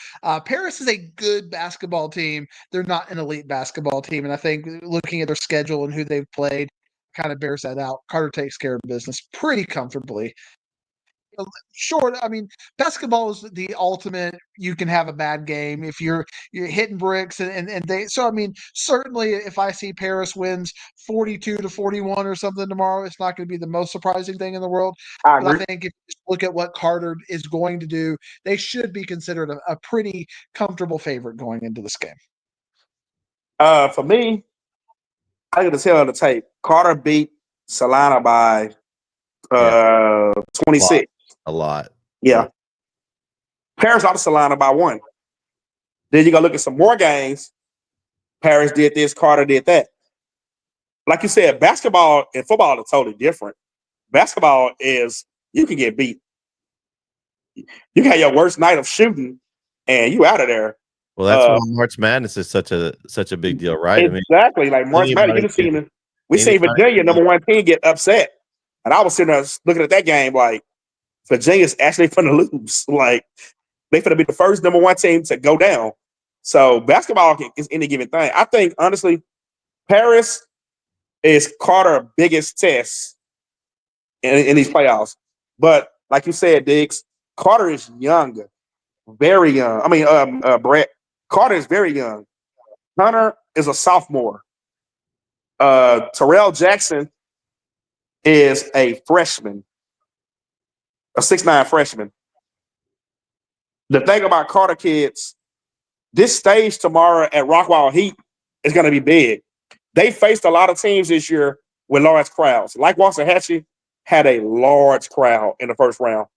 Paris is a good basketball team. They're not an elite basketball team. And I think looking at their schedule and who they've played kind of bears that out. Carter takes care of business pretty comfortably. Short, I mean, basketball is the ultimate. You can have a bad game if you're hitting bricks and they. So I mean, certainly if I see Paris wins 42-41 or something tomorrow, it's not going to be the most surprising thing in the world. But I think if you look at what Carter is going to do, they should be considered a pretty comfortable favorite going into this game. For me, I got to tell the tape. Carter beat Salina by 26. A lot. Yeah. Paris out of Salina by 1. Then you go look at some more games. Paris did this, Carter did that. Like you said, basketball and football are totally different. Basketball is you can get beat. You can have your worst night of shooting and you out of there. Well, that's why March Madness is such a big deal, right? Exactly. I mean, like March Madness, we seen Virginia #1 team get upset. And I was sitting there looking at that game like, Virginia's actually finna lose. Like, they finna be the first #1 team to go down. So basketball is any given thing. I think, honestly, Paris is Carter's biggest test in these playoffs. But like you said, Diggs, Carter is young, very young. I mean, Bret, Carter is very young. Hunter is a sophomore. Terrell Jackson is a freshman. A 6'9" freshman. The thing about Carter kids, this stage tomorrow at Rockwall Heat is going to be big. They faced a lot of teams this year with large crowds. Like Waxahachie had a large crowd in the first round.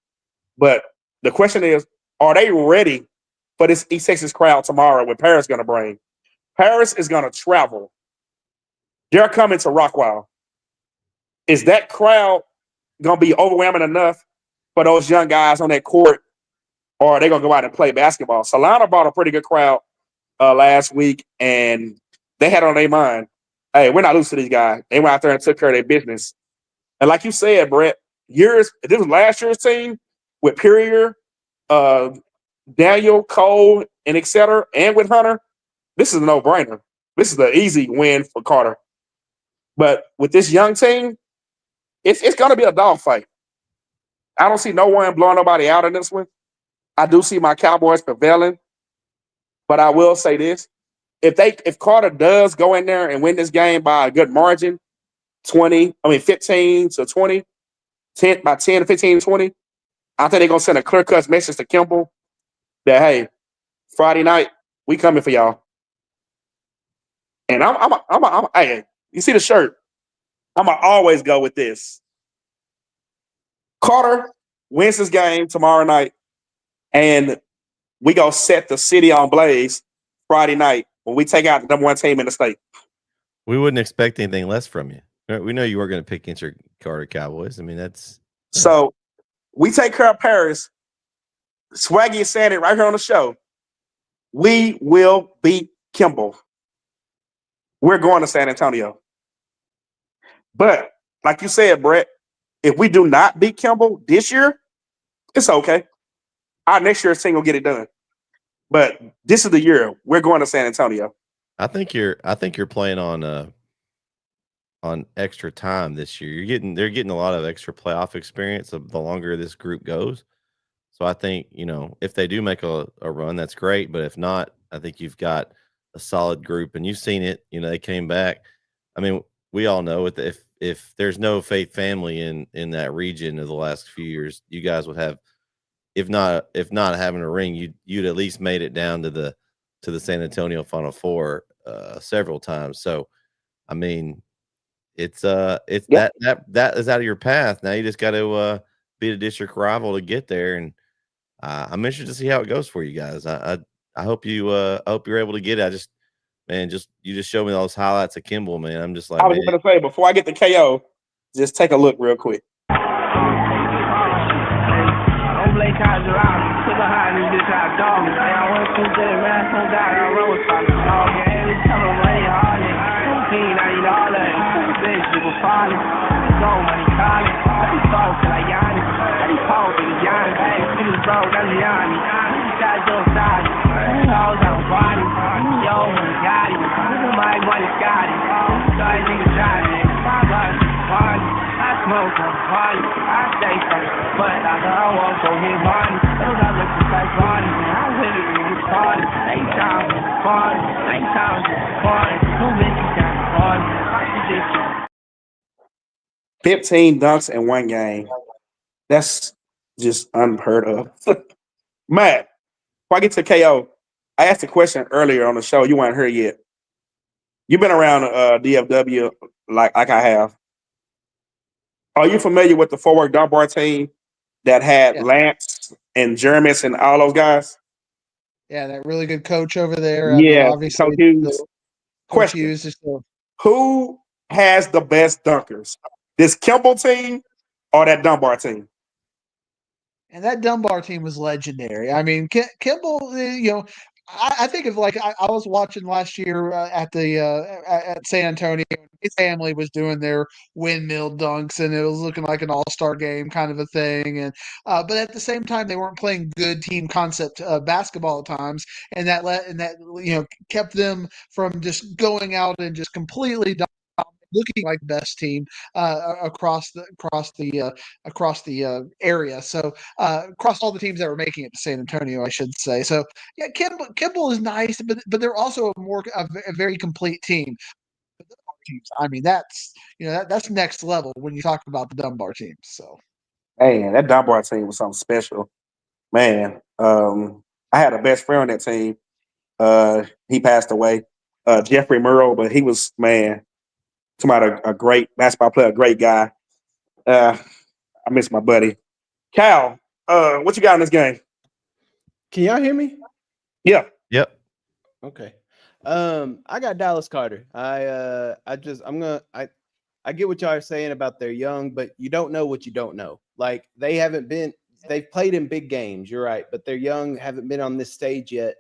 But the question is, are they ready for this East Texas crowd tomorrow when Paris is going to bring? Paris is going to travel. They're coming to Rockwall. Is that crowd going to be overwhelming enough for those young guys on that court, or are they going to go out and play basketball? Salina brought a pretty good crowd last week, and they had on their mind, hey, we're not losing to these guys. They went out there and took care of their business. And like you said, Bret, this was last year's team with Perrier, Daniel, Cole, and et cetera, and with Hunter. This is a no-brainer. This is the easy win for Carter. But with this young team, it's going to be a dogfight. I don't see no one blowing nobody out in this one. I do see my Cowboys prevailing, but I will say this: if Carter does go in there and win this game by a good margin, 15-20, 10 to 15 to 20, I think they're gonna send a clear-cut message to Kimball that hey, Friday night we coming for y'all. And I'm hey, you see the shirt? I'm gonna always go with this. Carter wins this game tomorrow night, and we go set the city on blaze Friday night when we take out the number one team in the state. We wouldn't expect anything less from you. We know you weren't going to pick against your Carter Cowboys. I mean, that's so we take care of Paris. Swaggy is saying it right here on the show. We will beat Kimball. We're going to San Antonio. But like you said, Bret, if we do not beat Kimball this year, it's okay. Our next year's team will get it done. But this is the year we're going to San Antonio. I think you're playing on extra time this year. They're getting a lot of extra playoff experience the longer this group goes. So I think, if they do make a run, that's great. But if not, I think you've got a solid group, and you've seen it. They came back. I mean, we all know if there's no Faith family in that region of the last few years, you guys would have, if not having a ring, you'd at least made it down to the San Antonio Final Four several times. So, I mean, it's that is out of your path. Now you just got to beat a district rival to get there, and I'm interested to see how it goes for you guys. I hope you're able to get it. You just showed me those highlights of Kimball, man. I'm just like, I was going to say, before I get the KO, just take a look real quick. $15 dunks in one game. That's just unheard of. Matt, before I get to KO, I asked a question earlier on the show. You weren't here yet. You've been around DFW like I have. Are you familiar with the forward Dunbar team that had Lance and Jermis and all those guys? Yeah, that really good coach over there. Yeah, obviously, Coach Hughes. Coach Hughes is who has the best dunkers? This Kimball team or that Dunbar team? And that Dunbar team was legendary. I mean, Kimball, I think of like I was watching last year at San Antonio. His family was doing their windmill dunks, and it was looking like an all-star game kind of a thing. And but at the same time, they weren't playing good team concept basketball at times, and that kept them from just going out and just completely looking like the best team across the area. So across all the teams that were making it to San Antonio, I should say. So yeah, Kimball is nice, but they're also a very complete team. I mean, that's that's next level when you talk about the Dunbar teams. So, man, that Dunbar team was something special. Man, I had a best friend on that team. He passed away, Jeffrey Murrow, but he was a great basketball player, a great guy. I miss my buddy. Cal, what you got in this game? Can y'all hear me? Yeah. Yep. Okay. I got Dallas Carter. I get what y'all are saying about they're young, but you don't know what you don't know. Like they've played in big games, you're right, but they're young, haven't been on this stage yet.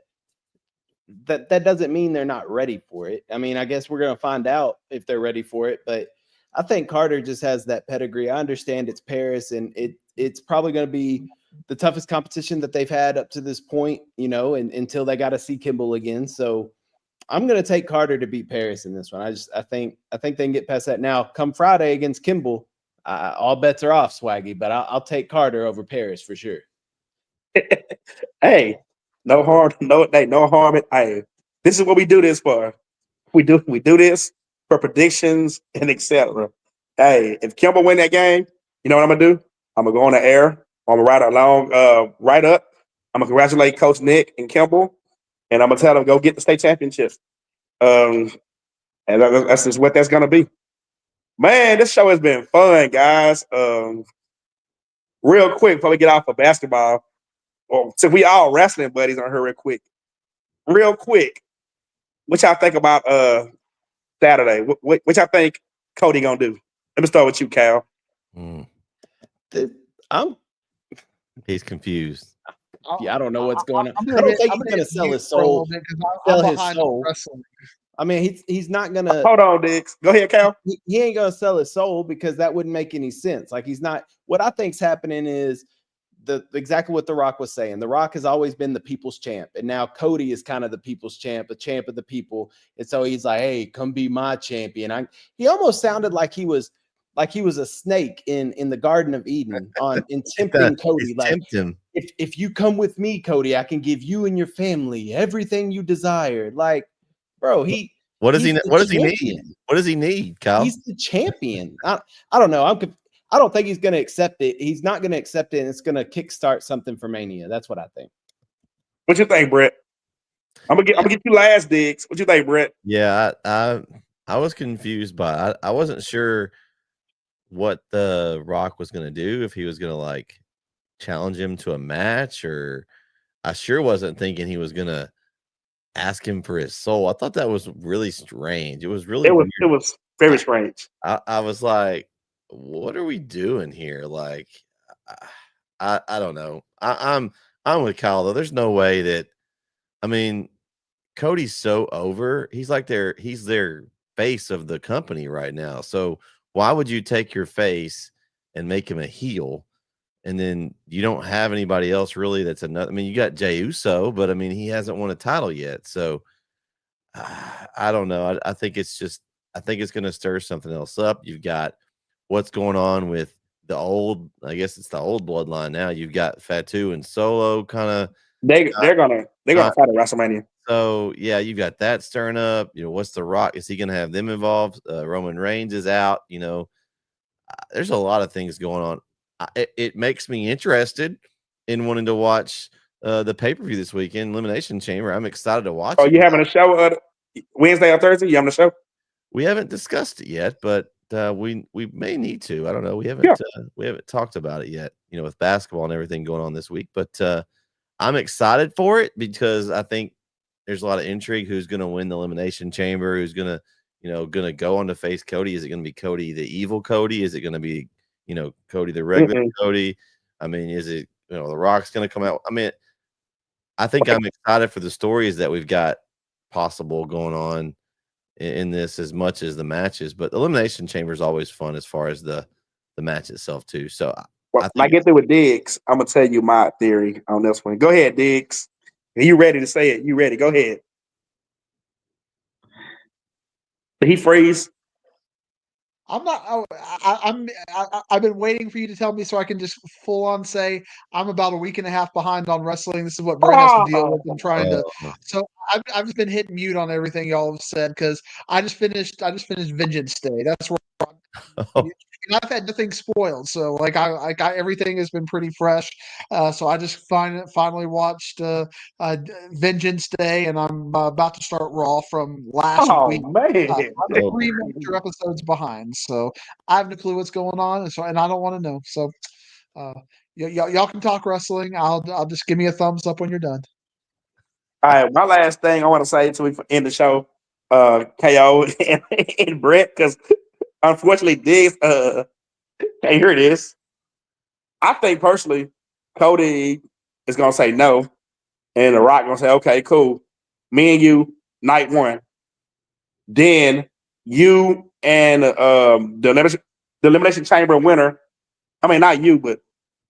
That doesn't mean they're not ready for it. I mean, I guess we're going to find out if they're ready for it, but I think Carter just has that pedigree. I understand it's Paris, and it's probably going to be the toughest competition that they've had up to this point, and until they got to see Kimball again. So I'm going to take Carter to beat Paris in this one. I think they can get past that. Now, come Friday against Kimball, all bets are off, Swaggy, but I'll take Carter over Paris for sure. Hey, no harm. Hey, this is what we do this for. We do this for predictions and etc. Hey, if Kimball win that game, you know what I'm gonna do? I'm gonna go on the air. I'm gonna write up. I'm gonna congratulate Coach Nick and Kimball, and I'm gonna tell them go get the state championship. And that's just what that's gonna be. Man, this show has been fun, guys. Real quick before we get off of basketball, or since we all wrestling buddies on here, real quick, what y'all think about Saturday? What y'all think Cody gonna do? Let me start with you, Cal. He's confused. Yeah, I don't know what's going on. I'm I don't think I'm he's gonna sell hit his you for a little soul. bit 'cause Sell I'm his behind on soul. wrestling. I mean, he's not gonna. Hold on, Diggs. Go ahead, Cal. He ain't gonna sell his soul because that wouldn't make any sense. Like he's not. What I think's happening is exactly what The Rock was saying. The Rock has always been the people's champ, and now Cody is kind of the people's champ, the champ of the people. And so he's like, "Hey, come be my champion." He almost sounded like he was a snake in the Garden of Eden in tempting Cody. Like, if you come with me, Cody, I can give you and your family everything you desire. Like, bro, what does he need? What does he need, Kyle? He's the champion. I don't know. I don't think he's going to accept it. He's not going to accept it, and it's going to kickstart something for Mania. That's what I think. What you think, Bret? I'm gonna get you last, Diggs. What you think, Bret? Yeah, I was confused by. I wasn't sure what The Rock was going to do, if he was going to like challenge him to a match, or I sure wasn't thinking he was going to ask him for his soul. I thought that was really strange. It was very strange. I was like, what are we doing here? Like, I don't know. I'm with Kyle though. There's no way that, I mean, Cody's so over. He's their face of the company right now. So why would you take your face and make him a heel? And then you don't have anybody else really that's another. I mean, you got Jey Uso, but I mean, he hasn't won a title yet. So I don't know. I think it's going to stir something else up. You've got what's going on with the old, I guess it's the old bloodline now. You've got Fatu and Solo kind of. They're gonna fight at WrestleMania. So yeah, you've got that stirring up. You know, what's The Rock? Is he going to have them involved? Roman Reigns is out. You know, there's a lot of things going on. It makes me interested in wanting to watch the pay-per-view this weekend, Elimination Chamber. I'm excited to watch. Oh, you having a show Wednesday or Thursday? You having a show? We haven't discussed it yet, but we may need to. I don't know. We haven't talked about it yet. You know, with basketball and everything going on this week, but I'm excited for it because I think there's a lot of intrigue. Who's going to win the Elimination Chamber? Who's going to go on to face Cody? Is it going to be Cody the evil Cody? Is it going to be Cody the regular Cody? I mean, is it The Rock's going to come out? I mean, I think I'm excited for the stories that we've got possible going on in this as much as the matches. But the Elimination Chamber is always fun as far as the match itself too. So when I get there with Diggs, I'm gonna tell you my theory on this one. Go ahead, Diggs. Are you ready to say it? You ready? Go ahead. Did he freeze? I'm not. I've been waiting for you to tell me so I can just full on say I'm about a week and a half behind on wrestling. This is what Bret has to deal with. I'm trying to. So I've just been hitting mute on everything y'all have said because I just finished Vengeance Day. That's where and I've had nothing spoiled. So like I got everything has been pretty fresh. So I just finally watched Vengeance Day, and I'm about to start Raw from last week. Man. I'm 3 major episodes behind, so I have no clue what's going on, and I don't want to know. So y'all can talk wrestling. I'll just give me a thumbs up when you're done. All right, my last thing I want to say to we end the show, KO and Bret, because unfortunately Diggs can't hear this. I think personally, Cody is gonna say no, and The Rock gonna say, okay, cool. Me and you, night one. Then you and the Elimination Chamber winner. I mean, not you, but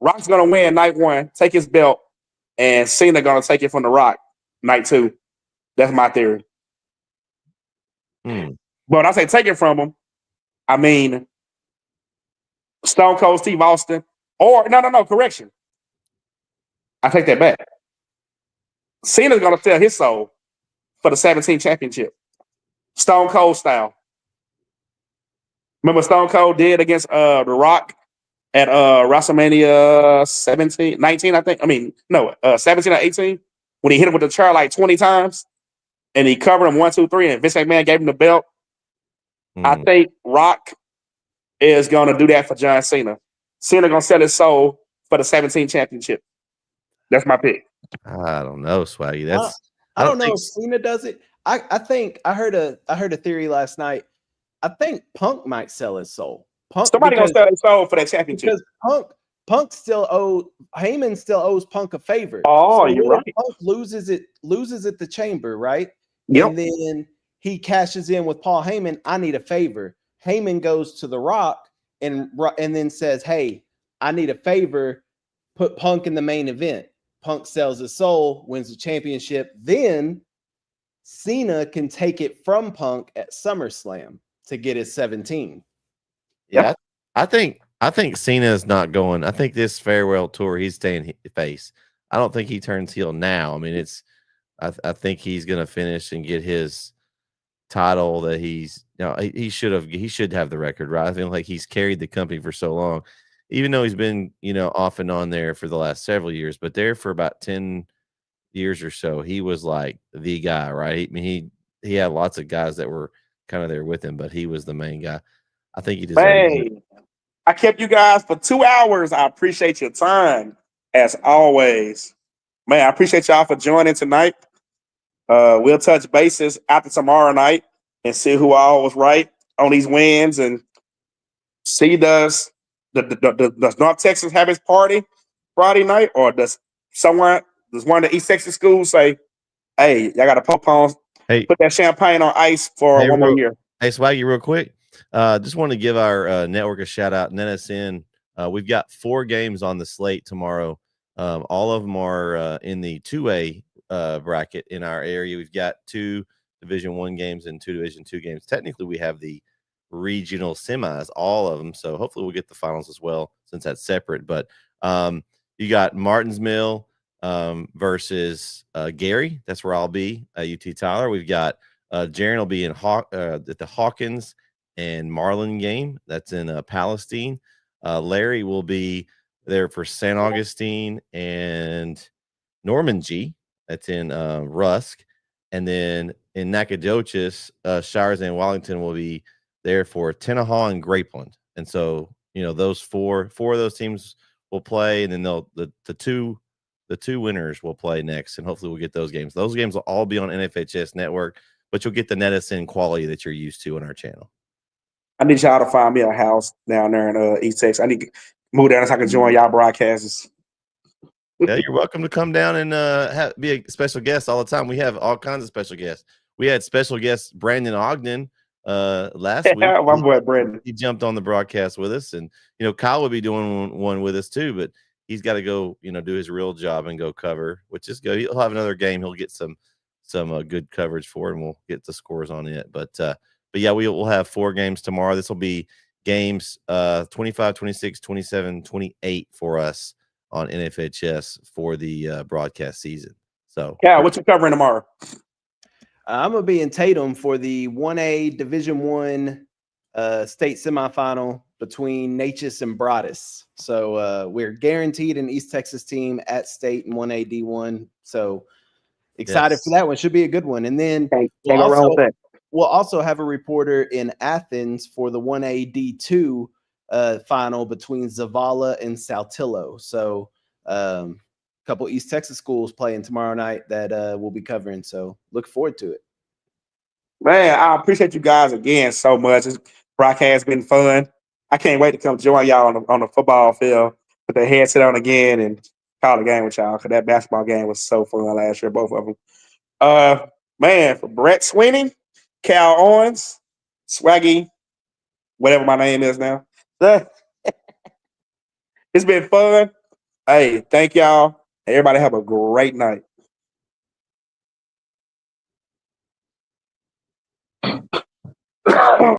Rock's gonna win night one, take his belt, and Cena gonna take it from The Rock night two. That's my theory. But when I say take it from him, I mean Stone Cold Steve Austin, or no, correction. I take that back. Cena's gonna sell his soul for the 17 championship. Stone Cold style. Remember Stone Cold did against The Rock at WrestleMania 19, I think. 17 or 18, when he hit him with the chair like 20 times, and he covered him 1, 2, 3, and Vince McMahon gave him the belt. I think Rock is going to do that for John Cena. Cena going to sell his soul for the 17 championship. That's my pick. I don't know, Swaggy. I don't know if Cena does it. I think I heard a theory last night. I think Punk might sell his soul. Somebody going to sell his soul for that championship. Because Punk Heyman still owes Punk a favor. Oh, you're right. Punk loses it the chamber, right? Yep. And then he cashes in with Paul Heyman. I need a favor. Heyman goes to The Rock and then says, "Hey, I need a favor. Put Punk in the main event." Punk sells his soul, wins the championship. Then Cena can take it from Punk at SummerSlam to get his 17. Yeah, I think Cena is not going. I think this farewell tour, he's staying face. I don't think he turns heel now. I mean, I think he's going to finish and get his title that he's, he should have the record, right? I feel like he's carried the company for so long, even though he's been, off and on there for the last several years, but there for about 10 years or so, he was like the guy, right? I mean, he had lots of guys that were kind of there with him, but he was the main guy. I think he deserves it. I kept you guys for 2 hours. I appreciate your time as always. Man, I appreciate y'all for joining tonight. We'll touch bases after tomorrow night and see who all was right on these wins and see does North Texas have his party Friday night, or does one of the East Texas schools say, "Hey, y'all got to put that champagne on ice for one more year"? Hey, Swaggy, real quick. Just want to give our network a shout out. NETSN. We've got 4 games on the slate tomorrow. All of them are in the 2A bracket in our area. We've got 2 Division I games and 2 Division II games. Technically, we have the regional semis, all of them. So hopefully we'll get the finals as well, since that's separate. But you got Martinsville versus Gary. That's where I'll be. UT Tyler. We've got Jaron will be in at the Hawkins and Marlin game. That's in Palestine. Larry will be there for St. Augustine and Norman G. That's in Rusk. And then in Nacogdoches, Shires and Wellington will be there for Tenaha and Grapeland. And so, those four of those teams will play, and then the two winners will play next, and hopefully we'll get those games. Those games will all be on NFHS Network, but you'll get the NETSN quality that you're used to on our channel. I need y'all to find me a house down there in East Texas. I need to move down so I can join y'all broadcasters. Yeah, you're welcome to come down and be a special guest all the time. We have all kinds of special guests. We had special guest Brandon Ogden last week. My boy Brandon. He jumped on the broadcast with us, and Kyle will be doing one with us too, but he's got to go, do his real job and go cover, which is good. He'll have another game. He'll get some good coverage for it, and we'll get the scores on it. But yeah, we'll have 4 games tomorrow. This will be games 25, 26, 27, 28 for us on NFHS for the broadcast season. So, Cal, what you covering tomorrow? I'm gonna be in Tatum for the 1A Division I state semifinal between Natchez and Broadus. So we're guaranteed an East Texas team at state in 1A D1. So excited for that one. Should be a good one. And then we'll also have a reporter in Athens for the 1A D2 final between Zavala and Saltillo. So a couple East Texas schools playing tomorrow night that we'll be covering. So look forward to it. Man, I appreciate you guys again so much. This broadcast has been fun. I can't wait to come join y'all on the football field, put the headset on again and call the game with y'all, because that basketball game was so fun last year, both of them. Man, for Bret Swinney, Cal Owens, Swaggy, whatever my name is now. It's been fun. Hey, thank y'all. Everybody have a great night.